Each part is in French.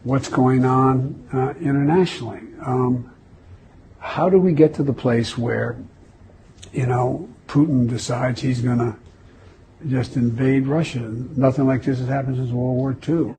what's going on internationally. How do we get to the place where, Putin decides he's going to just invade Russia? Nothing like this has happened since World War II.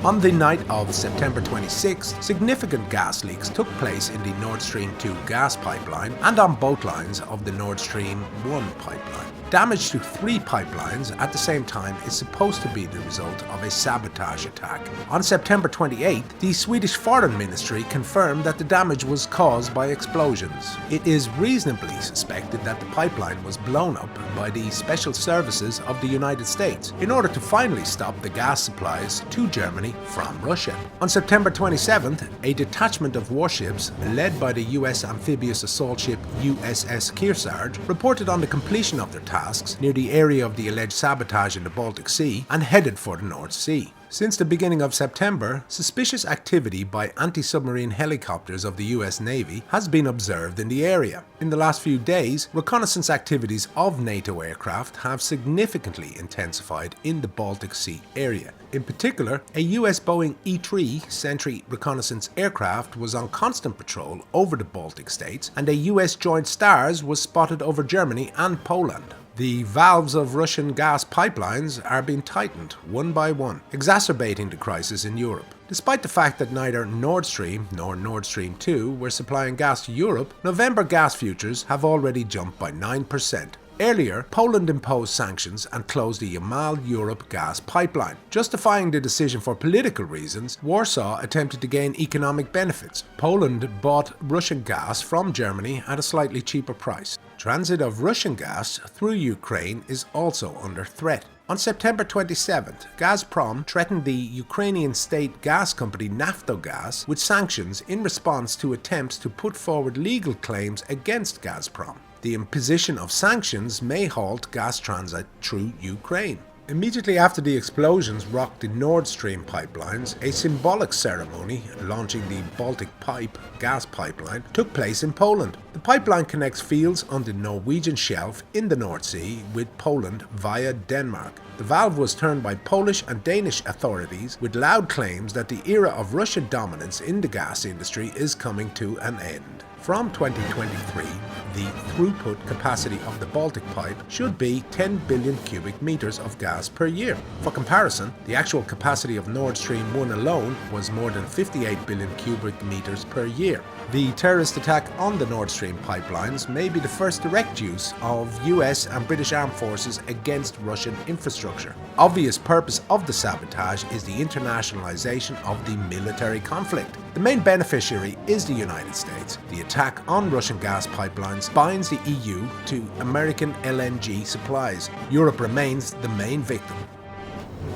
On the night of September 26th, significant gas leaks took place in the Nord Stream 2 gas pipeline and on both lines of the Nord Stream 1 pipeline. Damage to 3 pipelines at the same time is supposed to be the result of a sabotage attack. On September 28th, the Swedish Foreign Ministry confirmed that the damage was caused by explosions. It is reasonably suspected that the pipeline was blown up by the special services of the United States in order to finally stop the gas supplies to Germany from Russia. On September 27th, a detachment of warships led by the US amphibious assault ship USS Kearsarge reported on the completion of their tasks near the area of the alleged sabotage in the Baltic Sea and headed for the North Sea. Since the beginning of September, suspicious activity by anti-submarine helicopters of the US Navy has been observed in the area. In the last few days, reconnaissance activities of NATO aircraft have significantly intensified in the Baltic Sea area. In particular, a US Boeing E-3 Sentry reconnaissance aircraft was on constant patrol over the Baltic states, and a US Joint STARS was spotted over Germany and Poland. The valves of Russian gas pipelines are being tightened one by one, exacerbating the crisis in Europe. Despite the fact that neither Nord Stream nor Nord Stream 2 were supplying gas to Europe, November gas futures have already jumped by 9%. Earlier, Poland imposed sanctions and closed the Yamal-Europe gas pipeline. Justifying the decision for political reasons, Warsaw attempted to gain economic benefits. Poland bought Russian gas from Germany at a slightly cheaper price. Transit of Russian gas through Ukraine is also under threat. On September 27th, Gazprom threatened the Ukrainian state gas company Naftogaz with sanctions in response to attempts to put forward legal claims against Gazprom. The imposition of sanctions may halt gas transit through Ukraine. Immediately after the explosions rocked the Nord Stream pipelines, a symbolic ceremony launching the Baltic Pipe gas pipeline took place in Poland. The pipeline connects fields on the Norwegian shelf in the North Sea with Poland via Denmark. The valve was turned by Polish and Danish authorities with loud claims that the era of Russian dominance in the gas industry is coming to an end. From 2023, the throughput capacity of the Baltic Pipe should be 10 billion cubic meters of gas per year. For comparison, the actual capacity of Nord Stream 1 alone was more than 58 billion cubic meters per year. The terrorist attack on the Nord Stream pipelines may be the first direct use of US and British armed forces against Russian infrastructure. Obvious purpose of the sabotage is the internationalization of the military conflict. The main beneficiary is the United States. The attack on Russian gas pipelines binds the EU to American LNG supplies. Europe remains the main victim.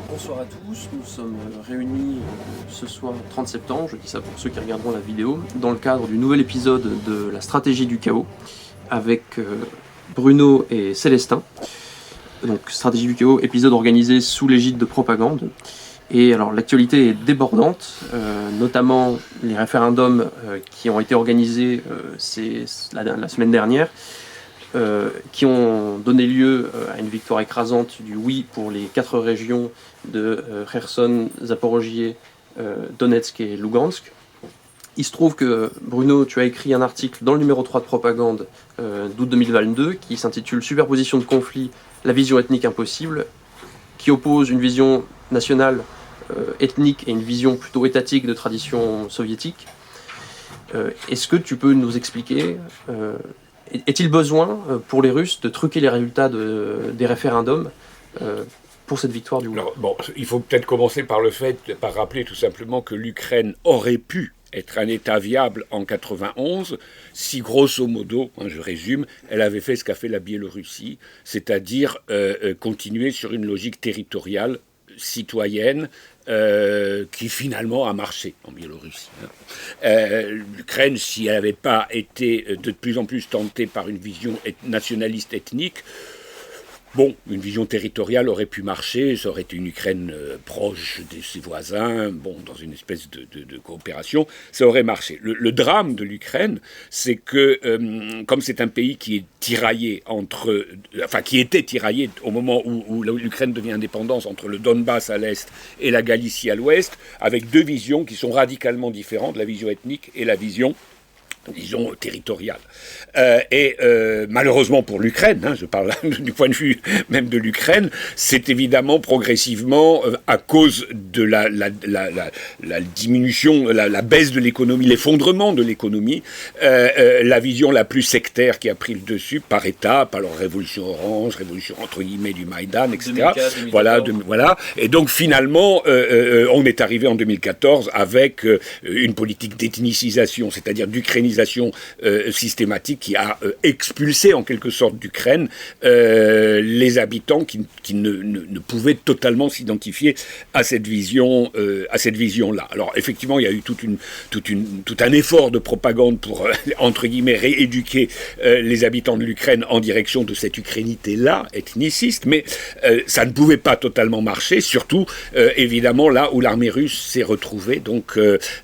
Bonsoir à tous, nous sommes réunis ce soir 30 septembre, je dis ça pour ceux qui regarderont la vidéo, dans le cadre du nouvel épisode de la stratégie du chaos avec Bruno et Célestin. Donc stratégie du chaos, épisode organisé sous l'égide de Propagande. Et alors l'actualité est débordante, notamment les référendums qui ont été organisés la semaine dernière, qui ont donné lieu à une victoire écrasante du oui pour les 4 régions de Kherson, Zaporogie, Donetsk et Lugansk. Il se trouve que, Bruno, tu as écrit un article dans le numéro 3 de Propagande d'août 2022 qui s'intitule « Superposition de conflits, la vision ethnique impossible », qui oppose une vision nationale ethnique et une vision plutôt étatique de tradition soviétique. Est-ce que tu peux nous expliquer est-il besoin pour les Russes de truquer les résultats des référendums pour cette victoire du oui? Alors, bon, il faut peut-être commencer par rappeler tout simplement que l'Ukraine aurait pu être un État viable en 91 si, grosso modo, je résume, elle avait fait ce qu'a fait la Biélorussie, c'est-à-dire continuer sur une logique territoriale citoyenne qui finalement a marché en Biélorussie. L'Ukraine, si elle n'avait pas été de plus en plus tentée par une vision nationaliste ethnique, Bon, une vision territoriale aurait pu marcher, ça aurait été une Ukraine proche de ses voisins, bon, dans une espèce de coopération, ça aurait marché. Le drame de l'Ukraine, c'est que, comme c'est un pays qui est tiraillé qui était tiraillé au moment où l'Ukraine devient indépendante entre le Donbass à l'est et la Galicie à l'ouest, avec deux visions qui sont radicalement différentes, la vision ethnique et la vision disons, territoriale. Malheureusement pour l'Ukraine, je parle du point de vue même de l'Ukraine, c'est évidemment progressivement, à cause de la diminution, la baisse de l'économie, l'effondrement de l'économie, la vision la plus sectaire qui a pris le dessus par étapes, alors révolution orange, révolution entre guillemets du Maïdan, etc. 2004, voilà. Et donc finalement, on est arrivé en 2014 avec une politique d'ethnicisation, c'est-à-dire d'ukrainisation systématique qui a expulsé en quelque sorte d'Ukraine les habitants qui ne pouvaient totalement s'identifier à cette vision-là. Alors effectivement, il y a eu tout un effort de propagande pour entre guillemets rééduquer les habitants de l'Ukraine en direction de cette ukrainité-là, ethniciste, mais ça ne pouvait pas totalement marcher, surtout évidemment là où l'armée russe s'est retrouvée donc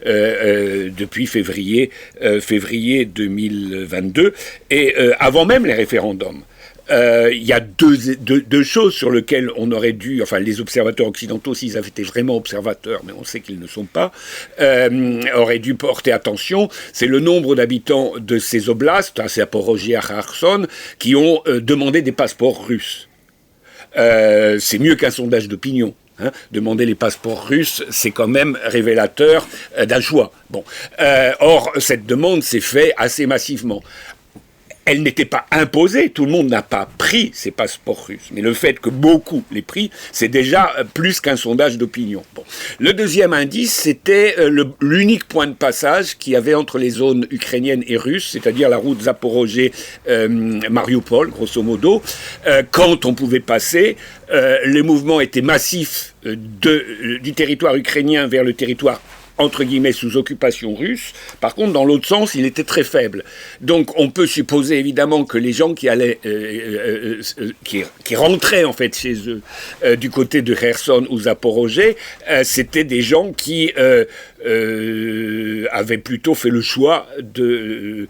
depuis février 2022, et avant même les référendums. Il y a deux choses sur lesquelles on aurait dû, enfin les observateurs occidentaux, s'ils avaient été vraiment observateurs, mais on sait qu'ils ne sont pas, auraient dû porter attention. C'est le nombre d'habitants de ces oblasts, c'est Zaporozhye, Kherson, qui ont demandé des passeports russes. C'est mieux qu'un sondage d'opinion. Demander les passeports russes, c'est quand même révélateur d'un choix. Bon. Or, cette demande s'est faite assez massivement. Elle n'était pas imposée, tout le monde n'a pas pris ces passeports russes. Mais le fait que beaucoup l'aient pris, c'est déjà plus qu'un sondage d'opinion. Bon. Le deuxième indice, c'était l'unique point de passage qu'il y avait entre les zones ukrainiennes et russes, c'est-à-dire la route Zaporozhye-Mariupol, grosso modo. Quand on pouvait passer, les mouvements étaient massifs du territoire ukrainien vers le territoire entre guillemets, sous occupation russe. Par contre, dans l'autre sens, il était très faible. Donc, on peut supposer, évidemment, que les gens qui allaient, qui rentraient, en fait, chez eux, du côté de Kherson ou Zaporozhye, c'était des gens qui avaient plutôt fait le choix de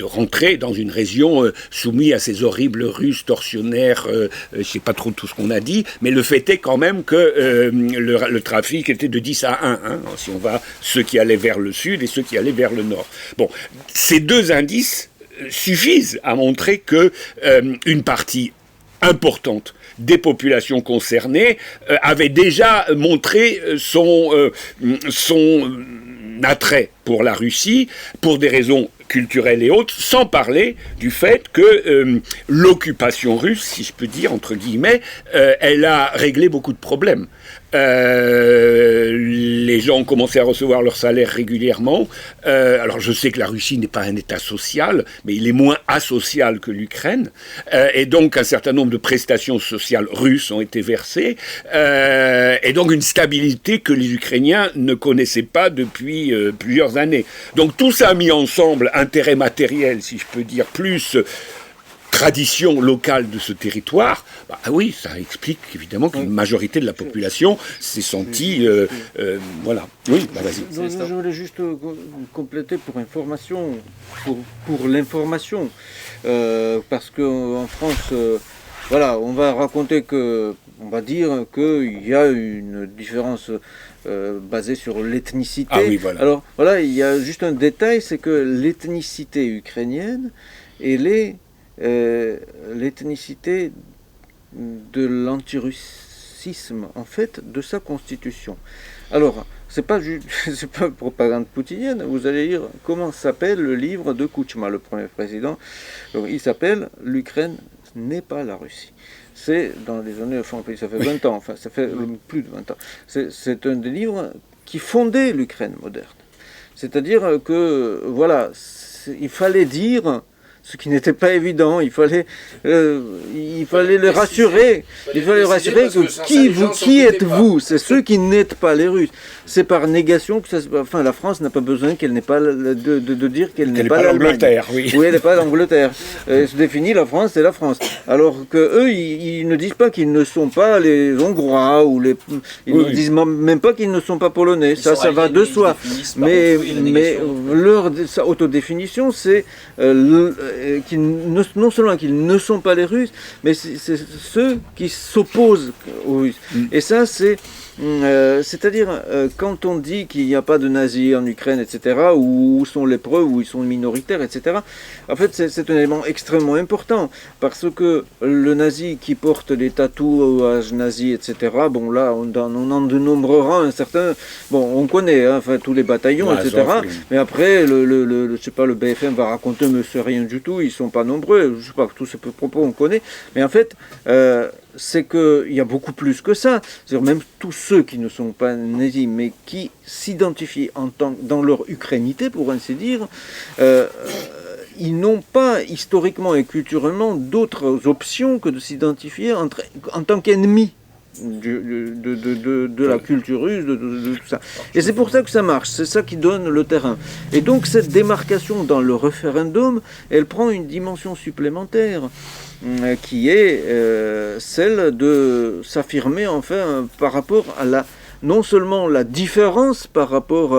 rentrer dans une région soumise à ces horribles Russes tortionnaires, je ne sais pas trop tout ce qu'on a dit, mais le fait est quand même que le trafic était de 10 à 1, si on va ceux qui allaient vers le sud et ceux qui allaient vers le nord. Bon, ces deux indices suffisent à montrer que une partie importante des populations concernées avait déjà montré son attrait pour la Russie, pour des raisons culturelles et autres, sans parler du fait que l'occupation russe, si je peux dire, entre guillemets, elle a réglé beaucoup de problèmes. Les gens ont commencé à recevoir leur salaire régulièrement. Alors je sais que la Russie n'est pas un État social, mais il est moins asocial que l'Ukraine. Et donc un certain nombre de prestations sociales russes ont été versées. Et donc une stabilité que les Ukrainiens ne connaissaient pas depuis plusieurs années. Donc tout ça mis ensemble, intérêt matériel, si je peux dire, plus tradition locale de ce territoire, oui, ça explique évidemment qu'une majorité de la population s'est sentie... voilà. Oui, vas-y. Je voulais juste compléter pour information, pour l'information, parce qu'en France, voilà, on va raconter on va dire qu'il y a une différence basée sur l'ethnicité. Ah oui, voilà. Alors, voilà, il y a juste un détail, c'est que l'ethnicité ukrainienne, elle est l'ethnicité de l'antirussisme, en fait, de sa constitution. Alors, c'est pas propagande poutinienne, vous allez lire comment s'appelle le livre de Kouchma, le premier président. Donc, il s'appelle « L'Ukraine n'est pas la Russie ». C'est dans les années, enfin, ça fait 20 ans, enfin, ça fait plus de 20 ans. C'est un des livres qui fondait l'Ukraine moderne. C'est-à-dire que, voilà, il fallait dire ce qui n'était pas évident. Il fallait les rassurer. Il fallait rassurer que qui êtes-vous? C'est ceux qui n'êtes pas les Russes. C'est par négation que la France n'a pas besoin qu'elle n'ait pas de dire qu'elle n'est pas l'Angleterre, oui. Oui, elle n'est pas l'Angleterre. Elle se définit, la France, c'est la France. Alors que eux, ils ne disent pas qu'ils ne sont pas les Hongrois ou ils ne disent même pas qu'ils ne sont pas polonais. Ça va de soi. Mais leur autodéfinition, c'est non seulement qu'ils ne sont pas les Russes, mais c'est ceux qui s'opposent aux Russes. Et ça, c'est-à-dire, quand on dit qu'il n'y a pas de nazis en Ukraine, etc., où sont lépreux, où ils sont minoritaires, etc., en fait, c'est un élément extrêmement important, parce que le nazi qui porte les tatouages nazis, etc., bon, là, on en dénombrera un certain... Bon, on connaît, tous les bataillons, etc., mais après, je sais pas, le BFM va raconter, mais c'est rien du tout, ils sont pas nombreux, je sais pas, tous ces propos, on connaît, mais en fait... c'est qu'il y a beaucoup plus que ça. C'est-à-dire même tous ceux qui ne sont pas nazis, mais qui s'identifient dans leur ukrainité, pour ainsi dire, ils n'ont pas historiquement et culturellement d'autres options que de s'identifier en tant qu'ennemis de la culture russe, de tout ça. Et c'est pour ça que ça marche, c'est ça qui donne le terrain. Et donc cette démarcation dans le référendum, elle prend une dimension supplémentaire, qui est celle de s'affirmer enfin par rapport à non seulement la différence par rapport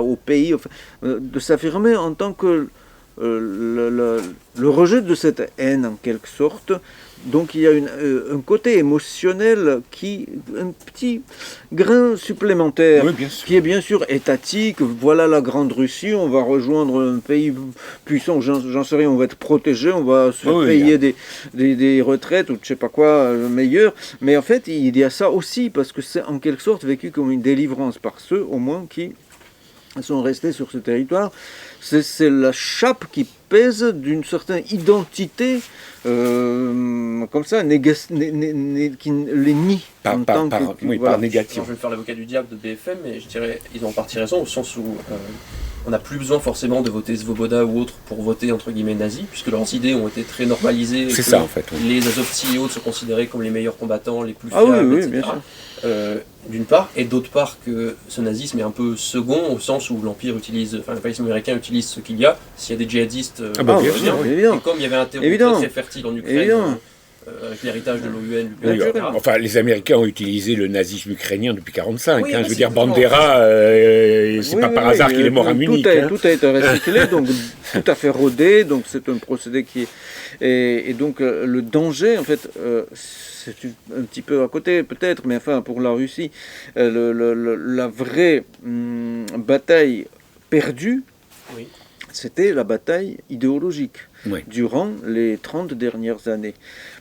au pays, de s'affirmer en tant que le rejet de cette haine en quelque sorte. Donc il y a un côté émotionnel un petit grain supplémentaire, qui est bien sûr étatique. Voilà la Grande Russie, on va rejoindre un pays puissant, j'en sais rien, on va être protégé, on va se faire payer des retraites ou je sais pas quoi, meilleur. Mais en fait, il y a ça aussi, parce que c'est en quelque sorte vécu comme une délivrance par ceux, au moins, qui sont restés sur ce territoire. C'est la chape qui pèse d'une certaine identité, comme ça, qui les nie. Par négation. Je vais faire l'avocat du diable de BFM, mais je dirais ils ont en partie raison, au sens où on n'a plus besoin forcément de voter Svoboda ou autre pour voter entre guillemets nazi, puisque leurs idées ont été très normalisées. C'est ça en fait. Oui. Les Azovtsi et autres sont considérés comme les meilleurs combattants, les plus fiables, etc. Bien sûr. D'une part, et d'autre part que ce nazisme est un peu second, au sens où l'impérialisme américain utilise ce qu'il y a. S'il y a des djihadistes, bien sûr, évident. Et comme il y avait un terreau très fertile en Ukraine, avec l'héritage de l'OUN, enfin, les Américains ont utilisé le nazisme ukrainien depuis 1945. Je veux dire, exactement. Bandera, c'est pas par hasard qu'il est mort à Munich. Tout a été recyclé, donc tout à fait rodé, donc c'est un procédé qui est... Et donc le danger, en fait, c'est un petit peu à côté peut-être, mais enfin pour la Russie, la vraie bataille perdue, c'était la bataille idéologique durant les 30 dernières années.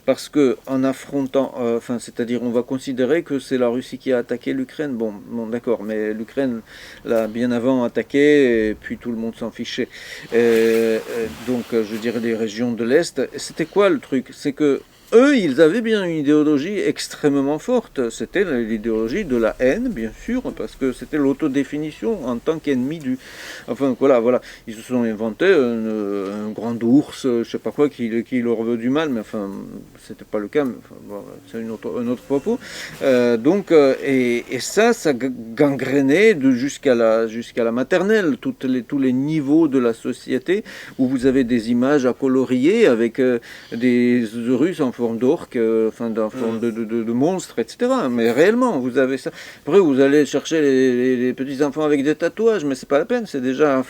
Parce qu'en affrontant, c'est-à-dire on va considérer que c'est la Russie qui a attaqué l'Ukraine. Bon d'accord, mais l'Ukraine l'a bien avant attaqué, et puis tout le monde s'en fichait. Donc je dirais les régions de l'Est. C'était quoi le truc? C'est que eux, ils avaient bien une idéologie extrêmement forte. C'était l'idéologie de la haine, bien sûr, parce que c'était l'autodéfinition en tant qu'ennemi du... Enfin, voilà. Ils se sont inventés un grand ours, je sais pas quoi, qui leur veut du mal, mais enfin, c'était pas le cas, mais enfin, bon, c'est un autre propos. Et ça gangrénait jusqu'à la maternelle, tous les niveaux de la société, où vous avez des images à colorier avec des Russes en forme d'orque, en forme de monstre, etc. Mais réellement, vous avez ça. Après, vous allez chercher les petits enfants avec des tatouages, mais c'est pas la peine. C'est déjà,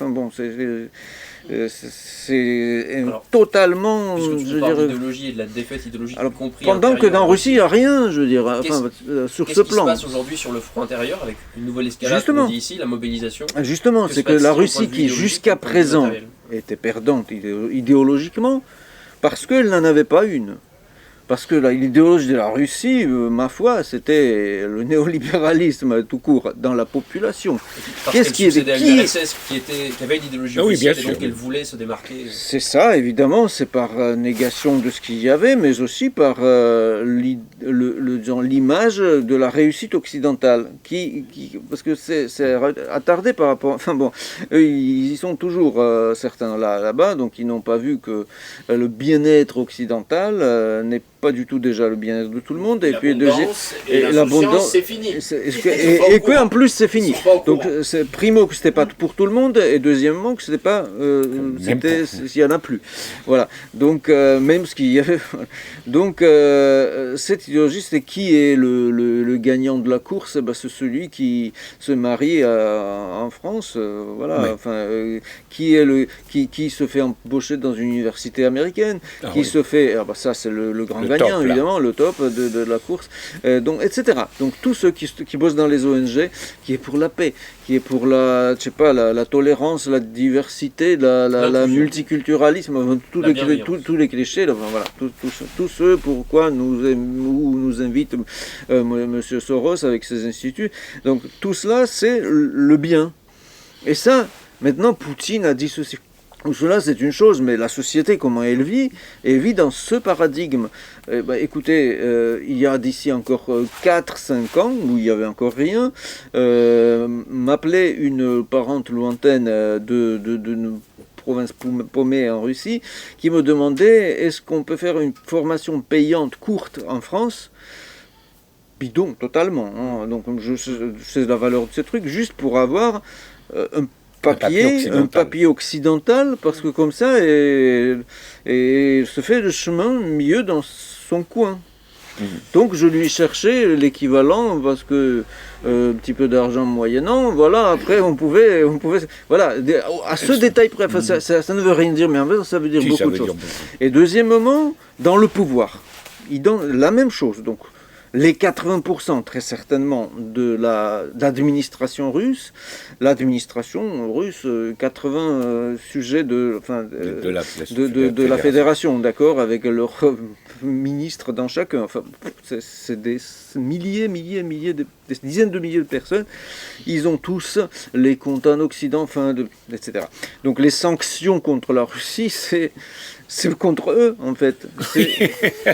c'est totalement. Puisque tu parles d'idéologie et de la défaite idéologique, alors, compris. Pendant que dans Russie, il n'y a rien, je veux dire, sur ce plan. Qu'est-ce qui se passe aujourd'hui sur le front intérieur avec une nouvelle escalade, comme on dit ici, la mobilisation? Justement, c'est que la Russie, qui jusqu'à présent était perdante idéologiquement, parce qu'elle n'en avait pas une. parce que l'idéologie de la Russie, ma foi, c'était le néolibéralisme tout court dans la population. Parce Qu'est-ce qu'elle qui est succédait à qui l'URSS qui avait une idéologie Ah oui, bien russe, et sûr. donc elle voulait se démarquer. C'est ça, évidemment, c'est par négation de ce qu'il y avait, mais aussi par disons, l'image de la réussite occidentale, parce que c'est attardé par rapport... Enfin bon, eux, ils y sont toujours, certains là-bas, donc ils n'ont pas vu que le bien-être occidental n'est pas du tout déjà le bien-être de tout le monde, et puis L'abondance et l'abondance, l'insouciance, c'est fini. et que en plus c'est fini. Ils sont pas au Donc courant. c'est primo que c'était pas pour tout le monde, et deuxièmement que c'était pas s'il y en a plus. Voilà. Donc même ce qu'il y avait. Donc cette idéologie, c'est qui est le gagnant de la course? Eh ben, c'est celui qui se marie en France. Voilà. Oui. Enfin, qui se fait embaucher dans une université américaine, Ah qui oui. se fait. Ah bah ça c'est le grand Le gagnant top, là. évidemment, le top de la course. Donc etc. Donc tous ceux qui bossent dans les ONG, qui est pour la paix, qui est pour la, je sais pas, la tolérance, la diversité, la L'inclusion. multiculturalisme, tous La les, bienveillance. tous les clichés, là, enfin, voilà, tous ceux pourquoi nous invite Monsieur Soros avec ses instituts. Donc tout cela, c'est le bien. Et ça, maintenant, Poutine a dit ceci. Ou cela, c'est une chose, mais la société, comment elle vit dans ce paradigme. Écoutez, il y a d'ici encore 4-5 ans, où il n'y avait encore rien, m'appelait une parente lointaine de province paumée en Russie, qui me demandait, est-ce qu'on peut faire une formation payante courte en France? Bidon, totalement. Hein. Donc, je sais la valeur de ces trucs, juste pour avoir un papier occidental, parce que comme ça, et se fait le chemin mieux dans son coin. Donc je lui cherchais l'équivalent, parce que un petit peu d'argent moyennant, voilà, après on pouvait voilà, à ce détail près, enfin, ça ne veut rien dire, mais en fait ça veut dire Si, beaucoup ça de veut choses. dire beaucoup. Et deuxièmement, dans le pouvoir, il donne la même chose, donc les 80% très certainement de l'administration russe, 80 sujets de la fédération, d'accord, avec leur ministre dans chacun. Enfin, c'est des milliers, des dizaines de milliers de personnes. Ils ont tous les comptes en Occident, etc. Donc les sanctions contre la Russie, c'est contre eux, en fait.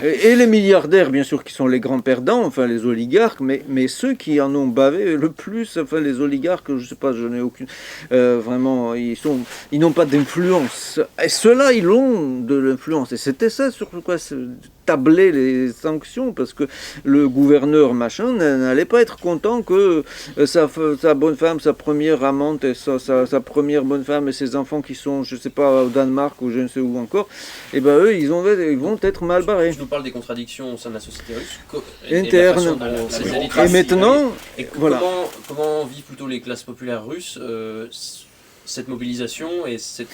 Et les milliardaires, bien sûr, qui sont les grands perdants, enfin les oligarques, mais ceux qui en ont bavé le plus, enfin les oligarques, je sais pas, je n'ai aucune... vraiment, ils n'ont pas d'influence. Et ceux-là, ils ont de l'influence. Et c'était ça sur quoi tabler les sanctions, parce que le gouverneur machin n'allait pas être content que sa bonne femme, sa première amante, et sa première bonne femme et ses enfants qui sont, je sais pas, au Danemark ou je ne sais où encore, et ben eux, ils vont être mal barrés. Je nous parle des contradictions au sein de la société russe. Interne. Et, la façon dont les élites Et maintenant, Et voilà. comment vivent plutôt les classes populaires russes cette mobilisation et cette...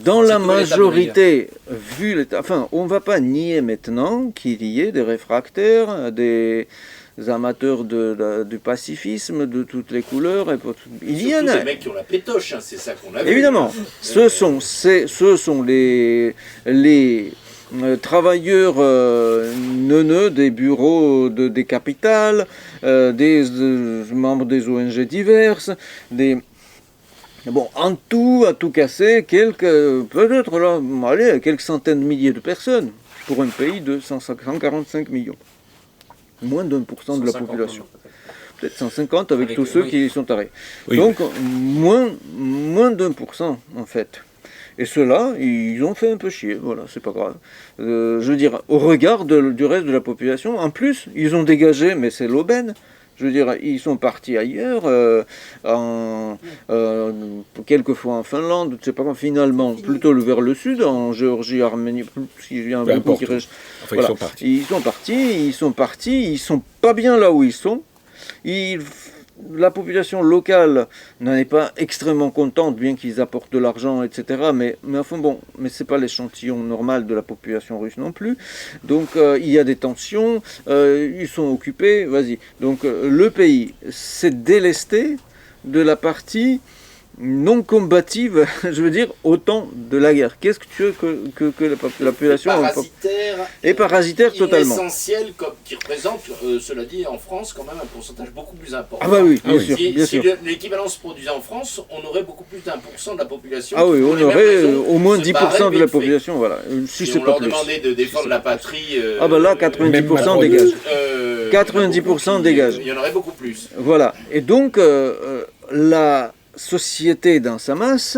dans la cette nouvelle étape de majorité, vu l'état, enfin, on ne va pas nier maintenant qu'il y ait des réfractaires, des amateurs du pacifisme de toutes les couleurs. Il y en Surtout a. des mecs qui ont la pétoche, hein, c'est ça qu'on a vu. Évidemment, ce sont les travailleurs neuneux des bureaux des capitales, des membres des ONG diverses, en tout, à tout casser, peut-être là, allez, quelques centaines de milliers de personnes pour un pays de 145 millions. Moins d'1% de la population. Peut-être 150 avec tous ceux qui sont tarés. Oui. Donc, moins d'1% en fait. Et ceux-là, ils ont fait un peu chier, voilà, c'est pas grave. Je veux dire, au regard du reste de la population, en plus, ils ont dégagé, mais c'est l'aubaine. Je veux dire, ils sont partis ailleurs, quelquefois en Finlande, je sais pas, finalement, plutôt vers le sud, en Géorgie, Arménie, s'il y a un beaucoup qui reste. Enfin, Voilà. Ils sont partis, ils sont pas bien là où ils sont. La population locale n'en est pas extrêmement contente, bien qu'ils apportent de l'argent, etc. Mais enfin bon, mais c'est pas l'échantillon normal de la population russe non plus. Donc il y a des tensions, ils sont occupés, vas-y. Donc le pays s'est délesté de la partie non combative, je veux dire, au temps de la guerre. Qu'est-ce que tu veux que la population... Parasitaire Et parasitaire totalement. Essentiel, qui représente, cela dit, en France, quand même un pourcentage beaucoup plus important. Ah bah oui, bien Ah oui. sûr, Si, bien si sûr. l'équivalent se produisait en France, on aurait beaucoup plus d'1% de la population. Ah oui, qui, pour on les mêmes aurait raisons, au moins se 10% barrait de la vite fait. population, voilà. Si Si c'est on pas leur plus. demandait de défendre la patrie. Ah bah là, 90% Même dégage. 90% dégage. Il y en aurait beaucoup plus. Voilà. Et donc, la société dans sa masse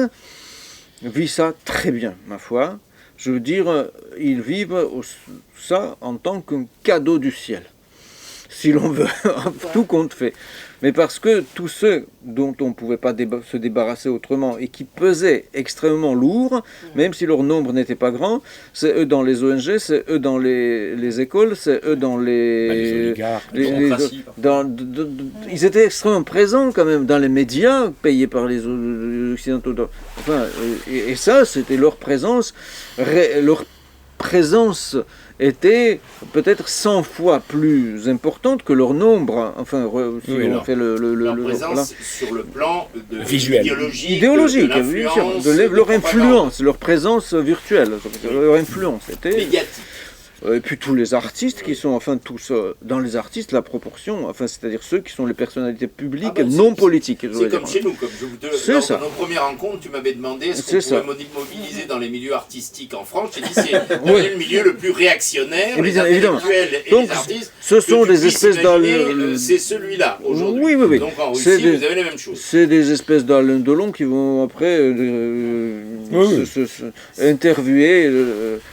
vit ça très bien, ma foi. Je veux dire, ils vivent ça en tant qu'un cadeau du ciel. Si l'on veut, tout compte fait. Mais parce que tous ceux dont on ne pouvait pas se débarrasser autrement et qui pesaient extrêmement lourd, même si leur nombre n'était pas grand, c'est eux dans les ONG, c'est eux dans les écoles, c'est eux dans Les oligarques. ils étaient extrêmement présents quand même dans les médias payés par les occidentaux. Enfin, et ça, c'était leur présence. Leur présence était peut-être 100 fois plus importante que leur nombre. Enfin, si Oui, on alors. fait Leur présence voilà. sur le plan de Visuel. Idéologique, de bien sûr, l'influence, leur propagande influence, leur présence virtuelle, leur influence était. médiatique. Et puis tous les artistes qui sont, enfin tous, dans les artistes, la proportion, enfin c'est-à-dire ceux qui sont les personnalités publiques Ah bah, c'est- non politiques. je C'est veux comme dire. chez nous, comme C'est lors ça. de nos premières rencontres, tu m'avais demandé est-ce C'est qu'on ça. pouvait mobiliser dans les milieux artistiques en France. J'ai dit c'est devenu le milieu le plus réactionnaire, les Évidemment. intellectuels et Donc, les artistes. ce sont que tu des puisses espèces imaginer, c'est celui-là aujourd'hui. Oui, oui, oui. Donc en C'est Russie, des- vous avez les mêmes choses. C'est des espèces d'Alain Delon qui vont après Oui. interviewer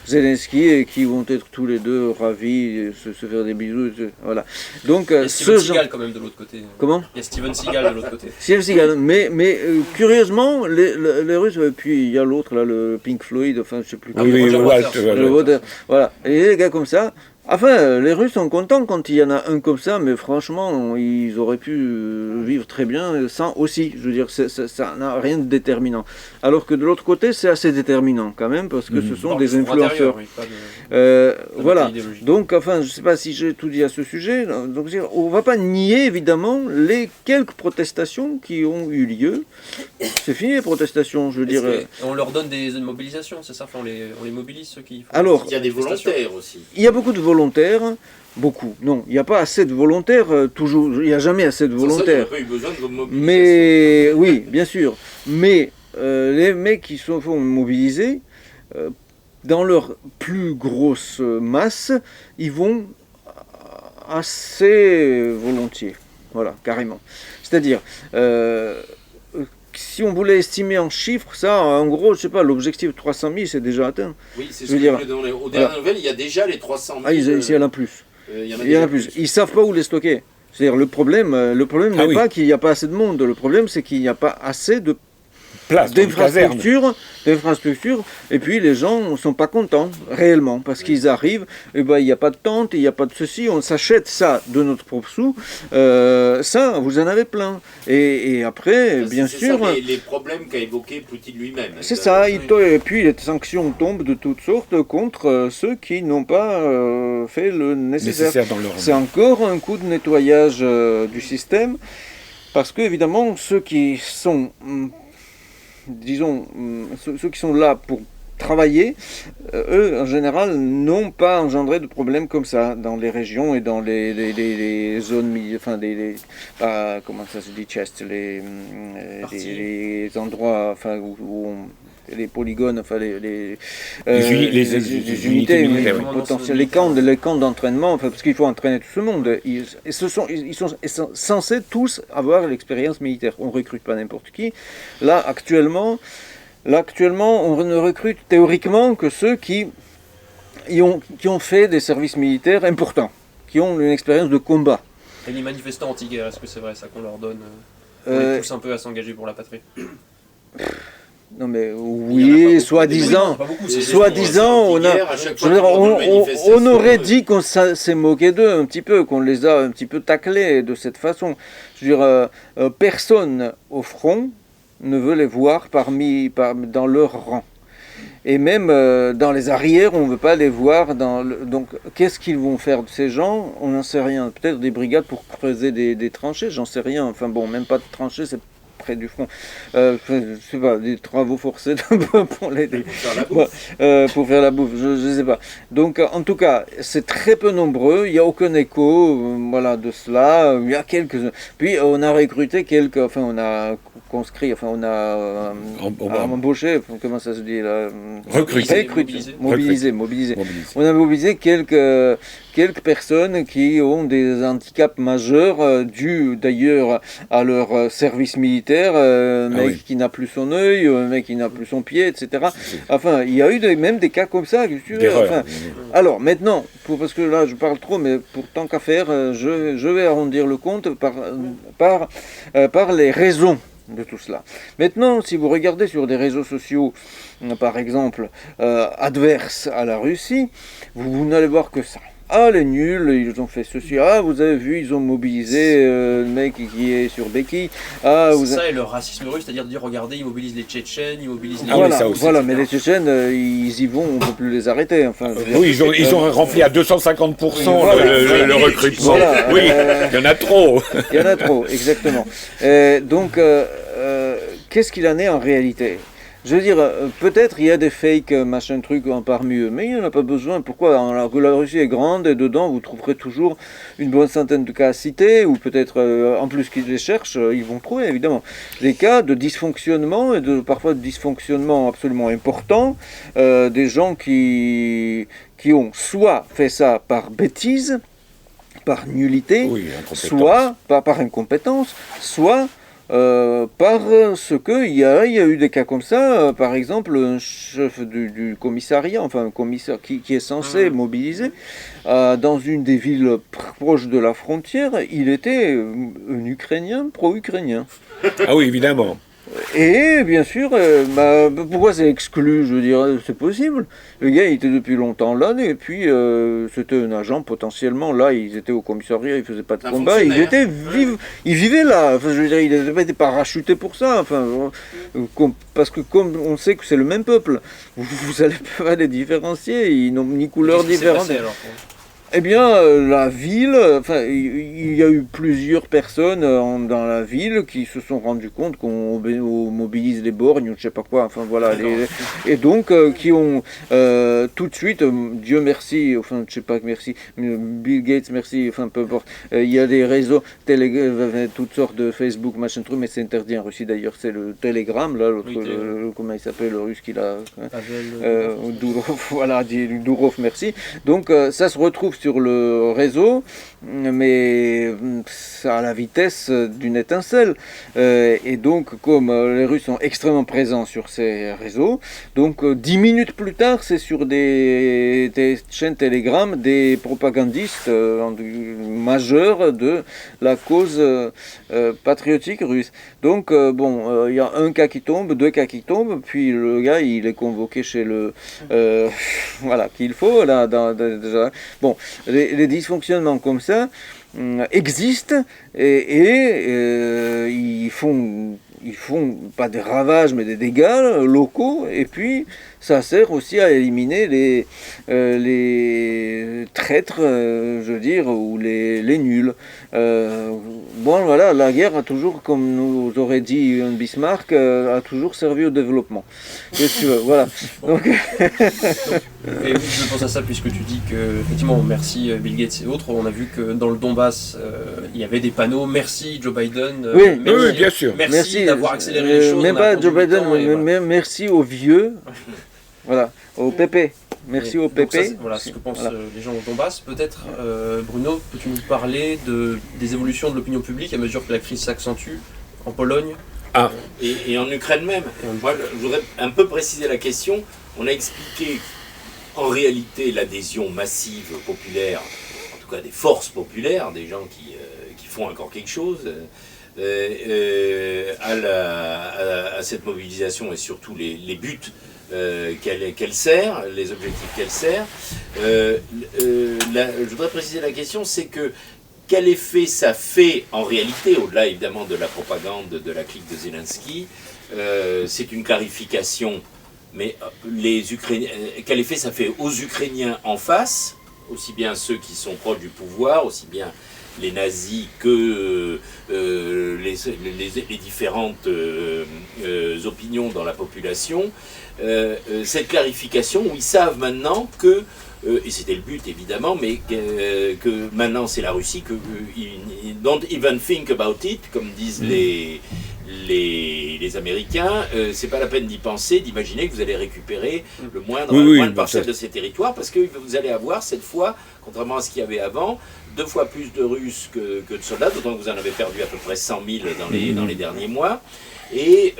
Zelensky et qui vont être tous les deux ravis, se faire des bisous. Voilà. Donc, Il y a ce Steven genre. Seagal quand même de l'autre côté. Comment Il y a Steven Seagal de l'autre côté. Steven Seagal. Mais curieusement, les Russes, et puis il y a l'autre, là, le Pink Floyd, enfin, je sais plus. Oui, Roger Walt, Waters. voilà. Le vote, voilà. Et les gars comme ça. Enfin, les Russes sont contents quand il y en a un comme ça, mais franchement, ils auraient pu vivre très bien sans aussi. Je veux dire, ça n'a rien de déterminant. Alors que de l'autre côté, c'est assez déterminant quand même, parce que ce sont des influenceurs. Oui, pas de Voilà. idéologie. Donc, enfin, je ne sais pas si j'ai tout dit à ce sujet. Donc, on ne va pas nier, évidemment, les quelques protestations qui ont eu lieu. C'est fini les protestations, je veux dire. On leur donne des mobilisations, c'est ça, enfin, on les mobilise ceux qui font Alors, Il y a des manifestations. volontaires aussi. Il y a beaucoup de volontaires, beaucoup. Non, il n'y a pas assez de volontaires, toujours. Il n'y a jamais assez de C'est ça, il n'y volontaires. a pas eu besoin de vos mobilisations. Mais oui, bien sûr. Mais les mecs qui se font mobiliser, dans leur plus grosse masse, ils vont assez volontiers. Voilà, carrément. C'est-à-dire, si on voulait estimer en chiffres, ça, en gros, je sais pas, l'objectif de 300 000, c'est déjà atteint. Oui, c'est je ce veux que dire, je voulais donner. Aux dernières nouvelles, il y a déjà les 300 000. Ah, il y en a plus. il y en a Il y en déjà a plus. Ils savent pas où les stocker. C'est-à-dire le problème n'est oui. pas qu'il n'y a pas assez de monde. Le problème, c'est qu'il n'y a pas assez de Place dans une caserne. d'infrastructures, et puis les gens ne sont pas contents réellement parce qu'ils arrivent, et ben il n'y a pas de tente, il n'y a pas de ceci, on s'achète ça de notre propre sou, ça vous en avez plein, et après bien C'est sûr ça, les problèmes qu'a évoqué Poutine lui-même. c'est ça, et puis les sanctions tombent de toutes sortes contre ceux qui n'ont pas fait le nécessaire. Dans leur C'est encore un coup de nettoyage du système, parce que évidemment ceux qui sont disons, ceux qui sont là pour travailler, eux, en général, n'ont pas engendré de problèmes comme ça dans les régions et dans les zones, enfin, comment ça se dit, chest, les endroits, enfin, où les polygones, enfin les unités militaires, oui. potentielles, les camps d'entraînement, enfin, parce qu'il faut entraîner tout ce monde. Ils sont censés tous avoir l'expérience militaire. On ne recrute pas n'importe qui. Là, actuellement, on ne recrute théoriquement que ceux qui ont fait des services militaires importants, qui ont une expérience de combat. Et les manifestants anti-guerre, est-ce que c'est vrai ça qu'on leur donne on les pousse un peu à s'engager pour la patrie? Non mais Il y en a pas oui, beaucoup. soi-disant, Pas beaucoup, soi-disant, on a, Anti-guerre, à chaque je fois veux dire, qu'on ordonne une manifestation, on aurait dit qu'on s'est moqué d'eux un petit peu, qu'on les a un petit peu taclés de cette façon. Je veux dire, personne au front ne veut les voir dans leur rang. Et même dans les arrières, on ne veut pas les voir. Donc, qu'est-ce qu'ils vont faire de ces gens? On n'en sait rien. Peut-être des brigades pour creuser des tranchées, j'en sais rien. Enfin bon, même pas de tranchées, c'est près du front. Je sais pas, des travaux forcés pour les... pour faire la bouffe, je sais pas. Donc en tout cas, c'est très peu nombreux, il n'y a aucun écho voilà, de cela. Il y a quelques... Puis on a recruté quelques... Enfin, on a conscrit, enfin on a embauché, comment ça se dit là, mobilisé. On a mobilisé quelques personnes qui ont des handicaps majeurs dus d'ailleurs à leur service militaire, un mec qui n'a plus son œil, un mec qui n'a plus son pied, etc. Enfin, il y a eu même des cas comme ça. Enfin, alors maintenant, parce que là je parle trop, mais pour tant qu'à faire, je vais arrondir le compte par les raisons de tout cela. Maintenant, si vous regardez sur des réseaux sociaux, par exemple, adverses à la Russie, vous n'allez voir que ça. Ah, les nuls, ils ont fait ceci. Ah, vous avez vu, ils ont mobilisé le mec qui est sur béquille. Ah, c'est ça, et le racisme russe, c'est-à-dire de dire, regardez, ils mobilisent les Tchétchènes, ils mobilisent les... Voilà, mais les Tchétchènes, ils y vont, on ne peut plus les arrêter. Enfin, oui, ils ont rempli à 250% le recrutement. Voilà, oui, il y en a trop. Il y en a trop, exactement. Donc, qu'est-ce qu'il en est en réalité ? Je veux dire, peut-être il y a des fakes, machin truc parmi eux, mais il n'y en a pas besoin. Pourquoi ? Alors que la Russie est grande et dedans vous trouverez toujours une bonne centaine de cas à citer, ou peut-être en plus qu'ils les cherchent, ils vont trouver évidemment des cas de dysfonctionnement et parfois de dysfonctionnement absolument important, des gens qui ont soit fait ça par bêtise, par nullité, soit par incompétence, soit parce qu'il y a eu des cas comme ça, par exemple un chef du commissariat, enfin un commissaire qui est censé mobiliser dans une des villes proches de la frontière, il était un Ukrainien pro-ukrainien. Ah oui, évidemment. Et bien sûr, pourquoi c'est exclu? Je veux dire, c'est possible. Le gars, il était depuis longtemps là, et puis c'était un agent potentiellement. Là, ils étaient au commissariat, ils faisaient pas de combat. Il vivait là. Enfin, je veux dire, il n'avait pas été parachuté pour ça. Enfin, parce que comme on sait que c'est le même peuple, vous allez pas les différencier. Ils n'ont ni couleur différente. Eh bien, la ville, enfin, il y a eu plusieurs personnes dans la ville qui se sont rendues compte qu'on mobilise les borgnes ou je sais pas quoi, enfin voilà, et donc qui ont tout de suite, Dieu merci, enfin je sais pas, merci, Bill Gates merci, enfin peu importe, il y a des réseaux, toutes sortes de Facebook, machin truc, mais c'est interdit en Russie d'ailleurs, c'est le Telegram, là, l'autre, comment il s'appelle, le russe qui l'a, Durov, voilà, Durov, merci, donc ça se retrouve sur le réseau, mais à la vitesse d'une étincelle. Et donc, comme les Russes sont extrêmement présents sur ces réseaux, donc 10 minutes plus tard, c'est sur des chaînes Telegram des propagandistes majeurs de la cause patriotique russe. Donc, il y a un cas qui tombe, deux cas qui tombent, puis le gars, il est convoqué chez le... voilà, qu'il faut, là, déjà. Bon, les dysfonctionnements comme ça existent et ils font pas des ravages mais des dégâts locaux, et puis ça sert aussi à éliminer les traîtres, je veux dire, ou les nuls. Bon voilà, la guerre a toujours, comme nous aurait dit un Bismarck, a toujours servi au développement. Qu'est-ce que tu veux, voilà. Donc... Et je pense à ça puisque tu dis que, effectivement, merci Bill Gates et autres, on a vu que dans le Donbass, il y avait des panneaux, merci Joe Biden, oui, bien sûr. Merci d'avoir accéléré les choses. Même pas Joe Biden, mais merci aux vieux, voilà, au PP. Merci au PP. Voilà ce que pensent les gens au Donbass. Peut-être, Bruno, peux-tu nous parler des évolutions de l'opinion publique à mesure que la crise s'accentue en Pologne? Et en Ukraine même. Moi, je voudrais un peu préciser la question. On a expliqué en réalité l'adhésion massive populaire, en tout cas des forces populaires, des gens qui font encore quelque chose, à cette mobilisation et surtout les buts qu'elle sert, les objectifs qu'elle sert. Je voudrais préciser la question, c'est que quel effet ça fait en réalité, au-delà évidemment de la propagande de la clique de Zelensky, c'est une clarification, mais quel effet ça fait aux Ukrainiens en face, aussi bien ceux qui sont proches du pouvoir, aussi bien les nazis que les différentes opinions dans la population, cette clarification où ils savent maintenant que, et c'était le but évidemment, mais que maintenant c'est la Russie, que don't even think about it, comme disent les Américains, c'est pas la peine d'y penser, d'imaginer que vous allez récupérer le moindre parcelle de ces territoires, parce que vous allez avoir cette fois, contrairement à ce qu'il y avait avant, 2 fois plus de Russes que de soldats, d'autant que vous en avez perdu à peu près 100 000 dans les derniers mois. Et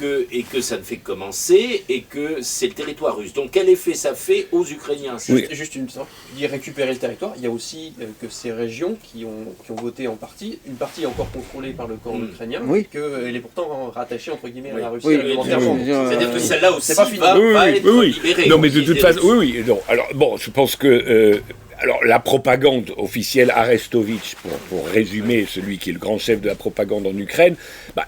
que ça ne fait que commencer, et que c'est le territoire russe. Donc quel effet ça fait aux Ukrainiens? Juste une sorte, tu dis récupérer le territoire, il y a aussi que ces régions qui ont voté en partie, une partie est encore contrôlée par le camp ukrainien, et qu'elle est pourtant rattachée entre guillemets à la Russie réglementairement. C'est-à-dire que celle-là aussi c'est pas fini. va être libérée. Non, mais de toute façon, non. Alors, bon, je pense que... alors, la propagande officielle, Arestovitch, pour résumer, celui qui est le grand chef de la propagande en Ukraine,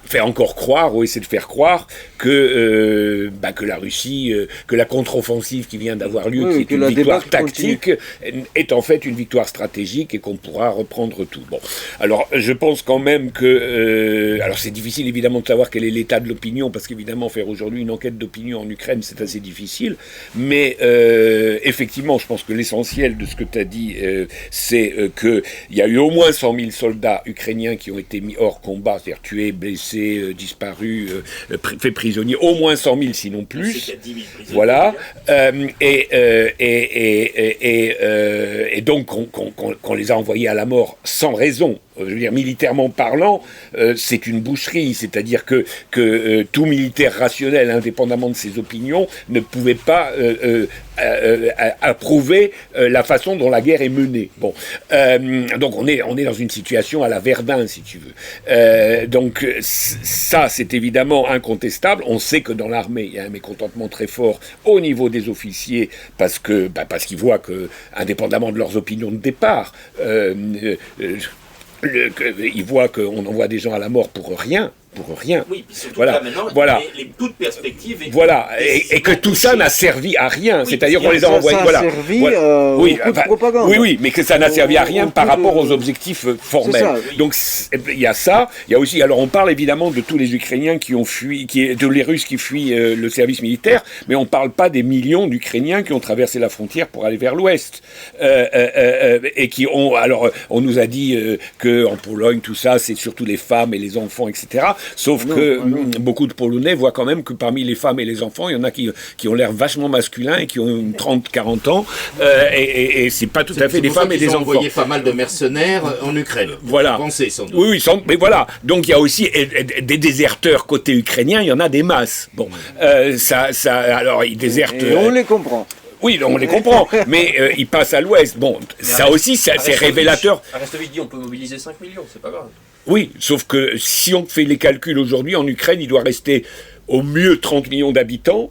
fait encore croire, ou essaie de faire croire, que la Russie, que la contre-offensive qui vient d'avoir lieu, qui est une victoire tactique, est en fait une victoire stratégique et qu'on pourra reprendre tout. Bon, alors, je pense quand même que... alors, c'est difficile, évidemment, de savoir quel est l'état de l'opinion, parce qu'évidemment, faire aujourd'hui une enquête d'opinion en Ukraine, c'est assez difficile, mais effectivement, je pense que l'essentiel de ce que tu as dit, c'est qu'il y a eu au moins 100 000 soldats ukrainiens qui ont été mis hors combat, c'est-à-dire tués, blessés, disparus, faits prisonniers, au moins 100 000 sinon plus. Voilà. Et donc qu'on les a envoyés à la mort sans raison. Je veux dire, militairement parlant, c'est une boucherie, c'est-à-dire que tout militaire rationnel, indépendamment de ses opinions, ne pouvait pas approuver la façon dont la guerre est menée. Bon, donc on est dans une situation à la Verdun, si tu veux. Donc ça, c'est évidemment incontestable. On sait que dans l'armée, il y a un mécontentement très fort au niveau des officiers, parce qu'ils voient que, indépendamment de leurs opinions de départ, ils voient qu'on envoie des gens à la mort pour rien. Oui, puis surtout voilà. là maintenant, toute perspective est... Voilà, et que tout ça n'a servi à rien, c'est-à-dire qu'on les a envoyés... Ça a servi au coup de propagande. Oui, mais que ça n'a servi à rien par rapport aux objectifs formels. Ça, donc il y a ça, il y a aussi... Alors on parle évidemment de tous les Ukrainiens qui ont fui, de les Russes qui fuient le service militaire, mais on ne parle pas des millions d'Ukrainiens qui ont traversé la frontière pour aller vers l'Ouest. Et qui ont... Alors on nous a dit qu'en Pologne, tout ça, c'est surtout les femmes et les enfants, etc., sauf que beaucoup de Polonais voient quand même que parmi les femmes et les enfants, il y en a qui ont l'air vachement masculins et qui ont 30-40 ans, et c'est pas tout à fait des femmes et des enfants. Ils ont envoyé pas mal de mercenaires en Ukraine. Voilà. Pensez, sans doute. Oui, mais voilà. Donc il y a aussi des déserteurs côté ukrainien, il y en a des masses. Bon, alors ils désertent. Et on les comprend. Oui, on les comprend, mais ils passent à l'ouest. Bon, ça aussi, c'est révélateur. Arestovitch dit on peut mobiliser 5 millions, c'est pas grave. Oui, sauf que si on fait les calculs aujourd'hui, en Ukraine, il doit rester au mieux 30 millions d'habitants,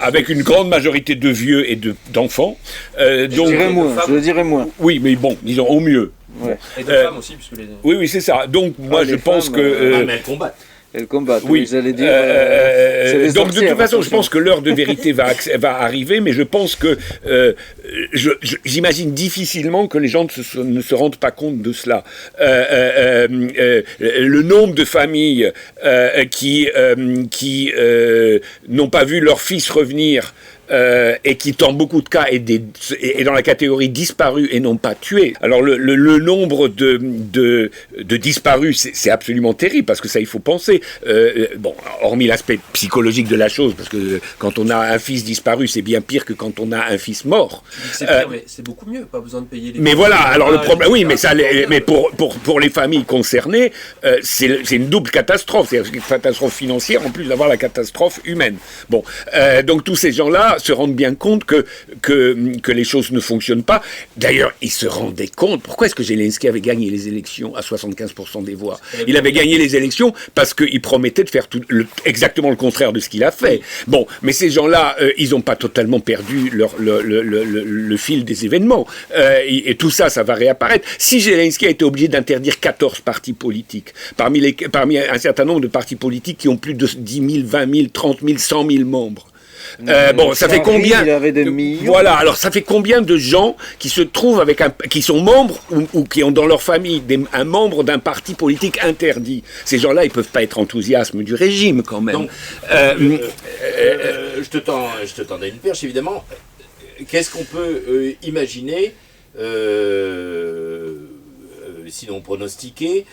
avec une grande majorité de vieux et d'enfants. Je dirais moins. Oui, mais bon, disons au mieux. Ouais. Et de femmes aussi, puisque les... Oui, c'est ça. Donc moi, je pense que... mais elles combattent. Elles combattent, oui. Ils allaient dire... donc de toute façon, je pense que l'heure de vérité va arriver, mais je pense que j'imagine difficilement que les gens ne se rendent pas compte de cela. Le nombre de familles qui n'ont pas vu leur fils revenir, et qui, dans beaucoup de cas, est dans la catégorie disparus et non pas tués. Alors, le nombre de disparus, c'est absolument terrible, parce que ça, il faut penser. Bon, hormis l'aspect psychologique de la chose, parce que quand on a un fils disparu, c'est bien pire que quand on a un fils mort. C'est pire, mais c'est beaucoup mieux, pas besoin de payer les... Mais voilà, alors le problème, oui, mais pour les familles concernées, c'est une double catastrophe. C'est une catastrophe financière, en plus d'avoir la catastrophe humaine. Bon, donc tous ces gens-là se rendent bien compte que les choses ne fonctionnent pas. D'ailleurs, ils se rendaient compte. Pourquoi est-ce que Zelensky avait gagné les élections à 75% des voix? Il avait gagné les élections parce qu'il promettait de faire exactement le contraire de ce qu'il a fait. Bon, mais ces gens-là, ils n'ont pas totalement perdu le fil des événements. Et tout ça, ça va réapparaître. Si Zelensky a été obligé d'interdire 14 partis politiques, parmi un certain nombre de partis politiques qui ont plus de 10 000, 20 000, 30 000, 100 000 membres, Bon, ça fait combien? Il avait des millions. Voilà. Alors, ça fait combien de gens qui se trouvent avec qui sont membres ou qui ont dans leur famille un membre d'un parti politique interdit? Ces gens-là, ils peuvent pas être enthousiastes du régime, quand même. Donc, je te tendais une perche, évidemment. Qu'est-ce qu'on peut imaginer, sinon pronostiquer,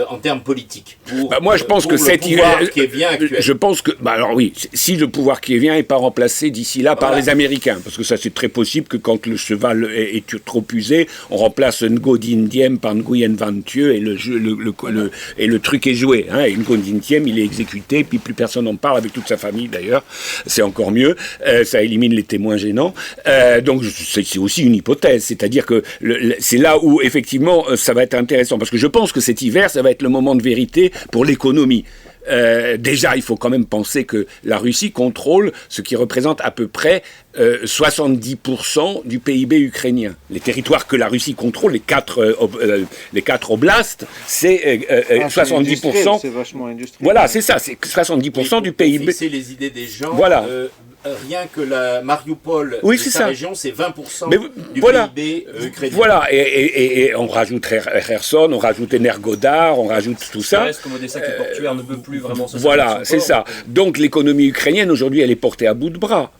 en termes politiques pour, moi, je pense que le cet pouvoir hiver, qui est bien actuel. je pense que, alors oui, si le pouvoir qui vient n'est pas remplacé d'ici là par Voilà. les Américains, parce que ça c'est très possible que quand le cheval est trop usé, on remplace Ngo Diem par Nguyen Van Thieu et le truc est joué. Hein, et Ngo Diem, il est exécuté, puis plus personne n'en parle, avec toute sa famille d'ailleurs, c'est encore mieux, ça élimine les témoins gênants. Donc c'est aussi une hypothèse, c'est-à-dire que c'est là où effectivement ça va être intéressant, parce que je pense que cet hiver, ça va être le moment de vérité pour l'économie. Déjà, il faut quand même penser que la Russie contrôle ce qui représente à peu près 70% du PIB ukrainien. Les territoires que la Russie contrôle, les quatre oblasts, c'est 70%. C'est vachement industriel. Voilà, c'est ça, c'est 70% du Pour PIB. fixer les idées des gens. Voilà. Rien que la Mariupol, Oui, de c'est sa ça. région, c'est 20% Mais du voilà. PIB ukrainien. Voilà, et on rajoute Kherson, on rajoute Energodar, on rajoute tout ça. reste comme Odessa qui est portuaire ne peut plus vraiment se Voilà, servir de son c'est port. ça. Donc l'économie ukrainienne, aujourd'hui, elle est portée à bout de bras.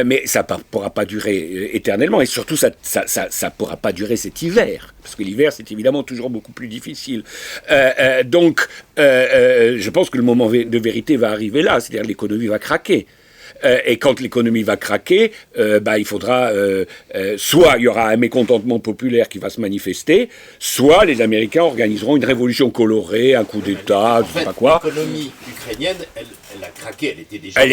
Mais ça ne pourra pas durer éternellement, et surtout ça ne pourra pas durer cet hiver, parce que l'hiver c'est évidemment toujours beaucoup plus difficile. Donc je pense que le moment de vérité va arriver là, c'est-à-dire l'économie va craquer. Et quand l'économie va craquer, il faudra soit il y aura un mécontentement populaire qui va se manifester, soit les Américains organiseront une révolution colorée, un coup d'État, je ne sais pas quoi. L'économie ukrainienne, elle a craqué, elle était déjà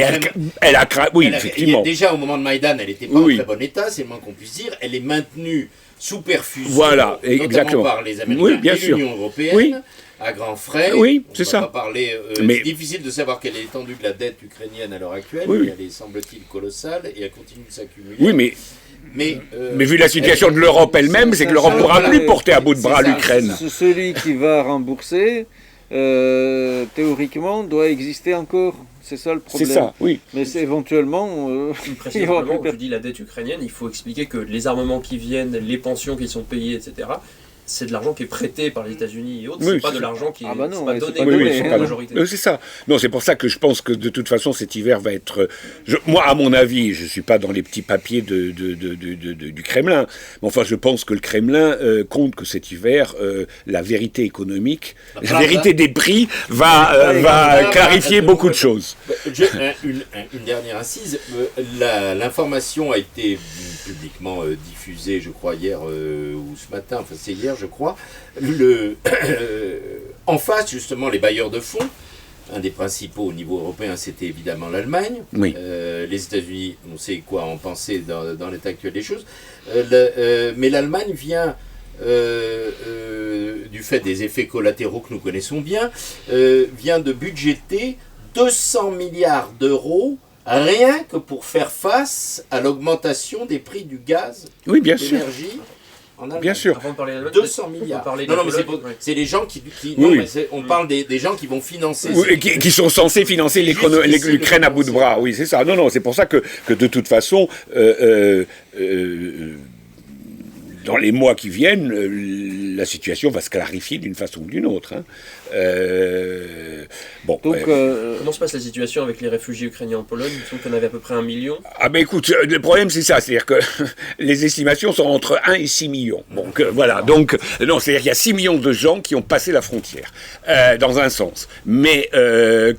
Elle a craqué, oui, effectivement. Déjà au moment de Maïdan, elle n'était pas Oui. en très bon état, c'est le moins qu'on puisse dire. Elle est maintenue sous perfusion, Voilà, notamment exactement. par les Américains Oui, bien et sûr. l'Union européenne. Oui. À grands frais. Oui, On c'est va ça. Pas parler, Mais- c'est difficile de savoir quelle est l'étendue de la dette ukrainienne à l'heure actuelle, Oui, mais oui. elle est, semble-t-il, colossale et elle continue de s'accumuler. Oui, mais Mais vu la situation de l'Europe elle-même, c'est que l'Europe ne pourra plus porter à bout de bras C'est ça. l'Ukraine. Celui qui va rembourser, théoriquement, doit exister encore. C'est ça le C'est problème. ça, oui. Mais c'est éventuellement, Plus il y aura précisément, plus tu dis la dette ukrainienne, il faut expliquer que les armements qui viennent, les pensions qui sont payées, etc., c'est de l'argent qui est prêté par les États-Unis et autres, Oui, c'est pas c'est de l'argent qui est, Ah bah non, c'est pas ouais, c'est donné pas par donné, la hein. majorité. C'est ça. Non, c'est pour ça que je pense que de toute façon cet hiver va être. Moi, à mon avis, je suis pas dans les petits papiers du Kremlin, mais enfin, je pense que le Kremlin compte que cet hiver, la vérité économique, la vérité des prix va clarifier beaucoup de choses. Une dernière incise. L'information a été publiquement diffusée, je crois, hier ou ce matin, enfin c'est hier, je crois. En face, justement, les bailleurs de fonds, un des principaux au niveau européen, c'était évidemment l'Allemagne. Oui. Les États-Unis, on sait quoi en penser dans l'état actuel des choses. Mais l'Allemagne vient, du fait des effets collatéraux que nous connaissons bien, vient de budgéter 200 milliards d'euros rien que pour faire face à l'augmentation des prix du gaz, Oui, bien de sûr. l'énergie en Allemagne. Bien sûr. Avant de parler d'Allemagne, 200 on peut milliards. parler Non, de non, mais Pologne, ouais. c'est les gens qui Oui, non, oui. mais on parle des gens qui vont financer. Oui, qui sont censés financer Jusqu'ici, l'Ukraine à bout de bras. Oui, c'est ça. Non, c'est pour ça que de toute façon, dans les mois qui viennent, la situation va se clarifier d'une façon ou d'une autre. Hein. Bon. Donc, Comment se passe la situation avec les réfugiés ukrainiens en Pologne? Il me semble qu'on avait à peu près 1 million. Ah ben écoute, le problème c'est ça, c'est-à-dire que les estimations sont entre 1 et 6 millions. Donc voilà, donc non, c'est-à-dire qu'il y a 6 millions de gens qui ont passé la frontière, dans un sens. Mais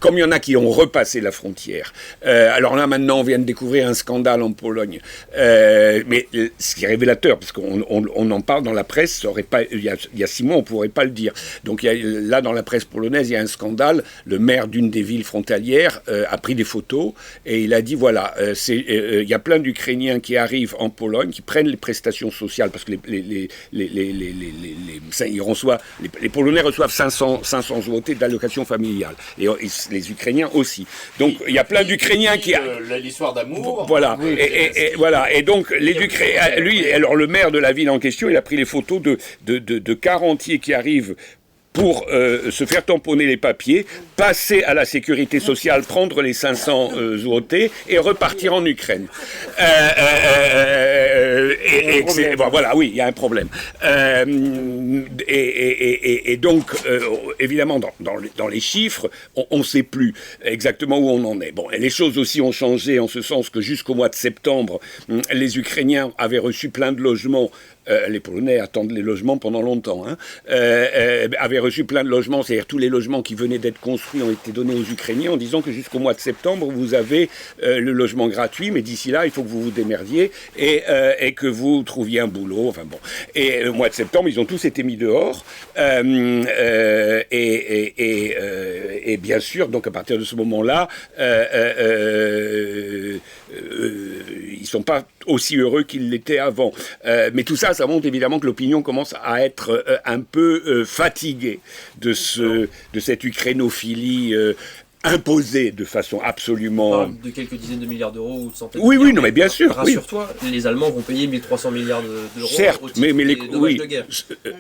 comme il y en a qui ont repassé la frontière, alors là maintenant on vient de découvrir un scandale en Pologne, mais ce qui est révélateur, parce qu'on en parle dans la presse, ça aurait pas, il y a 6 mois on pourrait pas le dire. Donc là dans la presse polonaise il y a un scandale, le maire d'une des villes frontalières a pris des photos et il a dit voilà, il y a plein d'Ukrainiens qui arrivent en Pologne, qui prennent les prestations sociales parce que les Polonais reçoivent 500 zloty d'allocation familiale et les Ukrainiens aussi. Donc il y a plein d'Ukrainiens qui l'histoire d'amour. voilà, et voilà, et donc les Ukrainiens, lui, alors le maire de la ville en question, il a pris les photos de cars entiers qui arrivent pour se faire tamponner les papiers, passer à la sécurité sociale, prendre les 500 zlotés et repartir en Ukraine. Voilà, oui, il y a un problème. Et donc, évidemment, dans les chiffres, on ne sait plus exactement où on en est. Bon, et les choses aussi ont changé en ce sens que jusqu'au mois de septembre, les Ukrainiens avaient reçu plein de logements. Les Polonais attendent les logements pendant longtemps, avaient reçu plein de logements, c'est-à-dire tous les logements qui venaient d'être construits ont été donnés aux Ukrainiens en disant que jusqu'au mois de septembre, vous avez le logement gratuit, mais d'ici là, il faut que vous vous démerdiez et que vous trouviez un boulot, enfin bon. Et au mois de septembre, ils ont tous été mis dehors, et bien sûr, donc à partir de ce moment-là, ils ne sont pas aussi heureux qu'ils l'étaient avant. Mais tout ça, ça montre évidemment que l'opinion commence à être un peu fatiguée de cette ukrainophilie imposée de façon On absolument... parle de quelques dizaines de milliards d'euros ou de centaines de Oui, milliards. oui, non, mais bien sûr. Rassure-toi, les Allemands vont payer 1300 milliards d'euros Certes, au titre mais des dommages de guerre.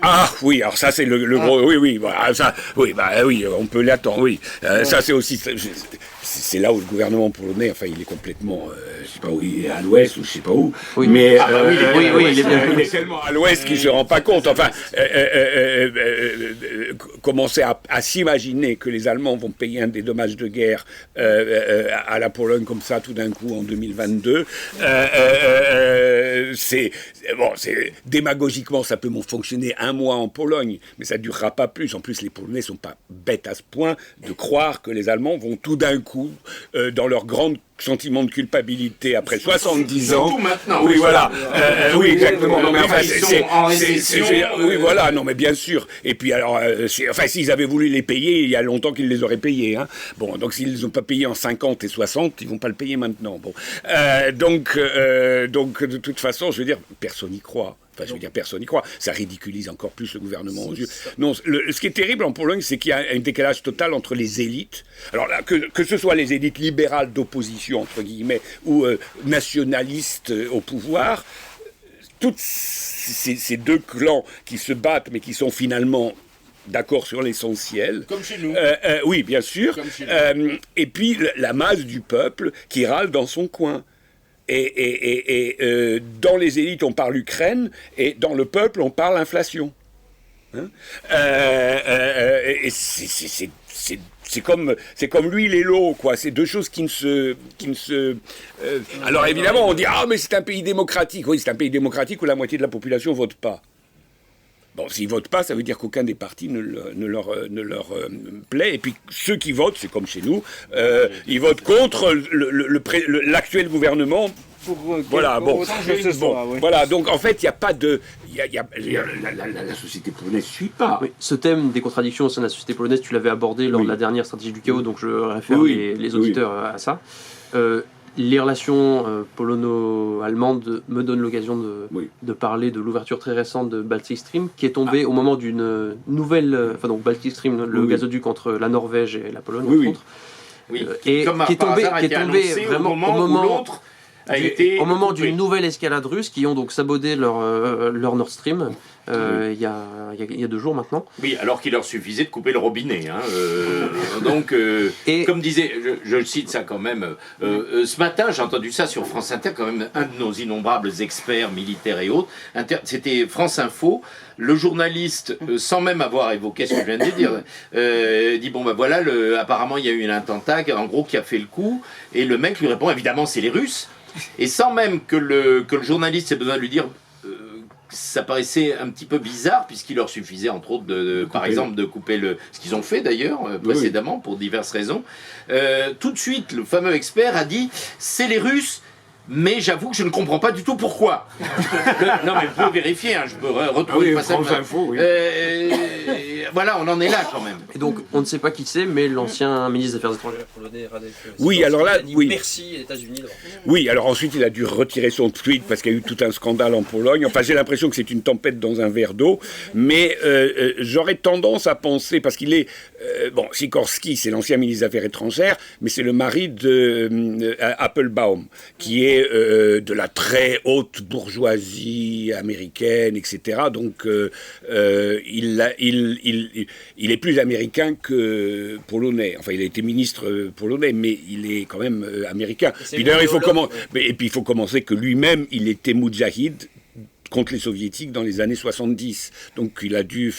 Ah oui, alors ça c'est le gros... Oui, voilà, ça, oui, on peut l'attendre, oui. Ça c'est aussi... C'est là où le gouvernement polonais, enfin, il est complètement, je sais pas où, il est à l'ouest ou je sais pas où, Oui. mais il est bien. il est tellement à l'ouest qu'il se rend pas compte. Enfin, commencer à s'imaginer que les Allemands vont payer des dommages de guerre à la Pologne comme ça tout d'un coup en 2022, c'est démagogiquement ça peut fonctionner un mois en Pologne, mais ça durera pas plus. En plus, les Polonais sont pas bêtes à ce point de croire que les Allemands vont tout d'un coup dans leur grand sentiment de culpabilité après 70 ans. Surtout maintenant. Oui, voilà. Oui, exactement. Non, mais enfin, Ils sont en récession. Oui, voilà. Non, mais bien sûr. Et puis alors, enfin, s'ils avaient voulu les payer, il y a longtemps qu'ils les auraient payés. Hein. Bon, donc s'ils les ont pas payés en 50 et 60, ils vont pas le payer maintenant. Bon, donc, de toute façon, je veux dire, personne n'y croit. Enfin, je veux dire, personne n'y croit. Ça ridiculise encore plus le gouvernement aux yeux. Non, ce qui est terrible en Pologne, c'est qu'il y a un décalage total entre les élites. Alors là, que ce soit les élites libérales d'opposition, entre guillemets, ou nationalistes au pouvoir, toutes ces deux clans qui se battent, mais qui sont finalement d'accord sur l'essentiel. Comme chez nous. Oui, bien sûr. Comme chez nous. Et puis la masse du peuple qui râle dans son coin. Et dans les élites, on parle Ukraine, et dans le peuple, on parle inflation. Hein, et c'est comme l'huile et l'eau, quoi. C'est deux choses qui ne se. Alors évidemment, on dit mais c'est un pays démocratique. Oui, c'est un pays démocratique où la moitié de la population vote pas. Bon, s'ils votent pas, ça veut dire qu'aucun des partis ne leur plaît. Et puis ceux qui votent, c'est comme chez nous, ils votent contre l'actuel gouvernement. Voilà, bon. Voilà, donc en fait, il n'y a pas de... La société polonaise ne suit pas. Oui, ce thème des contradictions au sein de la société polonaise, tu l'avais abordé lors de la dernière stratégie du chaos, donc je réfère les auditeurs à ça. Les relations polono-allemandes me donnent l'occasion de parler de l'ouverture très récente de Baltic Stream, qui est tombée au moment d'une nouvelle... Enfin donc Baltic Stream, le gazoduc entre la Norvège et la Pologne, entre autres. Oui, Et qui est tombé vraiment au moment au moment coupé. d'une nouvelle escalade russe, qui ont donc sabordé leur Nord Stream il y a 2 jours maintenant. Oui, alors qu'il leur suffisait de couper le robinet. Hein, donc, comme disait, je cite ça quand même, ce matin j'ai entendu ça sur France Inter, quand même un de nos innombrables experts militaires et autres, c'était France Info. Le journaliste, sans même avoir évoqué ce que je viens de dire, dit bon ben voilà, apparemment il y a eu un attentat, en gros qui a fait le coup, et le mec lui répond évidemment c'est les Russes, et sans même que le journaliste ait besoin de lui dire, ça paraissait un petit peu bizarre puisqu'il leur suffisait entre autres par exemple de couper ce qu'ils ont fait d'ailleurs précédemment pour diverses raisons. Tout de suite le fameux expert a dit c'est les Russes. Mais j'avoue que je ne comprends pas du tout pourquoi. Non, mais je peux vérifier, hein, je peux retrouver le passage. Voilà, on en est là quand même. Et donc, on ne sait pas qui c'est, mais l'ancien ministre des Affaires étrangères polonais, Radek Oui, alors là, dit merci aux États-Unis. Oui, alors ensuite, il a dû retirer son tweet parce qu'il y a eu tout un scandale en Pologne. Enfin, j'ai l'impression que c'est une tempête dans un verre d'eau. Mais j'aurais tendance à penser, parce qu'il est bon, Sikorsky, c'est l'ancien ministre des Affaires étrangères, mais c'est le mari de Applebaum, qui est de la très haute bourgeoisie américaine, etc. Donc, il est plus américain que polonais. Enfin, il a été ministre polonais, mais il est quand même américain. Puis d'ailleurs, il faut commencer que lui-même, il était moudjahid contre les soviétiques dans les années 70. Donc il a dû...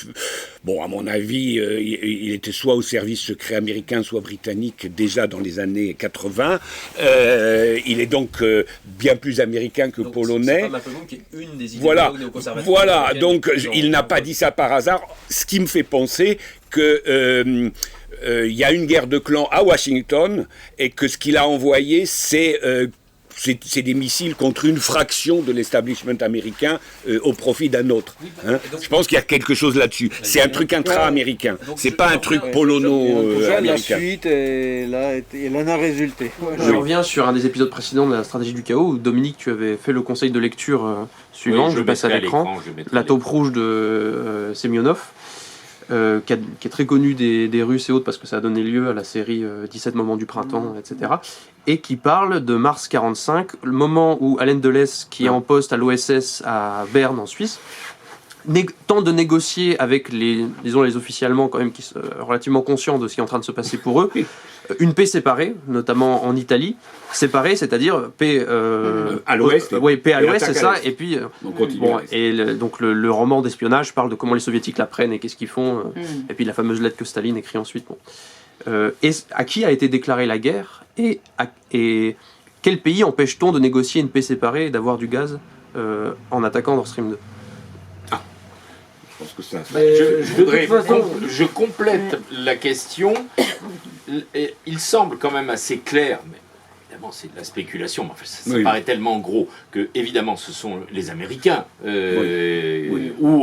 Bon, à mon avis, il était soit au service secret américain, soit britannique, déjà dans les années 80. Il est donc bien plus américain que polonais. C'est pas Applebaum qui est une des idéologues néoconservatrices. Voilà, donc il n'a pas dit ça par hasard, ce qui me fait penser que... il y a une guerre de clans à Washington et que ce qu'il a envoyé, c'est des missiles contre une fraction de l'establishment américain au profit d'un autre. Hein. Je pense qu'il y a quelque chose là-dessus. C'est un truc intra-américain. C'est pas un truc La polono-américain. suite, elle en a résulté. Je reviens sur un des épisodes précédents de la stratégie du chaos où Dominique, tu avais fait le conseil de lecture suivant, Oui, je passe à mettrai l'écran, je mettrai La taupe rouge de Semyonov, qui est très connu des Russes et autres parce que ça a donné lieu à la série 17 moments du printemps, etc. Et qui parle de mars 45, le moment où Alain Delez, qui est en poste à l'OSS à Berne en Suisse, tente de négocier avec les officiers allemands quand même qui sont relativement conscients de ce qui est en train de se passer pour eux, une paix séparée, notamment en Italie, séparée, c'est-à-dire paix à l'ouest. Oui, paix à Et l'ouest, c'est attaque à ça. l'est. Et puis On continue bon, à l'est. et donc le roman d'espionnage parle de comment les soviétiques la prennent et qu'est-ce qu'ils font. Et puis la fameuse lettre que Staline écrit ensuite. Bon. Et à qui a été déclarée la guerre et quel pays empêche-t-on de négocier une paix séparée et d'avoir du gaz en attaquant Nord Stream 2? Je pense que ça... Je complète la question. Il semble quand même assez clair, mais évidemment c'est de la spéculation, mais enfin, ça paraît tellement gros que évidemment ce sont les Américains ou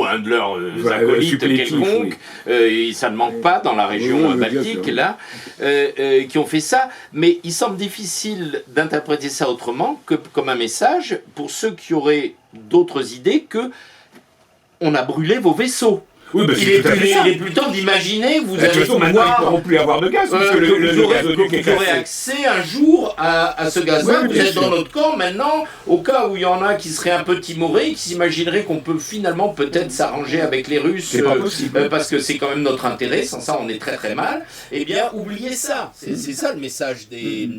un de leurs acolytes quelconque, ça ne manque pas dans la région baltique là, qui ont fait ça, mais il semble difficile d'interpréter ça autrement que comme un message pour ceux qui auraient d'autres idées que on a brûlé vos vaisseaux. Oui, bah, Il est plutôt d'imaginer que vous De toute allez façon, maintenant, ils ne pouvoir... pourront plus avoir de gaz, parce que le gazoduc est vous aurez cassé. accès un jour à ce gaz-là, Oui, vous bien êtes sûr. dans notre camp maintenant, au cas où il y en a qui seraient un peu timorés, qui s'imagineraient qu'on peut finalement peut-être s'arranger avec les Russes, C'est pas possible. parce que c'est quand même notre intérêt, sans ça on est très très mal, eh bien oubliez ça, c'est ça le message des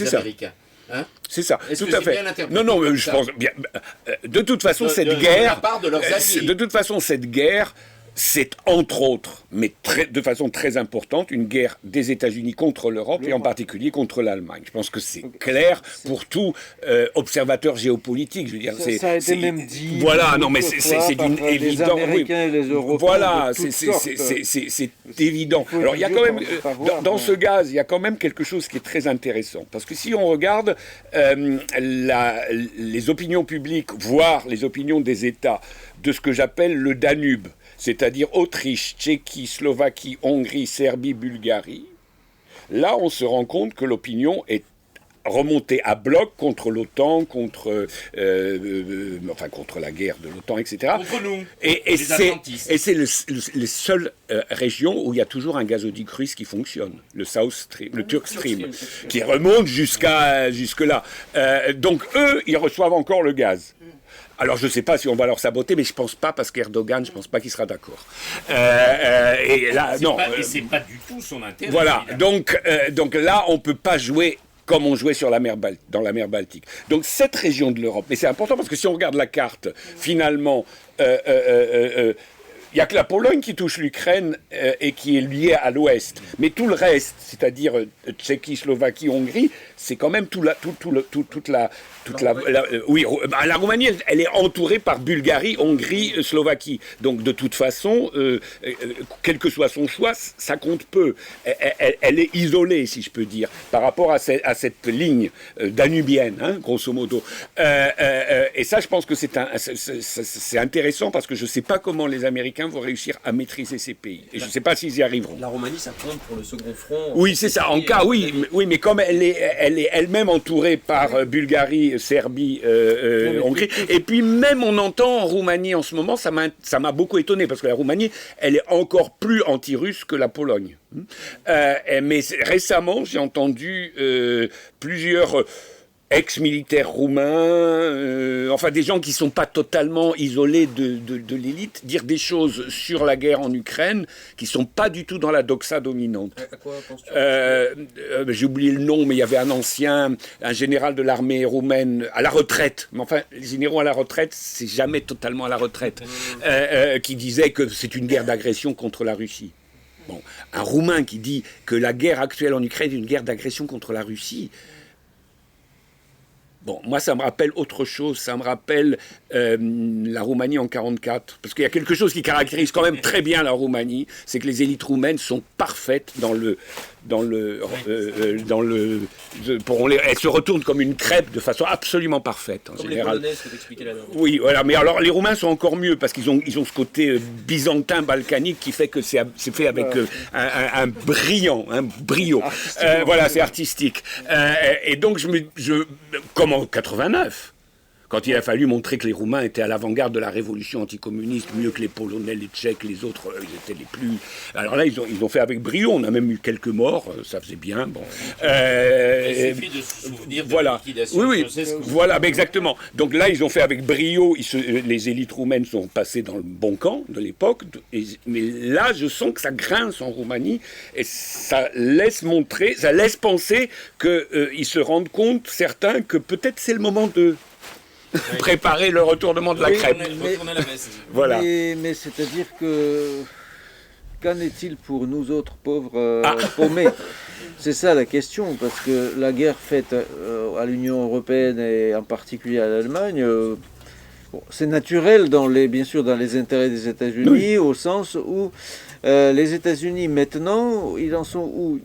ça. Américains. Hein? C'est ça, Est-ce tout que à c'est fait. bien interprété Non, comme je ça pense bien. De toute façon, cette de la guerre, part de leurs alliés. de toute façon, cette guerre, c'est entre autres, mais de façon très importante, une guerre des États-Unis contre l'Europe et en particulier contre l'Allemagne. Je pense que c'est clair pour tout observateur géopolitique. Je veux dire, Ça a été même dit. Voilà, non, mais c'est d'une les évidence. Américains et les Européens. Voilà, de toutes sortes. c'est évident. faut Alors il y a dire quand même, qu'on peut pas voir, dans mais- ce gaz, il y a quand même quelque chose qui est très intéressant. Parce que si on regarde les opinions publiques, voire les opinions des États, de ce que j'appelle le Danube, c'est-à-dire Autriche, Tchéquie, Slovaquie, Hongrie, Serbie, Bulgarie, là on se rend compte que l'opinion est remontée à bloc contre l'OTAN, contre la guerre de l'OTAN, etc. Contre nous, Et les atlantistes. c'est les seules régions où il y a toujours un gazoduc russe qui fonctionne, le South Stream, le Turk Stream, qui remonte jusque-là. Donc eux, ils reçoivent encore le gaz. Alors je ne sais pas si on va leur saboter, mais je ne pense pas, parce qu'Erdogan, je ne pense pas qu'il sera d'accord. Et là, non. Et c'est pas du tout son intérêt. Voilà, évidemment. donc là, on ne peut pas jouer comme on jouait dans la mer Baltique. Donc cette région de l'Europe, mais c'est important parce que si on regarde la carte, finalement, il n'y a que la Pologne qui touche l'Ukraine et qui est liée à l'Ouest. Mais tout le reste, c'est-à-dire Tchéquie, Slovaquie, Hongrie, c'est quand même la Roumanie, elle est entourée par Bulgarie, Hongrie, Slovaquie. Donc de toute façon, quel que soit son choix, ça compte peu. Elle est isolée, si je peux dire, par rapport à cette ligne danubienne, hein, grosso modo. Et ça, je pense que c'est intéressant parce que je ne sais pas comment les Américains Américains vont réussir à maîtriser ces pays. Et je ne sais pas s'ils y arriveront. La Roumanie, ça compte pour le second front. Oui, c'est ça. En cas, oui, mais comme elle est elle-même entourée par Bulgarie, Serbie, Hongrie, et puis même on entend en Roumanie en ce moment, ça m'a beaucoup étonné parce que la Roumanie, elle est encore plus anti-russe que la Pologne. Mais récemment, j'ai entendu plusieurs ex-militaires roumains, enfin des gens qui ne sont pas totalement isolés de l'élite, dire des choses sur la guerre en Ukraine qui ne sont pas du tout dans la doxa dominante. À quoi penses-tu J'ai oublié le nom, mais il y avait un général de l'armée roumaine à la retraite, mais enfin les généraux à la retraite, c'est jamais totalement à la retraite, qui disait que c'est une guerre d'agression contre la Russie. Bon, un Roumain qui dit que la guerre actuelle en Ukraine est une guerre d'agression contre la Russie. Bon, moi, ça me rappelle autre chose. Ça me rappelle la Roumanie en 1944. Parce qu'il y a quelque chose qui caractérise quand même très bien la Roumanie, c'est que les élites roumaines sont parfaites elles se retournent comme une crêpe de façon absolument parfaite, en Comme général. les Polonais, ce que t'expliquais la dernière fois. Oui, voilà. Mais alors, les Roumains sont encore mieux parce qu'ils ont ce côté byzantin, balkanique qui fait que c'est fait avec un brio. Voilà, c'est artistique. Et donc, comme en 89, quand il a fallu montrer que les Roumains étaient à l'avant-garde de la révolution anticommuniste, mieux que les Polonais, les Tchèques, les autres, ils étaient les plus... Alors là, ils ont fait avec brio, on a même eu quelques morts, ça faisait bien, bon. Il suffit de se souvenir de voilà. la liquidation Oui, de Ceausescu. voilà, mais exactement. Donc là, ils ont fait avec brio, les élites roumaines sont passées dans le bon camp de l'époque, mais là, je sens que ça grince en Roumanie, et ça laisse penser qu'ils se rendent compte, certains, que peut-être c'est le moment de préparer le retournement de la crêpe. Retourner la veste. Voilà. Mais c'est-à-dire que qu'en est-il pour nous autres pauvres paumés? C'est ça la question, parce que la guerre faite à l'Union européenne et en particulier à l'Allemagne, c'est naturel bien sûr dans les intérêts des États-Unis, au sens où les États-Unis maintenant, ils en sont où?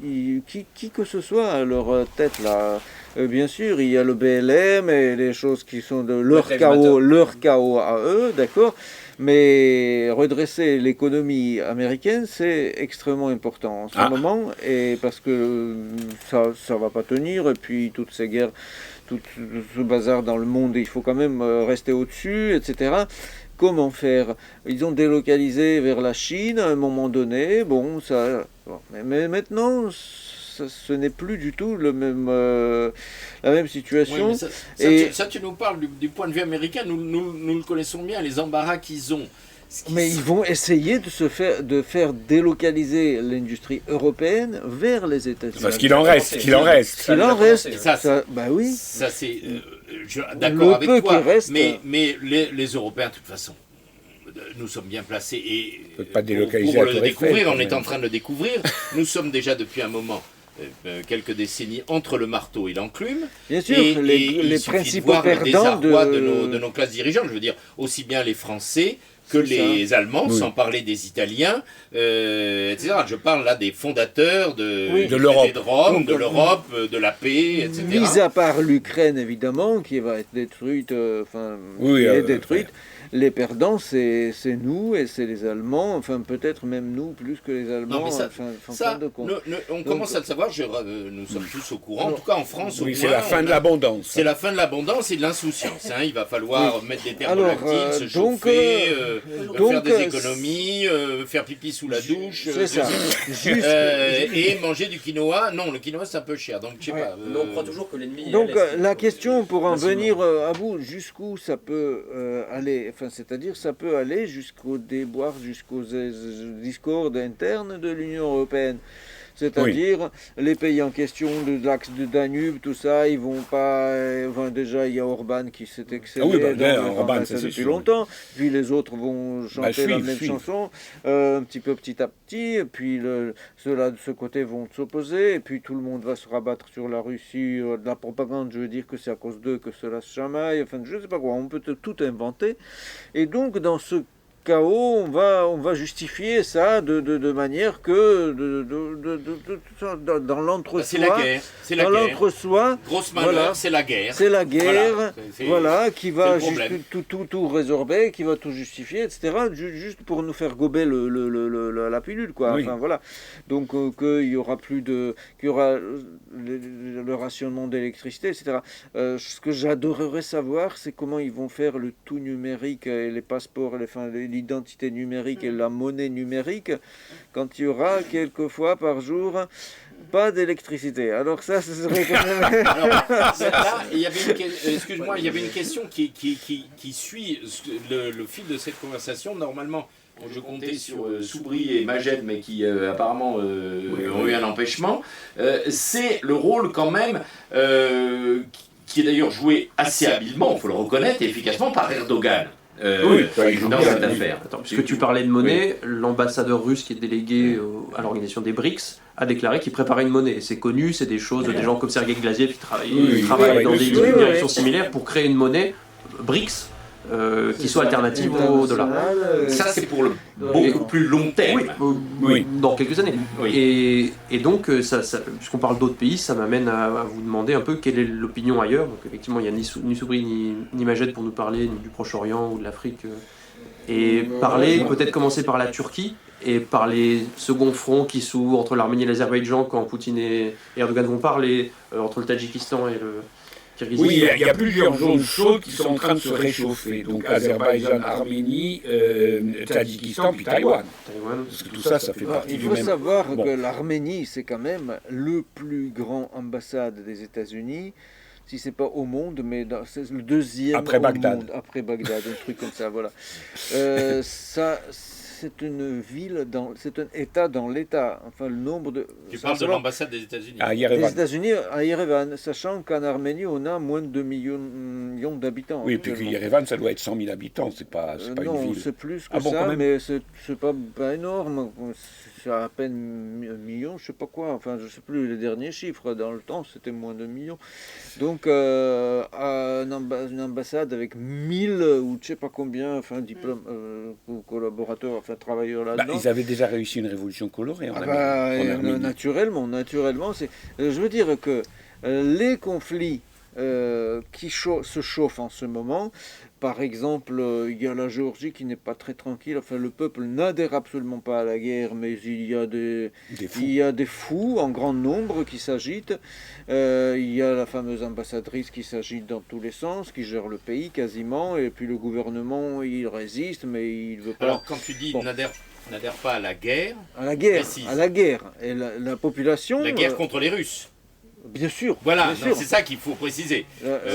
Qui que ce soit à leur tête là. Bien sûr, il y a le BLM et les choses qui sont de leur chaos à eux, d'accord. Mais redresser l'économie américaine, c'est extrêmement important en ce moment, et parce que ça va pas tenir, et puis toutes ces guerres, tout ce bazar dans le monde, il faut quand même rester au-dessus, etc. Comment faire? Ils ont délocalisé vers la Chine à un moment donné, mais maintenant... ce n'est plus du tout la même situation. Oui, mais ça, tu nous parles du point de vue américain, nous le connaissons bien, les embarras qu'ils ont. Mais ils vont essayer de faire délocaliser l'industrie européenne vers les États-Unis. Parce qu'il en reste. Bah oui. Ça, c'est... d'accord avec toi, reste, mais les Européens, de toute façon, nous sommes bien placés et pas délocaliser pour la le Tour Eiffel, découvrir, quand on est même. en train de le découvrir. Nous sommes déjà depuis un moment, quelques décennies, entre le marteau et l'enclume. Bien sûr, et les il suffit principaux de voir le perdants désarroi de nos classes dirigeantes, je veux dire, aussi bien les Français que les Allemands, sans parler des Italiens, etc. Je parle là des fondateurs de l'Europe, de Rome, de l'Europe, de la paix, etc. Mis à part l'Ukraine, évidemment, qui va être détruite, détruite. Les perdants, c'est nous et c'est les Allemands, enfin peut-être même nous plus que les Allemands. Non, mais ça, on commence à le savoir, nous sommes tous au courant, en tout cas en France. Oui, c'est la fin de l'abondance. C'est la fin de l'abondance et de l'insouciance. Il va falloir mettre des thermolactiques, se chauffer, faire des économies, faire pipi sous la douche. C'est ça. Et manger du quinoa. Non, le quinoa c'est un peu cher, donc je sais pas. Mais on croit toujours que l'ennemi... Donc la question pour en venir à bout, jusqu'où ça peut aller, c'est-à-dire ça peut aller jusqu'au déboire, jusqu'aux discordes internes de l'Union européenne. C'est-à-dire les pays en question de l'axe de Danube, tout ça, ils vont pas... déjà, il y a Orban qui s'est excellé Orban, ça depuis longtemps. Puis les autres vont chanter la même chanson, un petit à petit. Et puis ceux-là de ce côté vont s'opposer. Et puis tout le monde va se rabattre sur la Russie. De la propagande, je veux dire que c'est à cause d'eux que cela se chamaille. Enfin, je ne sais pas quoi. On peut tout inventer. Et donc, dans ce chaos, on va justifier ça de manière que dans l'entre-soi. C'est la guerre. C'est la Dans guerre. l'entre-soi, Grosse manœuvre, voilà. c'est la guerre. c'est la guerre, Voilà, qui va le problème. tout résorber, qui va tout justifier, etc. Juste pour nous faire gober la pilule, quoi. Oui. Enfin voilà. Donc qu'il y aura plus de, qu'il y aura le rationnement d'électricité, etc. Ce que j'adorerais savoir, c'est comment ils vont faire le tout numérique et les passeports, l'identité numérique et la monnaie numérique, quand il y aura quelques fois par jour pas d'électricité. Alors ça, ce serait quand même... Alors, là, il y avait excuse-moi, il y avait une question qui suit le fil de cette conversation. Normalement, je comptais sur Soubry et Maged, mais qui apparemment ont eu un empêchement. C'est le rôle quand même qui est d'ailleurs joué assez habilement, il faut le reconnaître, et efficacement par Erdogan. Oui, ça, il joue Non, bien. cette affaire. Attends, puisque tu parlais de monnaie, l'ambassadeur russe qui est délégué à l'organisation des BRICS a déclaré qu'il préparait une monnaie. Et c'est connu, c'est des choses, des gens comme Sergei Glaziev qui Oui, travaillent dans des oui, directions similaires pour créer une monnaie BRICS qui soit alternative au dollar. Ça, c'est pour le beaucoup plus long terme. Oui, dans quelques années. Oui. Et donc, puisqu'on parle d'autres pays, ça m'amène à vous demander un peu quelle est l'opinion ailleurs. Donc, effectivement, il n'y a ni Soubry ni Majed pour nous parler ni du Proche-Orient ou de l'Afrique. Et peut-être commencer par la Turquie et par les seconds fronts qui s'ouvrent entre l'Arménie et l'Azerbaïdjan quand Poutine et Erdogan vont parler, entre le Tadjikistan et le Kirghizistan. Oui, il y a plusieurs zones chaudes qui sont en train de se réchauffer. Donc Azerbaïdjan, Arménie, Tadjikistan, puis Taïwan. Parce que tout ça, ça fait partie Il du faut même... savoir Bon. que l'Arménie, c'est quand même le plus grand ambassade des États-Unis, si c'est pas au monde, mais c'est le deuxième Après au Bagdad. monde, après Bagdad, un truc comme ça, voilà. Ça, c'est une ville, c'est un État dans l'État. Enfin, le nombre de... Tu parles de l'ambassade des États-Unis. À des Yerevan. États-Unis à Yerevan, sachant qu'en Arménie, on a moins de 2 millions d'habitants. Oui, puis que actuellement. Yerevan, ça doit être 100 000 habitants, c'est pas Non, une ville. c'est plus que Ah bon, ça, quand même. mais c'est pas énorme. C'est à peine 1 million, je sais pas quoi. Enfin, je sais plus les derniers chiffres. Dans le temps, c'était moins de 1 million. Donc, une ambassade avec 1000 ou je sais pas combien, enfin, collaborateurs, enfin, travailleurs Bah, là-dedans. ils avaient déjà réussi une révolution colorée en Ah Arménie. bah, En Arménie. naturellement, c'est. Je veux dire que les conflits qui se chauffent en ce moment, par exemple, il y a la Géorgie qui n'est pas très tranquille. Enfin, le peuple n'adhère absolument pas à la guerre, mais il y a Des fous. il y a des fous en grand nombre qui s'agitent. Il y a la fameuse ambassadrice qui s'agite dans tous les sens, qui gère le pays quasiment, et puis le gouvernement, il résiste, mais il veut pas. Alors, quand tu dis Bon. n'adhère pas à la guerre, À la guerre, Précise. à la guerre. Et la population. la guerre contre les Russes. Bien sûr. Voilà, bien non, sûr. c'est ça qu'il faut préciser.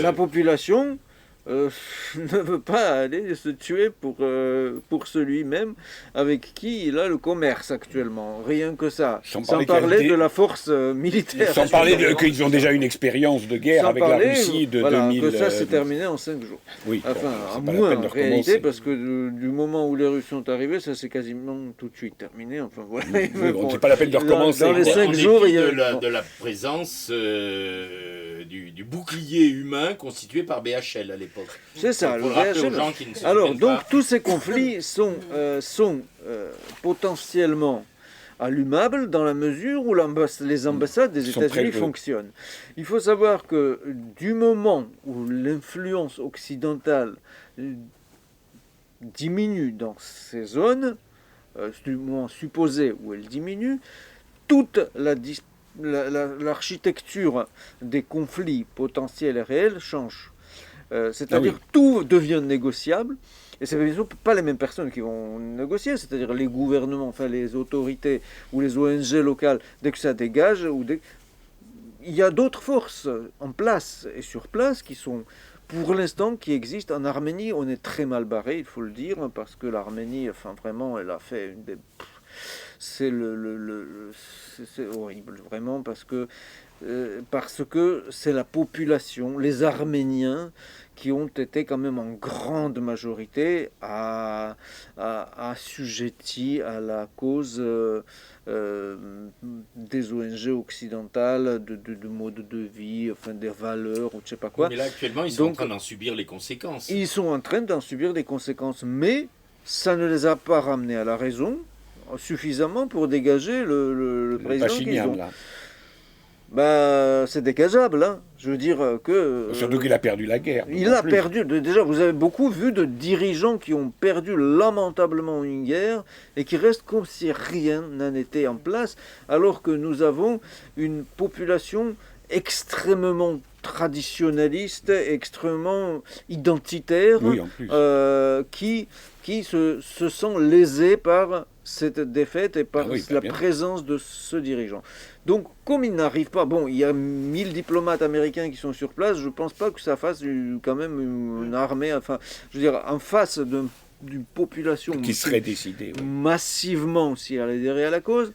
La population ne veut pas aller se tuer pour celui-même avec qui il a le commerce actuellement. Rien que ça. Sans Sans parler qu'il y a parler des- de la force militaire. Sans parler qu'ils ont déjà une expérience de guerre Sans avec parler, la Russie de voilà, 2000. que ça s'est terminé en 5 jours. Oui, bon, Enfin, c'est à pas la moins peine de en réalité, recommencer. parce que du moment où les Russes sont arrivés, ça s'est quasiment tout de suite terminé. Enfin, voilà. Oui, Mais bon, bon, c'est pas la peine de recommencer. Dans les quoi. 5 En jours, dépit il y a... de la présence du bouclier humain constitué par BHL à l'époque. C'est ça, Il faut le le rappeler aux VHL. gens qui ne se Alors, souviennent donc, pas. tous ces conflits sont potentiellement allumables dans la mesure où les ambassades des Sont États-Unis très- fonctionnent. Il faut savoir que du moment où l'influence occidentale diminue dans ces zones, du moment supposé où elle diminue, toute l'architecture des conflits potentiels et réels change. C'est-à-dire tout devient négociable. Et c'est bien sûr pas les mêmes personnes qui vont négocier, c'est-à-dire les gouvernements, enfin les autorités ou les ONG locales, dès que ça dégage, il y a d'autres forces en place et sur place qui sont, pour l'instant, qui existent. En Arménie, on est très mal barré, il faut le dire, parce que l'Arménie, enfin vraiment, elle a fait une des... C'est c'est horrible, vraiment, parce que c'est la population, les Arméniens, qui ont été quand même en grande majorité assujettis à la cause des ONG occidentales, de mode de vie, enfin des valeurs, ou je sais pas quoi. Mais là, actuellement, ils sont Donc, en train d'en subir les conséquences. Ils sont en train d'en subir des conséquences, mais ça ne les a pas ramenés à la raison suffisamment pour dégager le président qu'ils Pachinian, ont. là. Bah, c'est dégageable, hein. Je veux dire que... Surtout qu'il a perdu la guerre. il d'autant a plus. perdu. Déjà, vous avez beaucoup vu de dirigeants qui ont perdu lamentablement une guerre et qui restent comme si rien n'en était en place, alors que nous avons une population extrêmement traditionnaliste, extrêmement identitaire, Oui, en plus. qui se sent lésés par cette défaite et par Ah oui, bah la bien. présence de ce dirigeant. Donc, comme il n'arrive pas, bon, il y a 1000 diplomates américains qui sont sur place, je ne pense pas que ça fasse quand même une armée, enfin, je veux dire, en face d'une population Qui serait décidé. Oui. massivement si elle adhérait à la cause.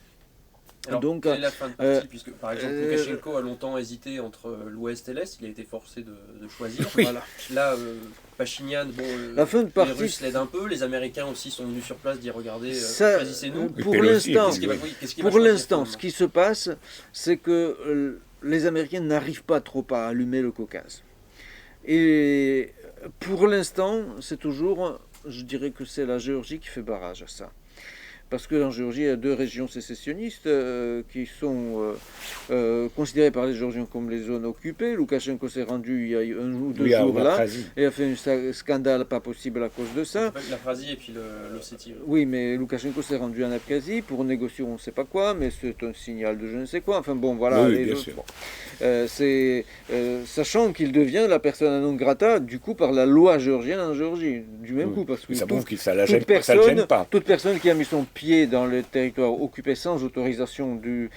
Alors, Donc, quelle est la fin de partie puisque, par exemple, euh, Loukachenko a longtemps hésité entre l'Ouest et l'Est, il a été forcé de choisir. Oui. Voilà. Là, Pachinian, bon, La fin de les partie, Russes l'aident un peu, les Américains aussi sont venus sur place dire regardez, Ça, choisissez-nous. Et pour Pelosi, l'instant, Qu'est-ce qui va- oui, qu'est-ce qui va pour choisir, l'instant, ce finalement qui se passe, c'est que les Américains n'arrivent pas trop à allumer le Caucase. Et pour l'instant, c'est toujours, je dirais que c'est la Géorgie qui fait barrage à ça. Parce qu'en Géorgie, il y a 2 régions sécessionnistes qui sont considérées par les Géorgiens comme les zones occupées. Loukachenko s'est rendu il y a 1 ou 2 Oui, à jours là Abkhazie. et a fait un scandale pas possible à cause de ça. La Phrasie et puis l'Ossétie. Oui, mais Loukachenko s'est rendu en Abkhazie pour négocier on ne sait pas quoi, mais c'est un signal de je ne sais quoi. Enfin bon, voilà. Oui, les bien autres, sûr. bon. Sachant qu'il devient la persona non grata, du coup, par la loi géorgienne en Géorgie, du même Oui. coup. Parce que Ça prouve que ça toute le gêne pas. toute personne qui a mis son pied dans le territoire occupé sans autorisation du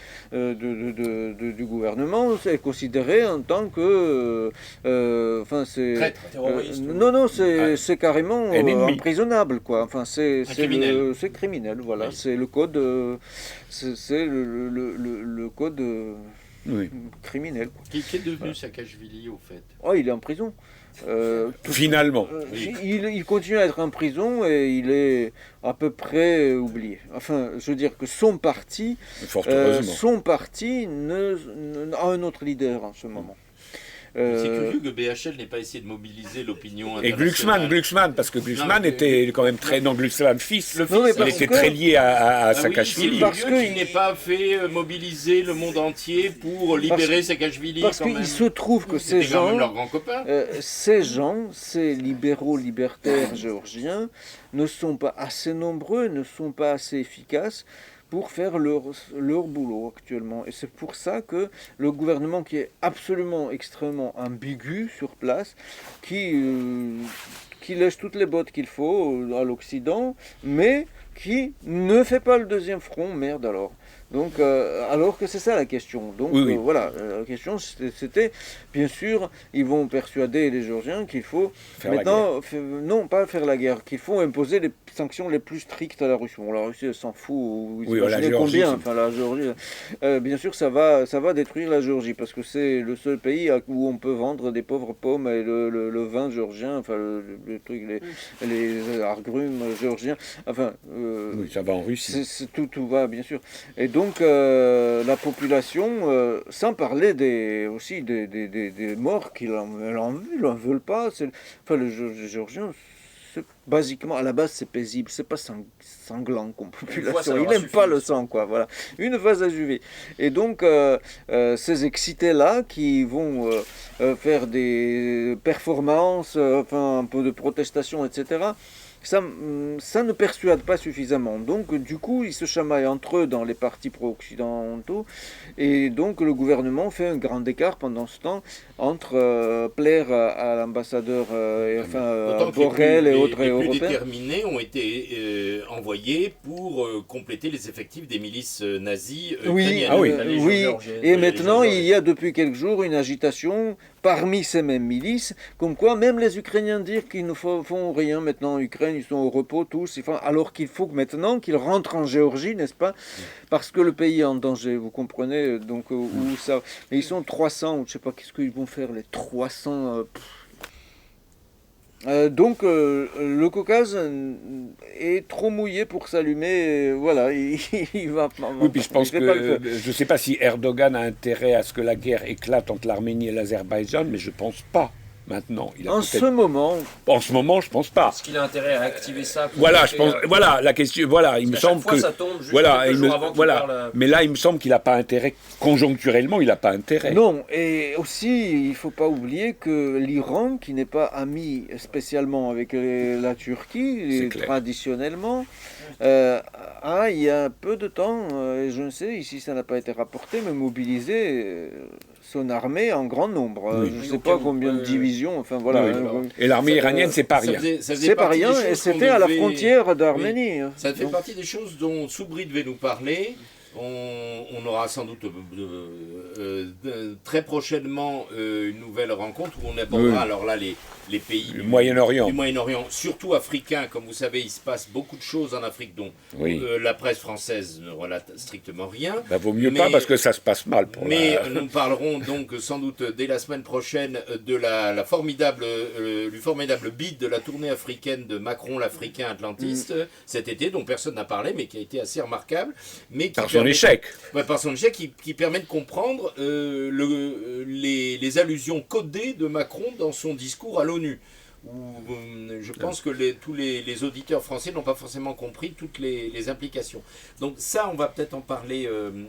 gouvernement est considérée en tant que... enfin, c'est... Traître. Terroriste. Non, c'est carrément Un ennemi. emprisonnable, quoi. Enfin, c'est criminel. c'est criminel, voilà. Oui. C'est le code... c'est le code Oui. criminel, quoi. Qui est devenu Saakashvili, au fait? Oh, il est en prison. Finalement. Il continue à être en prison et il est à peu près oublié. Enfin, je veux dire que son parti, Fort heureusement. a un autre leader en ce moment. C'est curieux que BHL n'ait pas essayé de mobiliser l'opinion Et internationale. Glucksmann, parce que Glucksmann Non, était quand même très... Non, Glucksmann fils, Le Non, mais fils, parce il était que- très lié à Ah oui, Saakashvili. c'est Parce curieux que qu'il n'ait pas fait mobiliser le monde entier pour libérer Saakashvili Parce quand même. qu'il se trouve que ces C'était quand même gens... leur grand copain. Ces libéraux libertaires géorgiens ne sont pas assez nombreux, ne sont pas assez efficaces pour faire leur boulot actuellement. Et c'est pour ça que le gouvernement qui est absolument extrêmement ambigu sur place, qui lèche toutes les bottes qu'il faut à l'Occident, mais qui ne fait pas le deuxième front, merde alors. Donc, alors que c'est ça la question. Donc Oui, oui. voilà, la question c'était, bien sûr, ils vont persuader les Géorgiens qu'il faut Faire la maintenant, non pas faire la guerre, qu'il faut imposer les sanctions les plus strictes à la Russie. Bon, la Russie elle s'en fout, vous Oui, la imaginez Géorgie, combien, c'est- enfin la Géorgie, bien sûr ça va détruire la Géorgie parce que c'est le seul pays où on peut vendre des pauvres pommes et le vin géorgien, enfin le truc, les agrumes géorgiens, enfin... Oui, ça va en Russie. Tout va, bien sûr. Et donc, la population, sans parler aussi des morts qui l'en veulent pas, enfin, les Géorgiens, basiquement, à la base, c'est paisible, c'est pas sanglant comme fois, ça population. leur Ils a n'aiment pas suffi. le sang, quoi, voilà. Une fois ça suffit. Et donc, ces excités-là qui vont faire des performances, enfin, un peu de protestation, etc., ça ne persuade pas suffisamment. Donc, du coup, ils se chamaillent entre eux dans les partis pro-occidentaux. Et donc, le gouvernement fait un grand écart pendant ce temps entre plaire à l'ambassadeur, à D'autant que Borrell et autres les plus Européens. déterminés ont été envoyés pour compléter les effectifs des milices nazies Oui, ukrainiennes. Ah oui. La Légion oui. géorgienne. Et Oui, maintenant, les gens il y a depuis quelques jours une agitation parmi ces mêmes milices, comme quoi même les Ukrainiens disent qu'ils ne font rien maintenant en Ukraine, ils sont au repos tous, alors qu'il faut que maintenant qu'ils rentrent en Géorgie, n'est-ce pas? Parce que le pays est en danger, vous comprenez, donc où ça... Et ils sont 300, ou je sais pas, qu'est-ce qu'ils vont faire les 300... donc le Caucase est trop mouillé pour s'allumer, voilà, il va pas. Oui, puis je pense il fait pas le que... feu. Je ne sais pas si Erdogan a intérêt à ce que la guerre éclate entre l'Arménie et l'Azerbaïdjan, mais je pense pas. maintenant. Il a En peut-être- ce moment, En ce moment, je pense pas. Est-ce qu'il a intérêt à activer ça pour Voilà, montrer, je pense. Voilà, la question. Voilà, il me parce qu'à chaque semble fois, que. ça tombe juste Voilà, quelques il me- jours avant qu'il voilà. parle, Mais là, il me semble qu'il n'a pas intérêt. Conjoncturellement, il n'a pas intérêt. non, et aussi, il ne faut pas oublier que l'Iran, qui n'est pas ami spécialement avec la Turquie, C'est clair. traditionnellement, il y a peu de temps, et je ne sais, ici ça n'a pas été rapporté, mais mobilisé son armée en grand nombre. Oui. Je ne Oui, sais au pas cas où, combien de divisions, enfin voilà. Oui, voilà. Et l'armée iranienne, c'est pas rien. Ça faisait C'est pas partie des rien, choses et qu'on c'était à la devait- frontière d'Arménie. Ça fait Donc, partie des choses dont Soubry devait nous parler. On aura sans doute très prochainement une nouvelle rencontre où on abordera Oui. alors là les pays Le Moyen-Orient. du Moyen-Orient, surtout africains. Comme vous savez, il se passe beaucoup de choses en Afrique dont Oui. la presse française ne relate strictement rien. Bah, vaut mieux Mais- pas parce que ça se passe mal pour Mais la... nous parlerons donc sans doute dès la semaine prochaine de la formidable, du formidable bid de la tournée africaine de Macron, l'Africain atlantiste, cet été, dont personne n'a parlé, mais qui a été assez remarquable. Mais qui Par son permet- échec. Ouais, par son échec, qui permet de comprendre les allusions codées de Macron dans son discours à l'ONU. Je pense que tous les auditeurs français n'ont pas forcément compris toutes les implications. Donc ça, on va peut-être en parler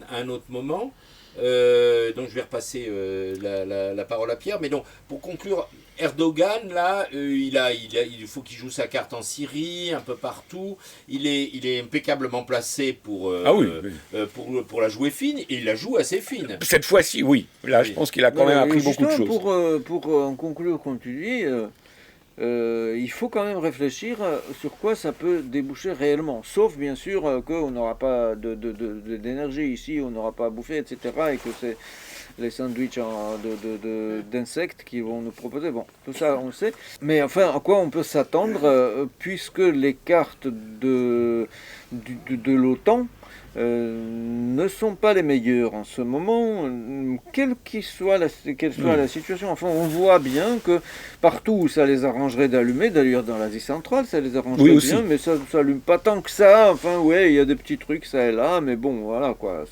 à un autre moment. Donc je vais repasser la parole à Pierre. Mais donc, pour conclure, Erdogan, là, il faut qu'il joue sa carte en Syrie, un peu partout. Il est impeccablement placé pour, Ah oui, pour la jouer fine, et il la joue assez fine. Cette fois-ci, oui. Là, je pense qu'il a quand même appris beaucoup de justement, choses. Pour en conclure, comme tu dis, il faut quand même réfléchir sur quoi ça peut déboucher réellement. Sauf bien sûr qu'on n'aura pas d'énergie ici, on n'aura pas à bouffer, etc. Et que c'est les sandwichs d'insectes qui vont nous proposer. Bon, tout ça on le sait. Mais enfin, à quoi on peut s'attendre puisque les cartes de l'OTAN ne sont pas les meilleures en ce moment, quelle soit la situation. Enfin, on voit bien que partout où ça les arrangerait d'allumer, d'ailleurs dans l'Asie centrale, ça les arrangerait Oui, aussi. bien, mais ça ne s'allume pas tant que ça. Enfin, ouais, il y a des petits trucs ça et là, mais bon, voilà quoi.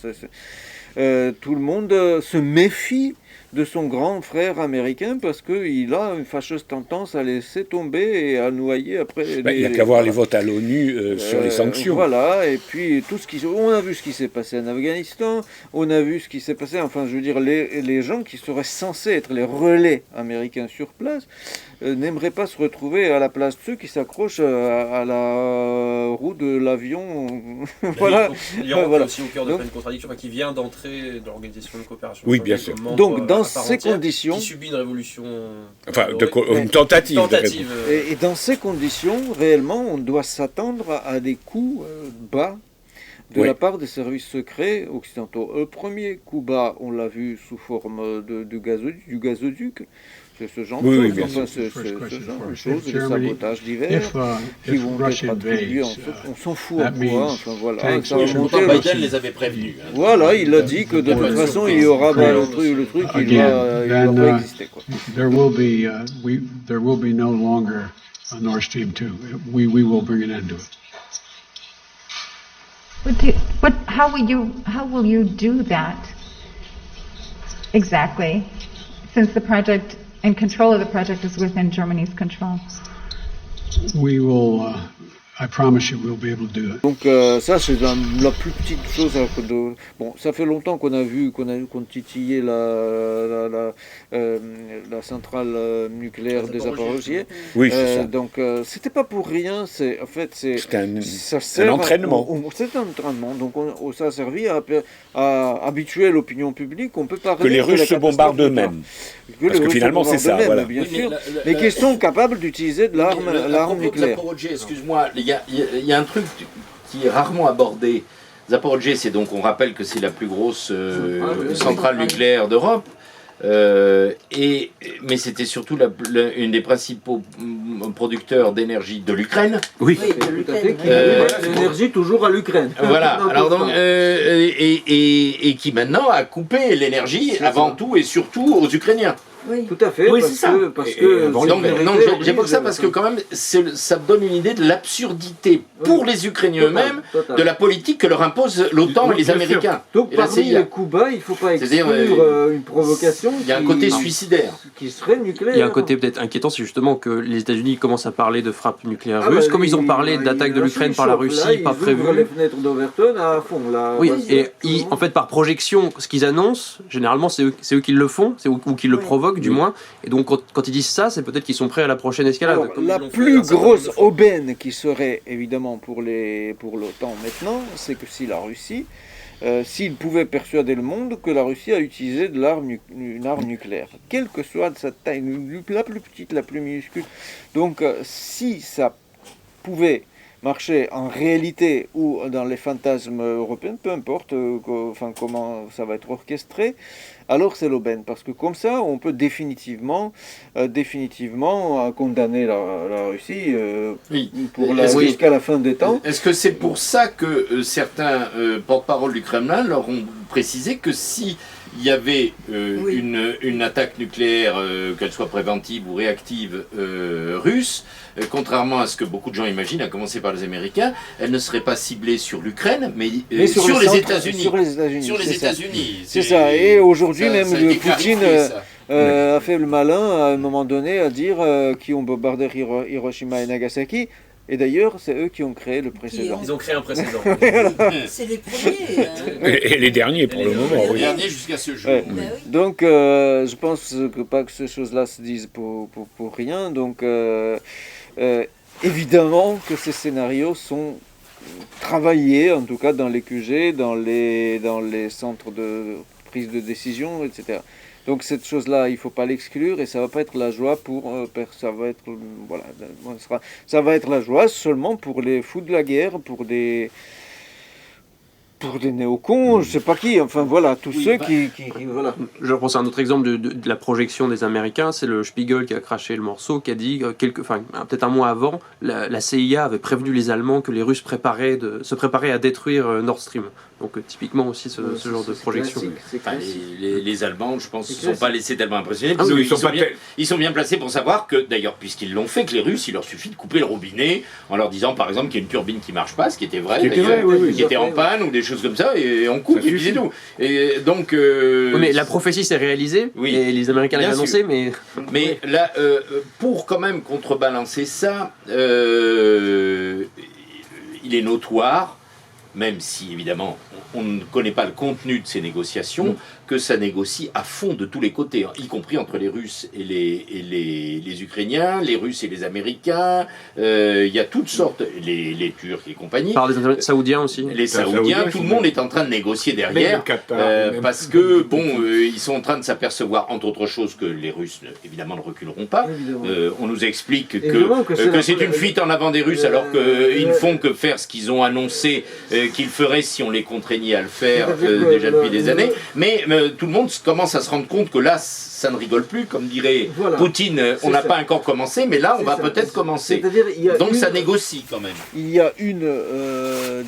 Tout le monde se méfie de son grand frère américain parce qu'il a une fâcheuse tendance à laisser tomber et à noyer après. Il n'y a qu'à voir les votes à l'ONU sur les sanctions. Voilà, et puis on a vu ce qui s'est passé en Afghanistan, on a vu ce qui s'est passé, enfin je veux dire, les gens qui seraient censés être les relais américains sur place n'aimeraient pas se retrouver à la place de ceux qui s'accrochent à la roue de l'avion. Voilà. L'Iran Voilà. est aussi au cœur de Donc- plein de contradictions, qui vient d'entrer dans l'organisation de coopération. Oui, bien sûr. Membre Donc, dans à part ces entière, conditions- qui subit une révolution. Enfin, euh, une tentative. de tentative. Et dans ces conditions, réellement, on doit s'attendre à des coups bas de Oui. la part des services secrets occidentaux. Le premier coup bas, on l'a vu sous forme du gazoduc. C'est ce genre Oui, de oui, choses, bien enfin, sûr. ce First question genre for de us. choses, If des Germany- sabotages divers qui If vont Russia être attribués, invades, on s'en fout that en quoi, means enfin voilà, tanks ça va will monter. Pourtant, Monter Biden aussi. les avait prévenus. Hein. Voilà, il a dit que de Il y a toute pas de façon, surprise. il y aura Ukraine le truc, il Again, va then, pas exister, quoi. there will be no longer a Nord Stream 2. We will bring an end to it. How will you do that exactly, since the project and control of the project is within Germany's control? We will, I promise you, we'll be able to do it. Donc ça c'est la plus petite chose bon, ça fait longtemps qu'on titillait la centrale nucléaire des Zaporogier. Oui, c'est ça. Donc c'était pas pour rien, c'est ça un sert entraînement. C'est un entraînement. Donc ça a servi à habituer l'opinion publique. On peut parler Que les de la Russes se catastrophe bombardent nucléaire. eux-mêmes. Que Parce les que Russes se finalement, c'est ça, bombardent eux-mêmes, voilà. bien Oui, mais sûr, la- mais qui sont capables d'utiliser de l'arme À propos de nucléaire. Zaporozhye, excuse-moi, il y a un truc qui est rarement abordé. Zaporozhye, c'est donc, on rappelle que c'est la plus grosse centrale nucléaire d'Europe. Mais c'était surtout une des principaux producteurs d'énergie de l'Ukraine. Oui. L'énergie toujours à l'Ukraine. Voilà. Alors donc, et qui maintenant a coupé l'énergie avant tout et surtout aux Ukrainiens. Oui. Tout à fait, Oui, parce c'est ça. que, parce Et que avant, c'est Donc, une non, vérité j'évoque ça oblige, parce que quand même, ça donne une idée de l'absurdité pour les Ukrainiens Total, eux-mêmes total. de la politique que leur impose l'OTAN Oui, et les bien sûr. Américains. Donc Et la parmi CIA. les coups bas, il ne faut pas C'est-à-dire, exclure une provocation Il y a un côté suicidaire. qui serait nucléaire. Il y a un côté peut-être inquiétant, c'est justement que les États-Unis commencent à parler de frappe nucléaire Ah russe, bah, comme ils ont parlé d'attaque de là, l'Ukraine ils par la chauffent, Russie, là, pas ils ouvrent les prévu. fenêtres d'Overton à fond. Là, Oui, parce que et tout le monde- en fait, par projection, ce qu'ils annoncent, généralement, c'est eux qui le font, ou qui le Oui. provoquent, du moins. Et donc, quand ils disent ça, c'est peut-être qu'ils sont prêts à la prochaine escalade. Alors, comme la ils l'ont fait plus un certain nombre grosse de fois. aubaine qui serait évidemment pour l'OTAN maintenant, c'est que si la Russie, s'il pouvait persuader le monde que la Russie a utilisé une arme nucléaire, quelle que soit sa taille, la plus petite, la plus minuscule. Donc, si ça pouvait marcher en réalité ou dans les fantasmes européens, peu importe comment ça va être orchestré, alors c'est l'aubaine. Parce que comme ça, on peut définitivement condamner la Russie Oui. Oui. jusqu'à la fin des temps. Est-ce que c'est pour ça que certains porte-parole du Kremlin leur ont précisé que si il y avait Oui. une attaque nucléaire, qu'elle soit préventive ou réactive russe, contrairement à ce que beaucoup de gens imaginent, à commencer par les Américains, elle ne serait pas ciblée sur l'Ukraine, mais, Mais sur les centres- États-Unis. Sur les États-Unis. Sur les c'est ça. États-Unis. C'est ça. Et aujourd'hui, même ça a été Poutine clarifié, ça. a fait le malin à un moment donné à dire qui ont bombardé Hiroshima et Nagasaki. Et d'ailleurs, c'est eux qui ont créé le précédent. Ils ont créé un précédent. C'est les premiers. Et les derniers pour le moment, Le oui. dernier jusqu'à ce jour. Ouais. Bah oui. Donc, je pense que pas que ces choses-là se disent pour rien. Donc, évidemment que ces scénarios sont travaillés, en tout cas dans les QG, dans les centres de prise de décision, etc. Donc cette chose-là, il ne faut pas l'exclure et ça va pas être la joie ça va être voilà, ça va être la joie seulement pour les fous de la guerre, pour des néocons, je sais pas qui, enfin voilà, tous ceux qui voilà. Je repense à un autre exemple de la projection des Américains, c'est le Spiegel qui a craché le morceau, qui a dit, peut-être un mois avant, la CIA avait prévenu les Allemands que les Russes se préparaient à détruire Nord Stream. Donc typiquement aussi ce genre de projection. Enfin, les Allemands, je pense, ne se sont classique. pas laissés tellement impressionnés. Ah Parce oui, qu'ils ils sont bien placés pour savoir que, d'ailleurs, puisqu'ils l'ont fait, que les Russes, il leur suffit de couper le robinet en leur disant, par exemple, qu'il y a une turbine qui marche pas, ce qui était vrai, Qui était d'ailleurs, vrai, oui, qui était en panne ou des choses comme ça, et on coupe, Ça et puis c'est suffit. tout. Et donc, Oui, mais la prophétie s'est réalisée, Oui. et les Américains l'avaient Bien annoncé, sûr. mais là, pour quand même contrebalancer ça, il est notoire, même si évidemment on ne connaît pas le contenu de ces négociations, que ça négocie à fond de tous les côtés, y compris entre les Russes et les Ukrainiens, les Russes et les Américains. Il y a toutes sortes, les Turcs et compagnie. par les Saoudiens aussi. Les Saoudiens, tout le monde est en train de négocier Même derrière, le Qatar, même- parce que, ils sont en train de s'apercevoir, entre autres choses, que les Russes, évidemment, ne reculeront pas. Évidemment. On nous explique Évidemment que que c'est c'est une fuite en avant des Russes, alors qu'ils ne font que faire ce qu'ils ont annoncé qu'ils feraient si on les contraignait à le faire C'est-à-dire que déjà depuis des le- années. Mais tout le monde commence à se rendre compte que là, ça ne rigole plus. Comme dirait Voilà. Poutine, on C'est n'a ça. pas encore commencé, mais là, on C'est va ça. peut-être commencer. C'est-à-dire, il y a Donc une- ça négocie quand même. Il y a une,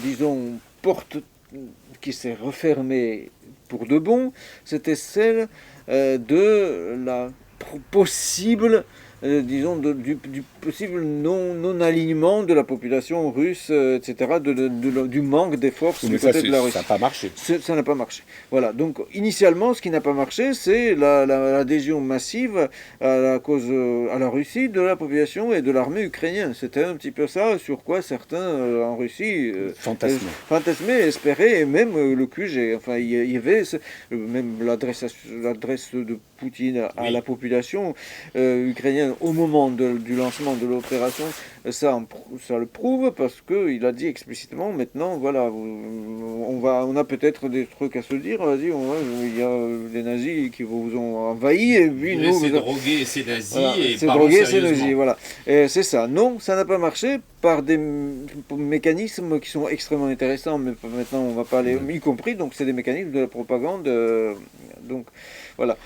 disons, porte qui s'est refermée pour de bon, c'était celle de la possible, disons, du possible non-alignement de la population russe, etc., du manque des forces Mais du ça, côté de la ça Russie. n'a pas marché. Ça n'a pas marché. Voilà. Donc, initialement, ce qui n'a pas marché, c'est l'adhésion massive à la Russie de la population et de l'armée ukrainienne. C'était un petit peu ça sur quoi certains en Russie fantasmaient, espéraient, et même le QG. Enfin, il y avait même l'adresse de Poutine à la population ukrainienne au moment du lancement de l'opération. Ça le prouve parce qu'il a dit explicitement maintenant, voilà, on a peut-être des trucs à se dire, vas-y, il y a des nazis qui vous ont envahi et puis nous... C'est droguer ces nazis Voilà, et c'est parlons droguer, c'est sérieusement. nazis, voilà. Et c'est ça. Non, ça n'a pas marché par des mécanismes qui sont extrêmement intéressants, mais maintenant on va pas les... Y compris, donc c'est des mécanismes de la propagande. Donc voilà.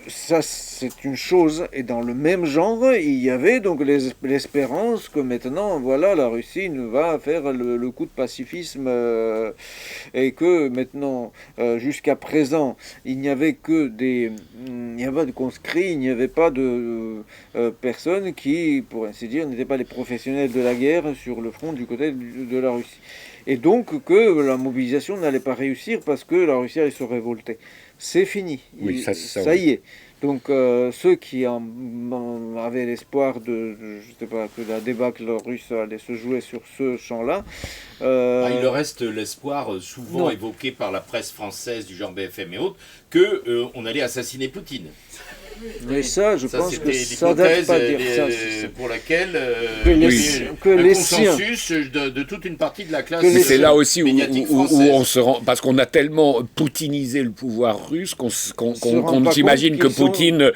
ça, c'est une chose. Et dans le même genre, il y avait donc l'espérance que maintenant, voilà, la Russie va faire le coup de pacifisme et que maintenant, jusqu'à présent, il n'y avait que il n'y avait pas de conscrits, il n'y avait pas de personnes qui, pour ainsi dire, n'étaient pas les professionnels de la guerre sur le front du côté de la Russie. Et donc que la mobilisation n'allait pas réussir parce que la Russie allait se révolter. C'est fini. Oui, Ça y est. Donc ceux qui avaient l'espoir je sais pas, que la débâcle russe allait se jouer sur ce champ-là. Il leur reste l'espoir souvent évoqué par la presse française du genre BFM et autres que on allait assassiner Poutine. Mais ça, je pense que ça date pas dire ça. Pour laquelle que les siens, consensus de toute une partie de la classe. Mais c'est là aussi où française. on se rend, parce qu'on a tellement poutinisé le pouvoir russe qu'on rend pas s'imagine compte que Poutine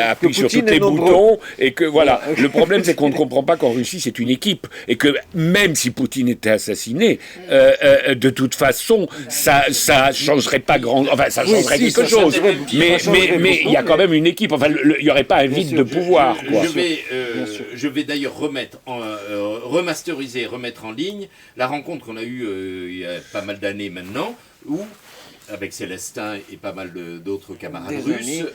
appuie sur tous Poutine est les nombreux. boutons et que voilà. Le problème, c'est qu'on ne comprend pas qu'en Russie c'est une équipe et que même si Poutine était assassiné, de toute façon, ça changerait pas grand, enfin ça changerait quelque chose. Mais il y a quand même une équipe. Enfin, il n'y aurait pas un vide de pouvoir. Quoi. Je vais d'ailleurs remasteriser, remettre en ligne la rencontre qu'on a eue il y a pas mal d'années maintenant, où avec Célestin et pas mal d'autres camarades russes,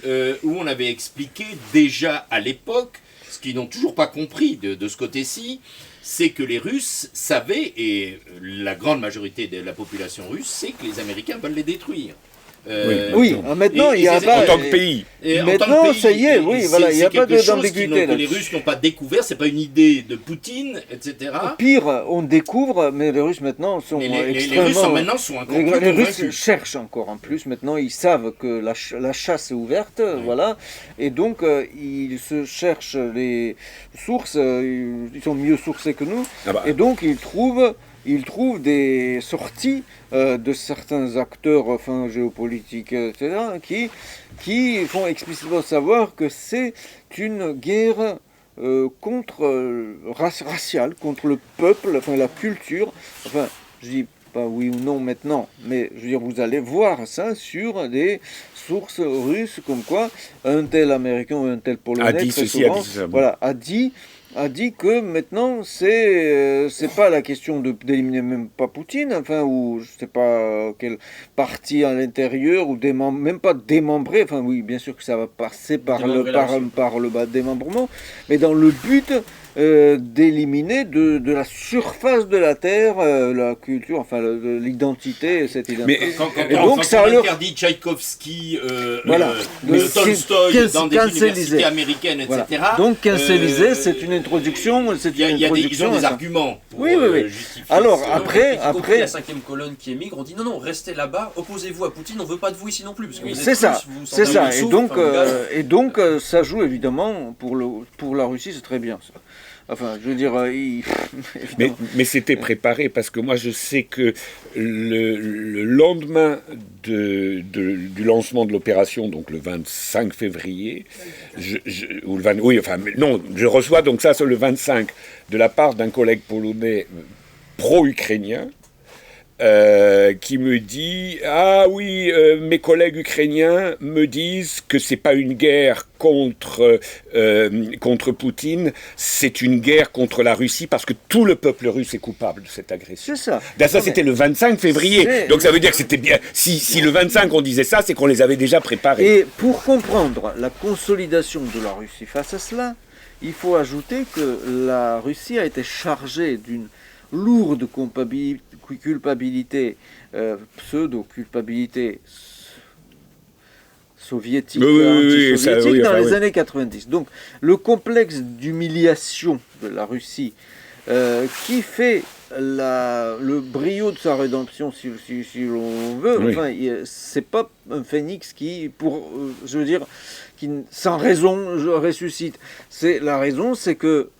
où on avait expliqué déjà à l'époque, ce qu'ils n'ont toujours pas compris de ce côté-ci, c'est que les Russes savaient, et la grande majorité de la population russe sait que les Américains veulent les détruire. Maintenant il y a pas. En tant que pays. Maintenant, ça y est, oui, voilà, il n'y a pas d'ambiguïté. Que les Russes n'ont pas découvert, c'est pas une idée de Poutine, etc. Pire, on découvre, mais les Russes maintenant sont les Russes maintenant sont encore plus Les Russes convaincus. cherchent encore en plus. Maintenant, ils savent que la chasse est ouverte, voilà, et donc ils se cherchent les sources. Ils sont mieux sourcés que nous, et donc ils trouvent des sorties de certains acteurs géopolitiques, etc., qui font explicitement savoir que c'est une guerre raciale, contre le peuple, la culture. Enfin, je dis pas oui ou non maintenant, mais je veux dire, vous allez voir ça sur des sources russes, comme quoi un tel américain ou un tel polonais a dit que maintenant c'est pas la question d'éliminer même pas Poutine, ou je sais pas quel parti à l'intérieur, ou même pas démembrer, oui, bien sûr que ça va passer par le bas démembrement, mais dans le but d'éliminer de la surface de la terre la culture, l'identité, cette identité. Mais donc ça on interdit Tchaïkovski, Tolstoï dans des universités américaines, etc. Voilà. Donc canceliser, c'est une introduction. Ils ont des arguments pour justifier. Alors y après, la cinquième colonne qui émigre, on dit non, restez là-bas, opposez-vous à Poutine, on veut pas de vous ici non plus. C'est ça. Et donc ça joue évidemment pour la Russie, c'est très bien ça. Enfin, je veux dire, mais c'était préparé parce que moi je sais que le lendemain du lancement de l'opération, donc le 25 février, je reçois donc ça le 25 de la part d'un collègue polonais pro-ukrainien. Qui me dit mes collègues ukrainiens me disent que c'est pas une guerre contre Poutine, c'est une guerre contre la Russie parce que tout le peuple russe est coupable de cette agression. C'est ça. Ça c'était le 25 février. Donc ça veut dire que c'était bien. Si le 25 on disait ça, c'est qu'on les avait déjà préparés. Et pour comprendre la consolidation de la Russie face à cela, il faut ajouter que la Russie a été chargée d'une lourde culpabilité, pseudo-culpabilité soviétique, anti-soviétique dans les années 90. Donc le complexe d'humiliation de la Russie qui fait le brio de sa rédemption, si l'on veut, c'est pas un phénix qui, qui sans raison ressuscite. La raison, c'est que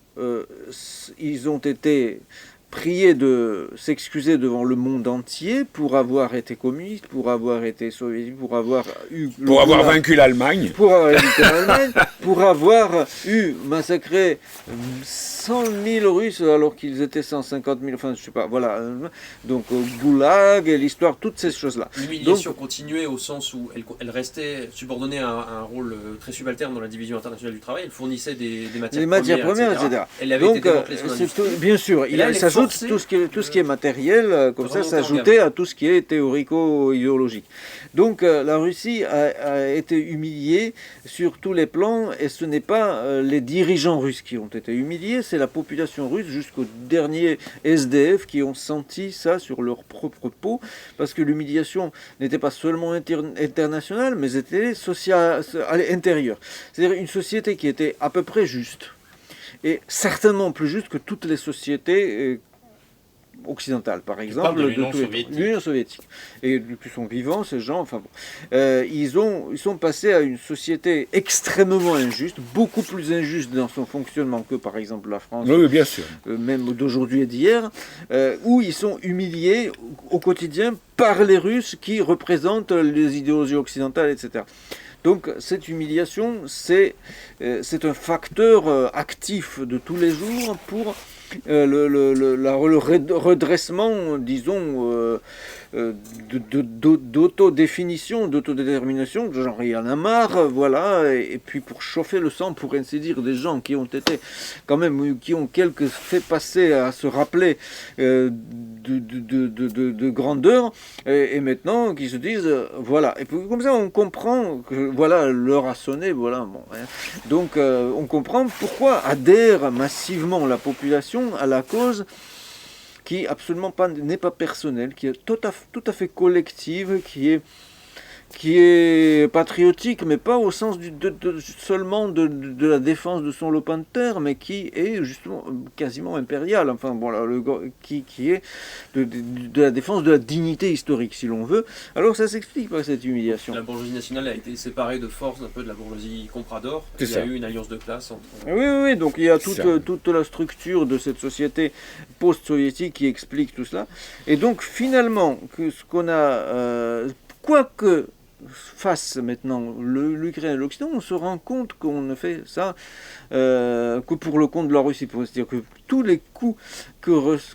ils ont été prié de s'excuser devant le monde entier pour avoir été communiste, pour avoir été soviétique, pour avoir eu... Pour avoir vaincu l'Allemagne. Pour avoir vaincu l'Allemagne, pour avoir massacré 100 000 Russes alors qu'ils étaient 150 000, enfin je sais pas, voilà. Donc au Goulag, et l'histoire, toutes ces choses-là. L'humiliation continuait au sens où elle restait subordonnée à un rôle très subalterne dans la division internationale du travail, elle fournissait des matières premières, etc. Elle avait été démantelée son industrie. Bien sûr, il s'ajoute tout ce qui est matériel, comme ça s'ajoutait à tout ce qui est théorico-idéologique. Donc la Russie a été humiliée sur tous les plans, et ce n'est pas les dirigeants russes qui ont été humiliés, c'est la population russe jusqu'au dernier SDF qui ont senti ça sur leur propre peau, parce que l'humiliation n'était pas seulement internationale, mais était sociale, intérieure. C'est-à-dire une société qui était à peu près juste, et certainement plus juste que toutes les sociétés occidentales, par exemple, l'Union soviétique. Et depuis sont vivants, ces gens, enfin bon. Ils sont passés à une société extrêmement injuste, beaucoup plus injuste dans son fonctionnement que, par exemple, la France, oui, bien sûr. Même d'aujourd'hui et d'hier, où ils sont humiliés au quotidien par les Russes qui représentent les idéologies occidentales, etc. Donc cette humiliation, c'est un facteur actif de tous les jours pour le redressement, disons, d'autodéfinition, d'autodétermination, genre il y en a marre, voilà, et puis pour chauffer le sang, pour ainsi dire, des gens qui ont été, quand même, qui ont quelques faits passés à se rappeler de grandeur, et maintenant qui se disent, voilà, et puis comme ça on comprend que, voilà, l'heure a sonné, voilà, bon, hein. Donc on comprend pourquoi adhère massivement la population à la cause qui absolument pas n'est pas personnelle, qui est tout à fait collective, qui est patriotique, mais pas au sens seulement de la défense de son lopin de terre, mais qui est justement quasiment impérial, enfin voilà, qui est de la défense de la dignité historique, si l'on veut. Alors ça s'explique par cette humiliation. La bourgeoisie nationale a été séparée de force un peu de la bourgeoisie comprador. Il y a eu une alliance de classe entre... Oui, donc il y a toute la structure de cette société post-soviétique qui explique tout cela. Et donc finalement, ce qu'on a... quoique face maintenant l'Ukraine et l'Occident, on se rend compte qu'on ne fait ça que pour le compte de la Russie. C'est-à-dire que tous les coups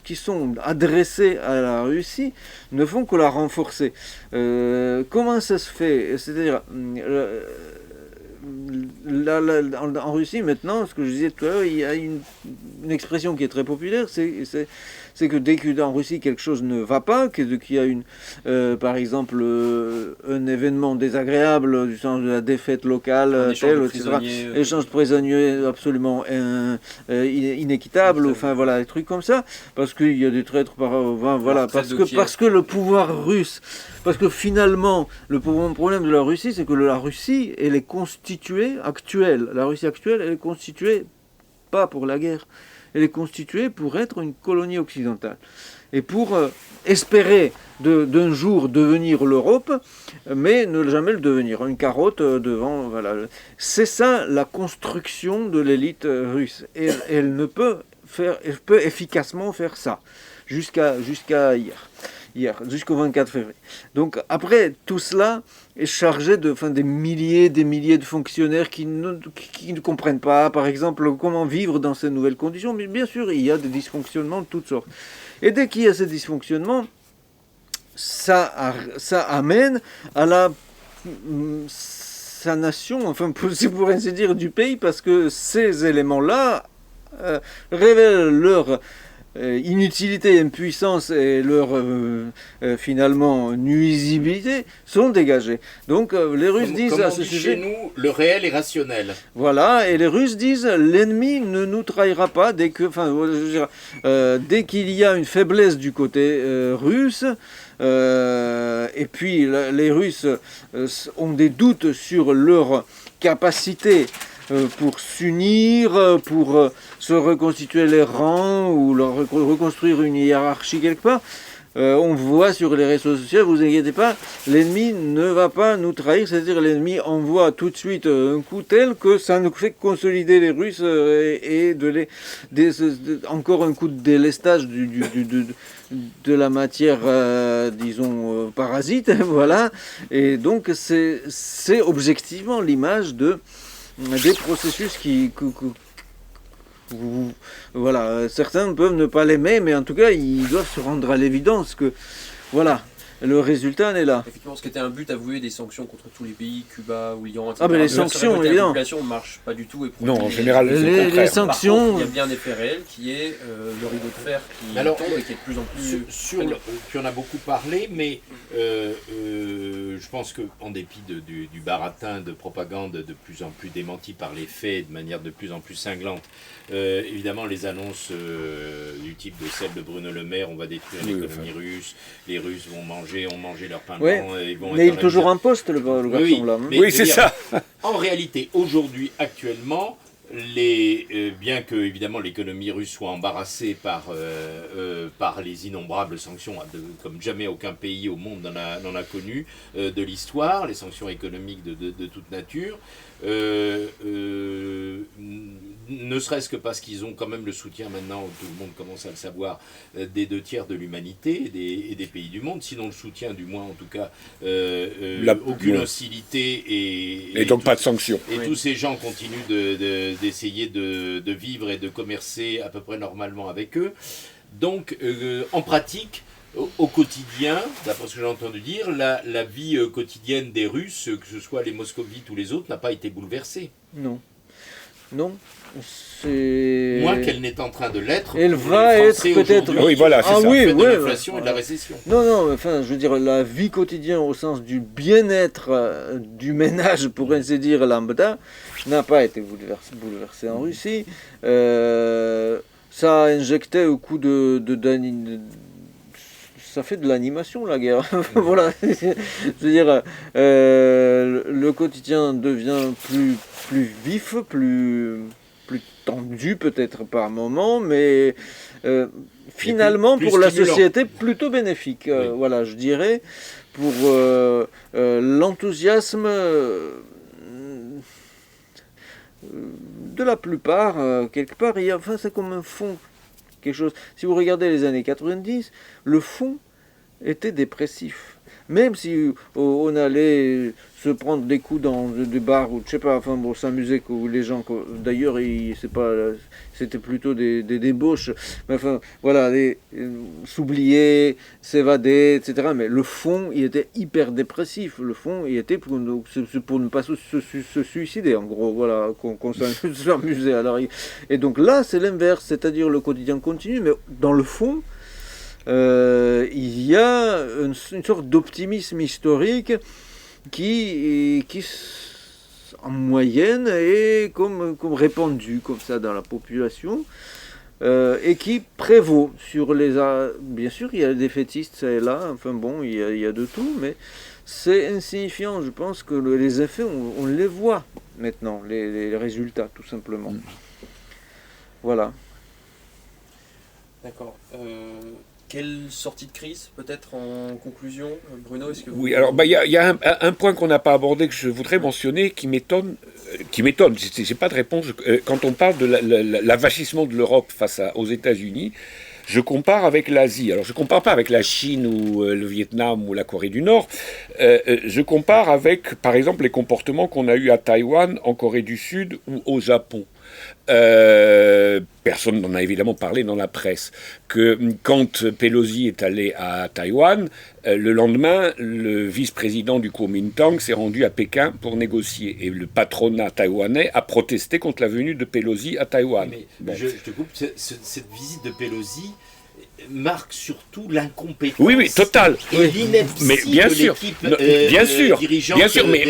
qui sont adressés à la Russie ne font que la renforcer. Comment ça se fait? C'est-à-dire... en Russie maintenant, ce que je disais tout à l'heure, il y a une expression qui est très populaire, c'est que dès qu'en Russie quelque chose ne va pas, qu'il y a par exemple un événement désagréable du sens de la défaite locale, échange de prisonniers absolument inéquitable, enfin voilà, des trucs comme ça, parce qu'il y a des traîtres voilà, parce que le pouvoir russe, parce que finalement le problème de la Russie, c'est que la Russie, elle est constituée actuelle, la Russie actuelle, elle est constituée pas pour la guerre. Elle est constituée pour être une colonie occidentale. Et pour espérer d'un jour devenir l'Europe, mais ne jamais le devenir. Une carotte devant... Voilà. C'est ça la construction de l'élite russe. Et elle peut efficacement faire ça, jusqu'à hier, jusqu'au 24 février. Donc après, tout cela est chargé des milliers de fonctionnaires qui ne comprennent pas, par exemple, comment vivre dans ces nouvelles conditions. Mais bien sûr, il y a des dysfonctionnements de toutes sortes. Et dès qu'il y a ces dysfonctionnements, ça amène à la sanation, enfin, pour ainsi dire, du pays, parce que ces éléments-là révèlent leur inutilité, impuissance et leur finalement nuisibilité sont dégagés. Donc les Russes disent à ce sujet, chez nous, le réel est rationnel. Voilà, et les Russes disent l'ennemi ne nous trahira pas dès qu'il y a une faiblesse du côté russe. Et puis les Russes ont des doutes sur leur capacité pour s'unir, pour se reconstituer les rangs ou reconstruire une hiérarchie quelque part. on voit sur les réseaux sociaux, vous inquiétez pas, l'ennemi ne va pas nous trahir, c'est-à-dire l'ennemi envoie tout de suite un coup tel que ça nous fait consolider les Russes et encore un coup de délestage de la matière, disons, parasite, voilà. Et donc c'est objectivement l'image des processus voilà, certains peuvent ne pas l'aimer, mais en tout cas, ils doivent se rendre à l'évidence que, voilà, le résultat en est là. Effectivement, ce qui était un but avoué des sanctions contre tous les pays, Cuba ou l'Iran, etc. Ah, mais les sanctions, évidemment. La population ne marche pas du tout. Et Non, en général, c'est le les contraire. sanctions. Par contre, il y a bien un effet réel qui est le rideau de fer qui Alors, tombe et qui est de plus en plus. Tu en as beaucoup parlé, mais je pense qu'en dépit du baratin de propagande de plus en plus démenti par les faits de manière de plus en plus cinglante, évidemment les annonces du type de celle de Bruno Le Maire, on va détruire l'économie russe, les Russes vont manger leur pain Ouais, blanc, ils vont mais il être est toujours dans en poste, le garçon, oui, là. mais Oui, c'est c'est-à-dire, ça. En réalité, aujourd'hui, actuellement, bien que évidemment l'économie russe soit embarrassée par les innombrables sanctions, comme jamais aucun pays au monde n'en a connu de l'histoire, les sanctions économiques de toute nature, ne serait-ce que parce qu'ils ont quand même le soutien maintenant, tout le monde commence à le savoir, des 2/3 de l'humanité et des pays du monde, sinon le soutien du moins en tout cas, aucune hostilité Et donc pas de sanctions. et tous ces gens continuent d'essayer de vivre et de commercer à peu près normalement avec eux. Donc, en pratique, au quotidien, d'après ce que j'ai entendu dire, la vie quotidienne des Russes, que ce soit les moscovites ou les autres, n'a pas été bouleversée. Non. Non. C'est... Moins qu'elle n'est en train de l'être. Elle pour va les être Français peut-être... aujourd'hui, Oui, voilà, c'est Ah ça. oui, du fait de ouais, l'inflation et de la récession. Non, enfin, je veux dire, la vie quotidienne au sens du bien-être du ménage, pour ainsi dire, lambda, n'a pas été bouleversée en Russie. Ça a injecté au coup ça fait de l'animation, la guerre. Voilà. Je veux dire, le quotidien devient plus vif, plus tendu peut-être par moment, mais finalement plus pour la stimulant. société plutôt bénéfique. Oui. Voilà, je dirais, pour l'enthousiasme de la plupart, quelque part, enfin, c'est comme un fond, quelque chose. Si vous regardez les années 90, le fond était dépressif. Même si on allait se prendre des coups dans des bars ou je sais pas, enfin bon, s'amuser que les gens, d'ailleurs, c'était plutôt des débauches, mais enfin voilà, s'oublier, s'évader, etc. Mais le fond, il était hyper dépressif. Le fond, il était pour ne pas se suicider, en gros, voilà, qu'on s'amusait. Et donc là, c'est l'inverse, c'est-à-dire le quotidien continue, mais dans le fond, il y a une sorte d'optimisme historique qui en moyenne est comme répandu comme ça dans la population et qui prévaut sur les... Bien sûr, il y a des fétistes ça et là, enfin bon, il y a de tout, mais c'est insignifiant. Je pense que les effets, on les voit maintenant, les résultats, tout simplement. Voilà. D'accord. Quelle sortie de crise, peut-être en conclusion, Bruno, est-ce que vous... Oui, alors il y a un point qu'on n'a pas abordé que je voudrais mentionner qui m'étonne. J'ai pas de réponse. Quand on parle de l'avachissement de l'Europe face aux États-Unis, je compare avec l'Asie. Alors je compare pas avec la Chine ou le Vietnam ou la Corée du Nord. Je compare avec, par exemple, les comportements qu'on a eus à Taïwan, en Corée du Sud ou au Japon. Personne n'en a évidemment parlé dans la presse, que quand Pelosi est allé à Taïwan, le lendemain, le vice-président du Kuomintang s'est rendu à Pékin pour négocier. Et le patronat taïwanais a protesté contre la venue de Pelosi à Taïwan. Mais Bon. je te coupe, cette visite de Pelosi marque surtout l'incompétence. Oui, total. Et l'ineptie Mais bien de sûr, l'équipe bien sûr, dirigeante bien sûr, mais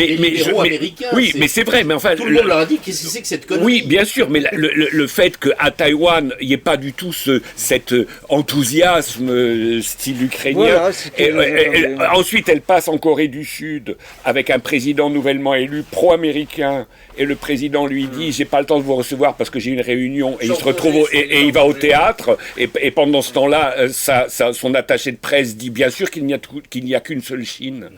libéraux américains. oui, mais c'est vrai, mais enfin, tout le monde leur a dit qu'est-ce que c'est que cette connerie. oui, bien sûr, mais le fait qu'à Taïwan, il n'y ait pas du tout cet enthousiasme style ukrainien. Voilà, Ensuite, elle passe en Corée du Sud avec un président nouvellement élu pro-américain, et le président lui dit j'ai pas le temps de vous recevoir parce que j'ai une réunion, et il se retrouve et il va au théâtre, et pendant ce temps-là, son attaché de presse dit bien sûr qu'il n'y a qu'une seule Chine.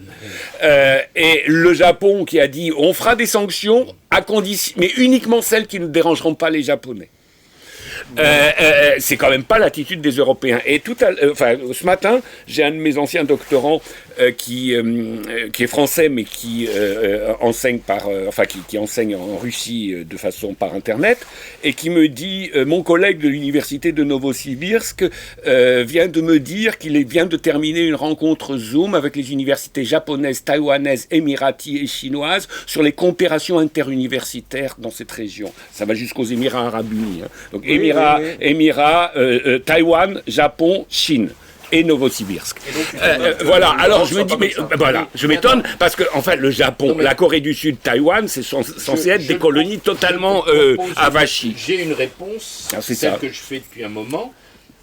Et le Japon qui a dit on fera des sanctions à condition, mais uniquement celles qui ne dérangeront pas les Japonais. C'est quand même pas l'attitude des Européens. Et ce matin, j'ai un de mes anciens doctorants qui est français, mais qui enseigne qui enseigne en Russie de façon par Internet, et qui me dit mon collègue de l'université de Novosibirsk vient de me dire qu'il vient de terminer une rencontre Zoom avec les universités japonaises, taïwanaises, émiraties et chinoises sur les coopérations interuniversitaires dans cette région. Ça va jusqu'aux Émirats arabes unis. Hein. Donc Émirats, Taïwan, Japon, Chine. Et Novosibirsk. Voilà, alors je me dis, mais voilà, je m'étonne parce que, enfin, le Japon, la Corée du Sud, Taïwan, c'est censé être des colonies totalement avachies. J'ai une réponse, c'est celle ça que je fais depuis un moment.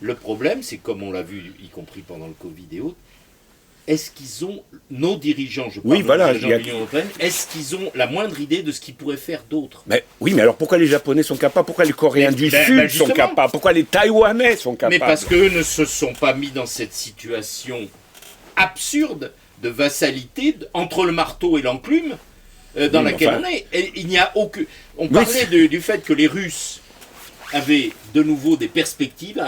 Le problème, c'est comme on l'a vu, y compris pendant le Covid et autres, est-ce qu'ils ont, nos dirigeants, je parle de l'Union européenne, est-ce qu'ils ont la moindre idée de ce qu'ils pourraient faire d'autre ? Oui, mais alors pourquoi les Japonais sont capables ? Pourquoi les Coréens du Sud sont capables ? Pourquoi les Taïwanais sont capables ? Mais parce qu'eux ne se sont pas mis dans cette situation absurde de vassalité entre le marteau et l'enclume dans laquelle on est. Et il n'y a aucun... On parlait du fait que les Russes avaient de nouveau des perspectives...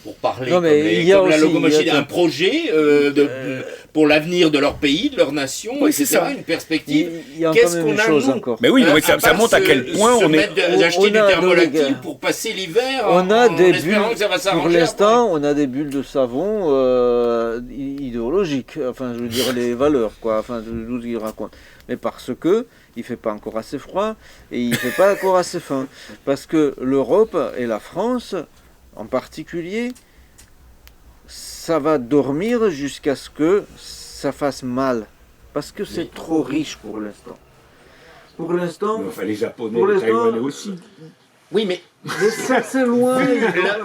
pour parler comme la locomotive, un projet pour l'avenir de leur pays, de leur nation, oui, etc., c'est ça. Une perspective. Qu'est-ce qu'on a, nous encore. Mais oui, ça montre à quel point on est... D'acheter du thermolactyle pour passer l'hiver on a des bulles, que ça va s'arranger. pour l'instant, on a des bulles de savon idéologiques, enfin, je veux dire, les valeurs, quoi, enfin, d'où ils racontent. Mais parce que il fait pas encore assez froid et il fait pas encore assez faim. Parce que l'Europe et la France... en particulier, ça va dormir jusqu'à ce que ça fasse mal. Parce que c'est trop riche pour l'instant. Pour l'instant... Enfin, les Japonais, les Taïwanais aussi. Oui, mais c'est loin.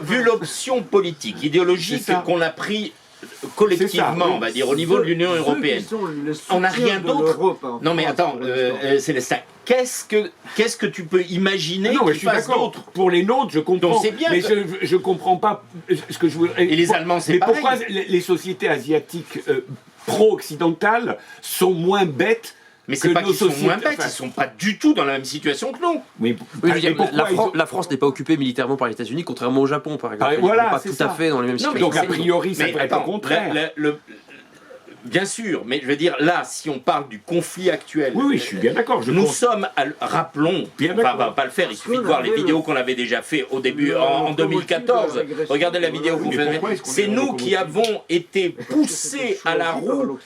Vu l'option politique, idéologique qu'on a pris collectivement, on va dire, au niveau de l'Union européenne, on n'a rien d'autre. Non, mais attends, Célestin, qu'est-ce que tu peux imaginer je suis d'accord. Pour les nôtres, je comprends. Bien mais je comprends pas ce que je voudrais. Et les Allemands, c'est pareil. Mais pourquoi les sociétés asiatiques pro-occidentales sont moins bêtes? Mais c'est pas qu'ils sont moins bêtes, ils sont pas du tout dans la même situation que nous. La France n'est pas occupée militairement par les États-Unis, contrairement au Japon, par exemple. Voilà, pas tout à fait dans les mêmes situations. Donc a priori, ça devrait être au contraire. Bien sûr, mais je veux dire, là, si on parle du conflit actuel... Oui, je suis bien d'accord. Rappelons, on va pas le faire, il suffit de voir les vidéos qu'on avait déjà fait au début, en 2014. Regardez la vidéo que vous faites. C'est nous qui avons été poussés à la roue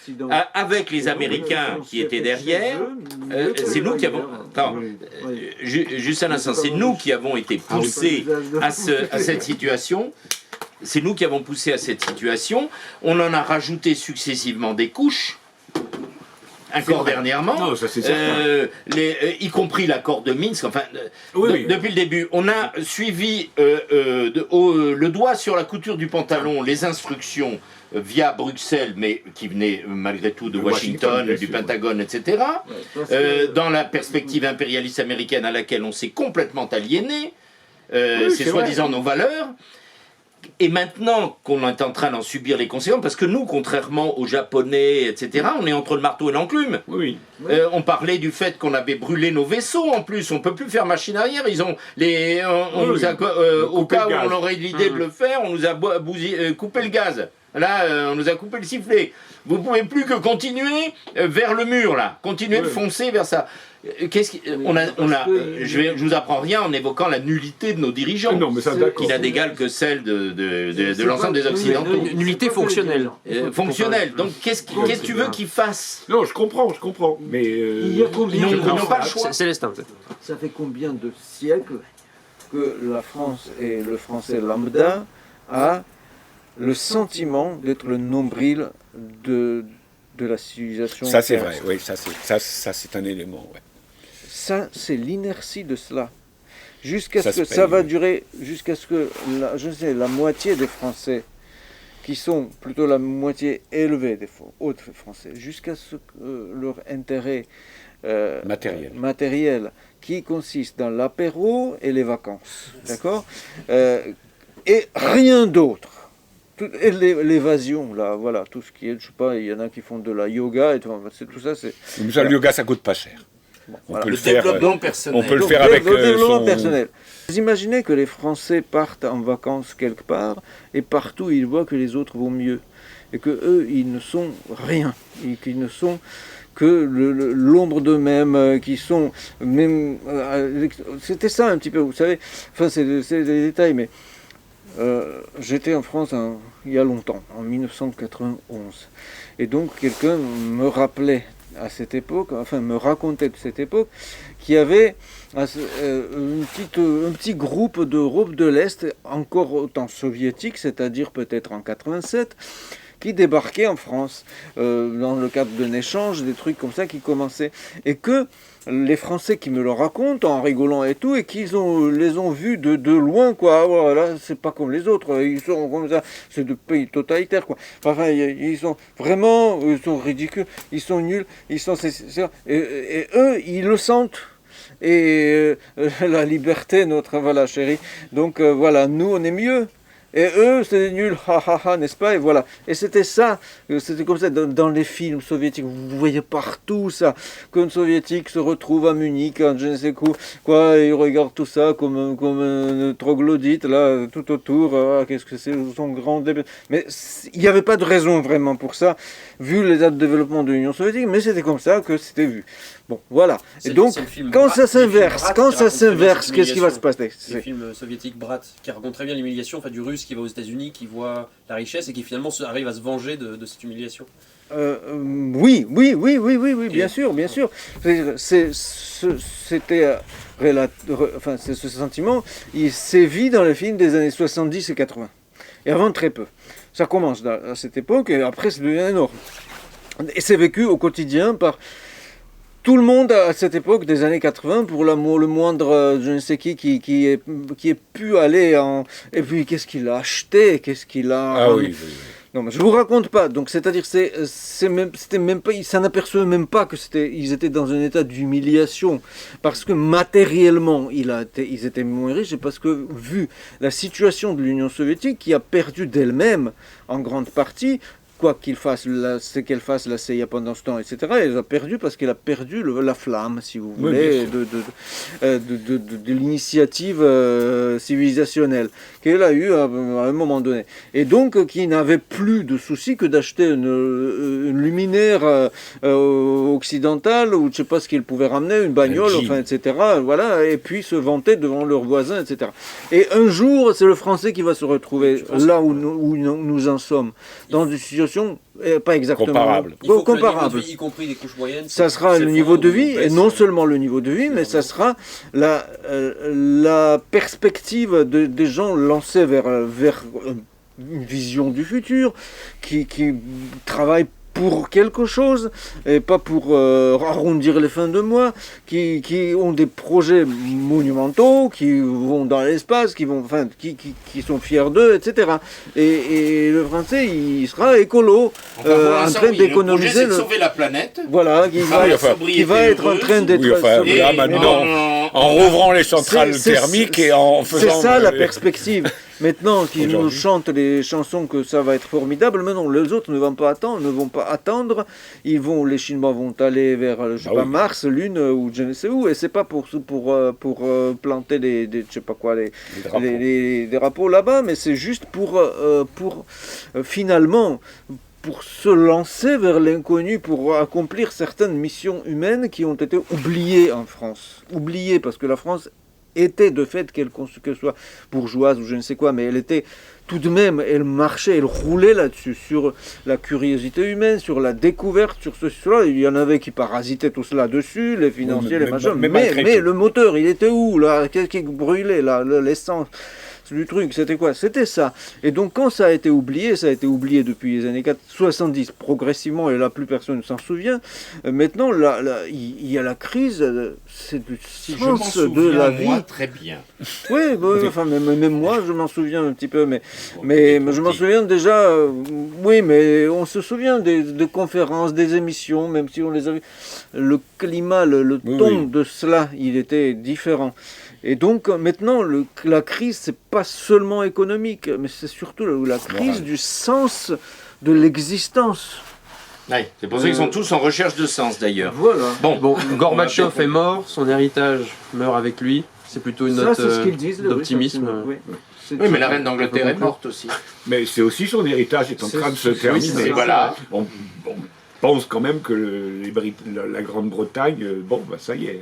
avec les Américains qui étaient derrière. C'est nous qui avons... Attends, juste un instant. C'est nous qui avons été poussés à cette situation. C'est nous qui avons poussé à cette situation. On en a rajouté successivement des couches, encore dernièrement, non, ça, c'est certain. Y compris l'accord de Minsk. Enfin, depuis le début, on a suivi le doigt sur la couture du pantalon les instructions via Bruxelles, mais qui venaient malgré tout de Washington, du Pentagone, etc., dans la perspective impérialiste américaine à laquelle on s'est complètement aliéné, c'est soi-disant nos valeurs. Et maintenant qu'on est en train d'en subir les conséquences, parce que nous, contrairement aux Japonais, etc., on est entre le marteau et l'enclume. On parlait du fait qu'on avait brûlé nos vaisseaux, en plus, on peut plus faire machine arrière. Ils ont au cas où on aurait l'idée de le faire, on nous a coupé le gaz. Là, on nous a coupé le sifflet. Vous pouvez plus que continuer vers le mur, là. Continuer de foncer vers ça. Je vous apprends rien en évoquant la nullité de nos dirigeants. Qui n'a d'égal que celle de l'ensemble des Occidentaux. Nullité fonctionnelle. Fonctionnelle. Donc qu'est-ce que tu veux qu'ils fassent? Non, je comprends. Mais il y a combien ils n'ont pas le choix. Célestin, peut-être. Ça fait combien de siècles que la France et le français lambda a le sentiment d'être le nombril de la civilisation? Ça, c'est vrai. Oui, ça c'est un élément. Ouais. Ça, c'est l'inertie de cela. Jusqu'à ce que ça va durer, jusqu'à ce que, la moitié des Français, qui sont plutôt la moitié élevée des autres Français, jusqu'à ce que leur intérêt matériel, qui consiste dans l'apéro et les vacances, d'accord, et rien d'autre. Et l'évasion, là, voilà, tout ce qui est, je sais pas, il y en a qui font de la yoga, et tout ça, c'est... Mais ça, le yoga, ça coûte pas cher. On voilà. peut Le le faire, développement personnel. on peut le Donc, faire avec le développement son... personnel. Vous imaginez que les Français partent en vacances quelque part, et partout, ils voient que les autres vont mieux. Et que eux, ils ne sont rien. Et qu'ils ne sont que l'ombre d'eux-mêmes, qui sont même... c'était ça un petit peu, vous savez. Enfin, c'est des détails, mais... j'étais en France il y a longtemps, en 1991. Et donc quelqu'un me rappelait à cette époque, enfin me racontait de cette époque, qu'il y avait un petit groupe d'Europe de l'Est, encore au temps soviétique, c'est-à-dire peut-être en 87, qui débarquaient en France, dans le cadre d'un échange, des trucs comme ça qui commençaient. Et que les Français qui me le racontent en rigolant et tout, et qu'ils les ont vus de loin, quoi. Voilà, c'est pas comme les autres, ils sont comme ça, c'est de pays totalitaires, quoi. Enfin, ils sont vraiment, ils sont ridicules, ils sont nuls, ils sont... Et eux, ils le sentent. Et la liberté, notre, voilà, chérie. Donc voilà, nous, on est mieux. Et eux, c'est nul, ha ha ha, n'est-ce pas? Et voilà. Et c'était ça, c'était comme ça dans les films soviétiques. Vous voyez partout ça, qu'un soviétique se retrouve à Munich, je ne sais quoi, et il regarde tout ça comme un troglodyte, là, tout autour. Qu'est-ce que c'est, son grand début. Mais il n'y avait pas de raison vraiment pour ça, vu l'état de développement de l'Union soviétique, mais c'était comme ça que c'était vu. Bon, voilà. Et donc, quand ça s'inverse, qu'est-ce qui va se passer? Le film soviétique Brat, qui raconte très bien l'humiliation, enfin, du Russe qui va aux États-Unis, qui voit la richesse et qui finalement arrive à se venger de cette humiliation. Oui, bien sûr. C'était enfin, c'est ce sentiment, il sévit dans les films des années 70 et 80. Et avant, très peu. Ça commence à cette époque et après, ça devient énorme. Et c'est vécu au quotidien par tout le monde à cette époque des années 80, pour le moindre je ne sais qui ait pu aller en... Et puis qu'est-ce qu'il a acheté, qu'est-ce qu'il a... Ah oui. Non, mais je vous raconte pas. Donc c'est-à-dire c'était même pas, ça n'apercevait même pas que ils étaient dans un état d'humiliation parce que matériellement ils étaient moins riches, et parce que vu la situation de l'Union soviétique qui a perdu d'elle-même en grande partie, quoi qu'elle fasse la CIA pendant ce temps, etc., elle a perdu parce qu'elle a perdu la flamme, si vous voulez, de l'initiative civilisationnelle qu'elle a eue à un moment donné. Et donc, qui n'avait plus de souci que d'acheter une luminaire occidentale, ou je ne sais pas ce qu'ils pouvaient ramener, une bagnole, enfin, etc., voilà, et puis se vanter devant leurs voisins, etc. Et un jour, c'est le Français qui va se retrouver là où nous en sommes, dans une situation pas exactement comparable. comparable. Y compris les couches moyennes. Ça sera le niveau de vie, et non seulement le niveau de vie, mais ça sera la perspective des gens lancés vers une vision du futur, qui travaillent pour quelque chose, et pas pour arrondir les fins de mois, qui ont des projets monumentaux, qui vont dans l'espace, qui sont fiers d'eux, etc. Et le Français, il sera écolo, en train d'économiser... Le projet, c'est de sauver la planète. Voilà, qui va être en train d'être... Oui, enfin, là, maintenant, en rouvrant les centrales thermiques et en faisant... C'est ça la perspective. Maintenant qu'ils nous chantent les chansons que ça va être formidable, mais non, les autres ne vont pas attendre. Les Chinois vont aller vers, Mars, Lune ou je ne sais où, et c'est pas pour planter des je sais pas quoi, les drapeaux là-bas, mais c'est juste pour finalement pour se lancer vers l'inconnu, pour accomplir certaines missions humaines qui ont été oubliées en France. Oubliées parce que la France était de fait, qu'elle soit bourgeoise ou je ne sais quoi, mais elle était tout de même, elle marchait, elle roulait là-dessus, sur la curiosité humaine, sur la découverte, sur cela. Il y en avait qui parasitaient tout cela dessus, les financiers, les machins, mais le moteur, il était où là? Qu'est-ce qui brûlait là? L'essence du truc, c'était quoi? C'était ça. Et donc quand ça a été oublié depuis les années 70 progressivement, et là plus personne ne s'en souvient. Maintenant, il y a la crise, c'est du sens de la vie. Moi, très bien. Oui, enfin même moi je m'en souviens un petit peu, mais je m'en souviens déjà. Oui, mais on se souvient des conférences, des émissions, même si on les avait. Le climat, le ton de cela, il était différent. Et donc maintenant, la crise, c'est pas pas seulement économique, mais c'est surtout la crise du sens de l'existence. Ouais, c'est pour ça qu'ils sont tous en recherche de sens d'ailleurs. Voilà. Bon, Gorbatchev est mort, son héritage meurt avec lui. C'est plutôt une Ça, note c'est ce qu'ils disent, le d'optimisme. oui. Oui, mais la reine d'Angleterre est morte aussi. Mais c'est aussi son héritage est en train de se terminer. Et voilà. On pense quand même que la Grande-Bretagne, ça y est,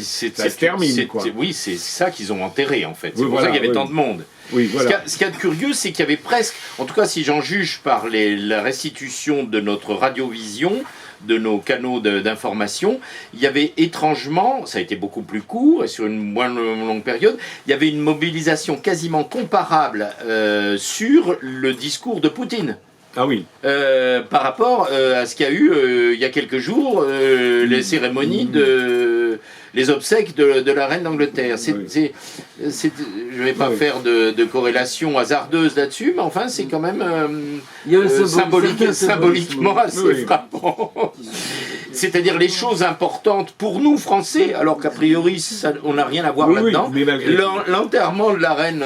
ça se termine. Quoi. Oui, c'est ça qu'ils ont enterré en fait. C'est Oui, pour ça qu'il y avait tant de monde. Oui, voilà. Ce qu'il y a de curieux, c'est qu'il y avait presque, en tout cas si j'en juge par la restitution de notre radiovision, de nos canaux d'information, il y avait étrangement, ça a été beaucoup plus court et sur une moins longue période, il y avait une mobilisation quasiment comparable sur le discours de Poutine. Ah oui. Par rapport à ce qu'il y a eu il y a quelques jours, les cérémonies les obsèques de la reine d'Angleterre. Je ne vais pas faire de corrélation hasardeuse là-dessus, mais enfin c'est quand même symboliquement assez frappant. C'est-à-dire les choses importantes pour nous Français, alors qu'a priori on n'a rien à voir là-dedans. L'enterrement de la reine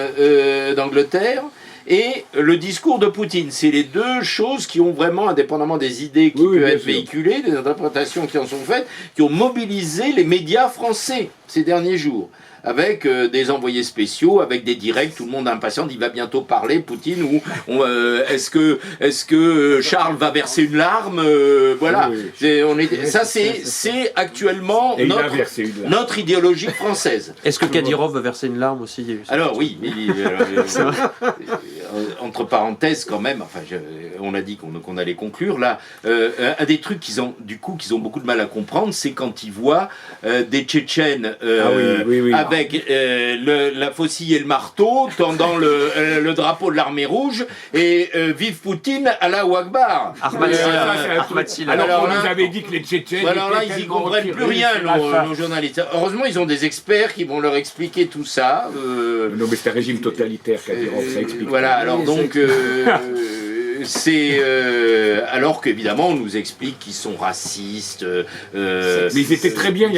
d'Angleterre et le discours de Poutine. C'est les deux choses qui ont vraiment, indépendamment des idées qui peuvent être véhiculées, des interprétations qui en sont faites, qui ont mobilisé les médias français ces derniers jours. Avec des envoyés spéciaux, avec des directs, tout le monde impatient, il va bientôt parler, Poutine, ou est-ce que Charles va verser une larme voilà. Ça, c'est actuellement notre idéologie française. Est-ce que Kadyrov va verser une larme aussi? Alors oui, entre parenthèses quand même, enfin, on a dit qu'on allait conclure, là, un des trucs qu'ils ont beaucoup de mal à comprendre, c'est quand ils voient des Tchétchènes avec la faucille et le marteau, tendant le drapeau de l'armée rouge, et vive Poutine, Allahu Akbar. Ahmad Silla. Alors on nous avait dit que les Tchétchènes... Alors là, ils n'y comprennent plus rien, nos journalistes. Heureusement, ils ont des experts qui vont leur expliquer tout ça. Non, mais c'est un régime totalitaire, Kadyrov, ça explique. Voilà, alors donc... c'est alors qu'évidemment on nous explique qu'ils sont racistes. Mais ils étaient très bien.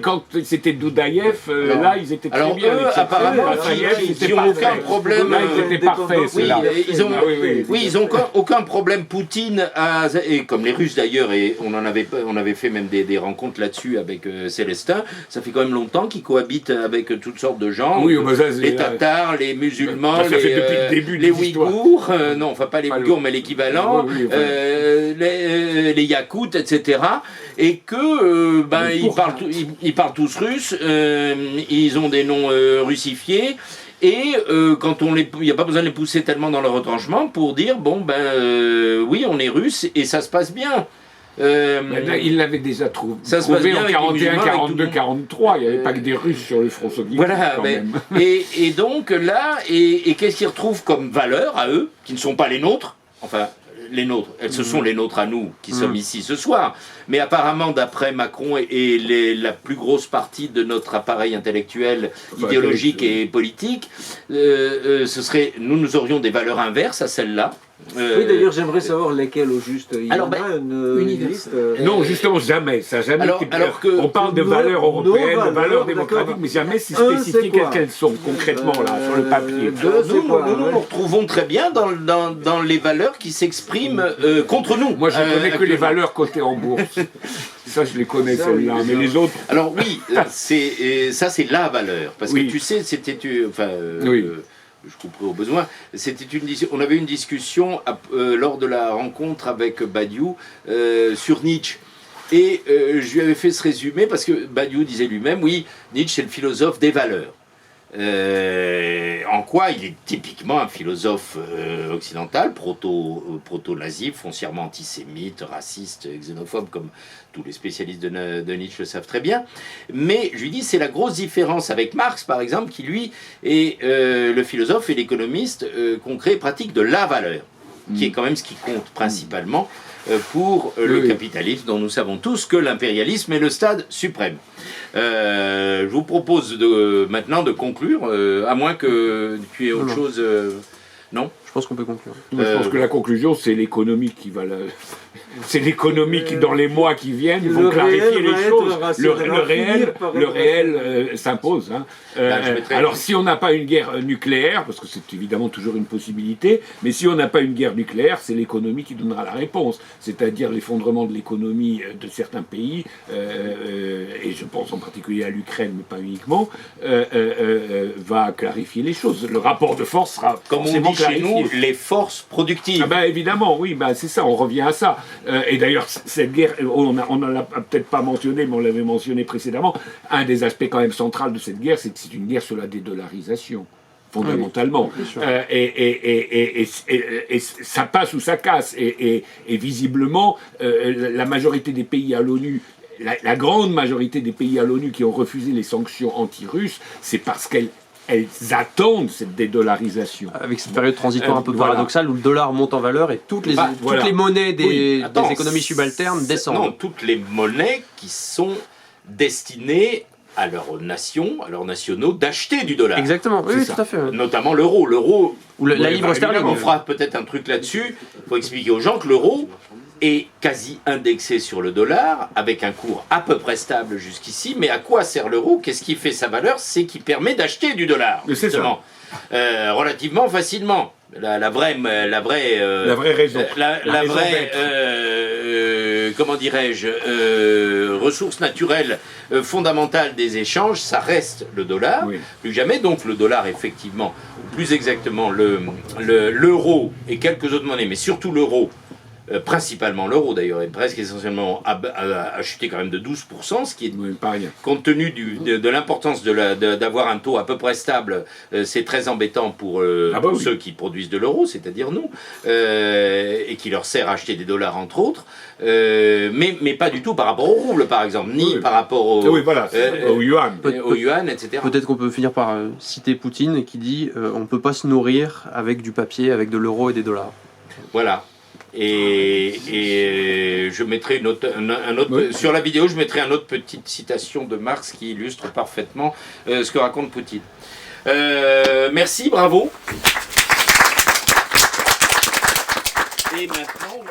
Quand c'était Doudaïev, là ils étaient très bien. Eux, apparemment, ils n'ont aucun problème. Là ils étaient parfaits. Ils ont aucun problème. Poutine et comme les Russes d'ailleurs, et on avait fait même des rencontres là-dessus avec Célestin. Ça fait quand même longtemps qu'ils cohabitent avec toutes sortes de gens. Oui, les Tatars, les musulmans, les Ouïghours. Non, enfin pas les Ouïghours, mais l'équivalent, les Yakoutes, etc. Et que ils parlent tous russe, ils ont des noms russifiés. Et quand il n'y a pas besoin de les pousser tellement dans le retranchement pour dire oui, on est russe et ça se passe bien. Il l'avait déjà trouvé en 41, 42, 43. Il n'y avait pas que des Russes sur le front soviétique. Voilà, et donc là, et qu'est-ce qu'ils retrouvent comme valeur à eux, qui ne sont pas les nôtres, enfin les nôtres, ce sont les nôtres à nous qui sommes ici ce soir, mais apparemment d'après Macron et la plus grosse partie de notre appareil intellectuel, idéologique et politique, nous aurions des valeurs inverses à celles-là. Oui, d'ailleurs, j'aimerais savoir lesquelles au juste. Il y en a une liste. Non, justement, jamais. Ça jamais on parle de valeurs européennes, de valeurs démocratiques, mais jamais si spécifiques qu'elles sont concrètement là, sur le papier. Nous nous retrouvons très bien dans les valeurs qui s'expriment contre nous. Moi, je ne connais que les valeurs cotées en bourse. Ça, je les connais, celles-là, mais les autres... Alors oui, ça c'est la valeur. Parce que tu sais, c'était... je couperai au besoin. On avait une discussion lors de la rencontre avec Badiou sur Nietzsche. Et je lui avais fait ce résumé parce que Badiou disait lui-même, oui, Nietzsche c'est le philosophe des valeurs. En quoi il est typiquement un philosophe occidental, proto-nazi, foncièrement antisémite, raciste, xénophobe, comme tous les spécialistes de Nietzsche le savent très bien. Mais je lui dis, c'est la grosse différence avec Marx, par exemple, qui lui est le philosophe et l'économiste concret et pratique de la valeur, qui est quand même ce qui compte principalement pour le capitalisme, dont nous savons tous que l'impérialisme est le stade suprême. Je vous propose maintenant de conclure, à moins que tu aies autre chose... Non ? Je pense qu'on peut conclure. Je pense que la conclusion, c'est l'économie qui va C'est l'économie qui, dans les mois qui viennent, Le vont clarifier réel les va être choses. rationnel, va finir par être rationnel. S'impose. Hein. Là, je mettrais- Alors, si on n'a pas une guerre nucléaire, parce que c'est évidemment toujours une possibilité, mais si on n'a pas une guerre nucléaire, c'est l'économie qui donnera la réponse. C'est-à-dire l'effondrement de l'économie de certains pays, et je pense en particulier à l'Ukraine, mais pas uniquement, va clarifier les choses. Le rapport de force sera Comme on forcément dit chez clarifié. nous, les forces productives. Ah ben évidemment, oui, ben c'est ça, on revient à ça. Et d'ailleurs, cette guerre, on ne l'a peut-être pas mentionné, mais on l'avait mentionné précédemment, un des aspects quand même centraux de cette guerre, c'est que c'est une guerre sur la dédollarisation, fondamentalement. Et ça passe ou ça casse. Et visiblement, la majorité des pays à l'ONU, la grande majorité des pays à l'ONU qui ont refusé les sanctions anti-russes, c'est parce qu'elles attendent cette dédollarisation. Avec cette période transitoire un peu Voilà. paradoxale où le dollar monte en valeur et toutes les voilà. monnaies des Attends, économies subalternes Non, descendent. toutes les monnaies qui sont destinées à leurs nations, à leurs nationaux, d'acheter du dollar. Exactement, oui, C'est oui, ça. tout à fait. Notamment l'euro. L'euro, Ou la Oui, livre bah, sterling. évidemment. on fera peut-être un truc là-dessus. Il faut expliquer aux gens que l'euro est quasi indexé sur le dollar, avec un cours à peu près stable jusqu'ici. Mais à quoi sert l'euro? Qu'est-ce qui fait sa valeur? C'est qu'il permet d'acheter du dollar, Mais c'est ça. justement. Relativement facilement. La vraie raison. la raison vraie, d'être. comment dirais-je, ressource naturelle fondamentale des échanges, ça reste le dollar, Oui. plus que jamais. Donc le dollar, effectivement, ou plus exactement l'euro et quelques autres monnaies, mais surtout l'euro, principalement l'euro d'ailleurs, et presque essentiellement a chuté quand même de 12%, ce qui est, Oui, pas rien. compte tenu de l'importance d'avoir un taux à peu près stable, c'est très embêtant pour oui. ceux qui produisent de l'euro, c'est-à-dire nous, et qui leur sert à acheter des dollars entre autres, mais pas du tout par rapport au rouble par exemple, ni Oui. par rapport Oui, voilà, au yuan. au yuan, etc. Peut-être qu'on peut finir par citer Poutine qui dit on ne peut pas se nourrir avec du papier, avec de l'euro et des dollars. Voilà. Et je mettrai Oui. sur la vidéo, je mettrai une autre petite citation de Marx qui illustre parfaitement ce que raconte Poutine. Merci, bravo. Et maintenant...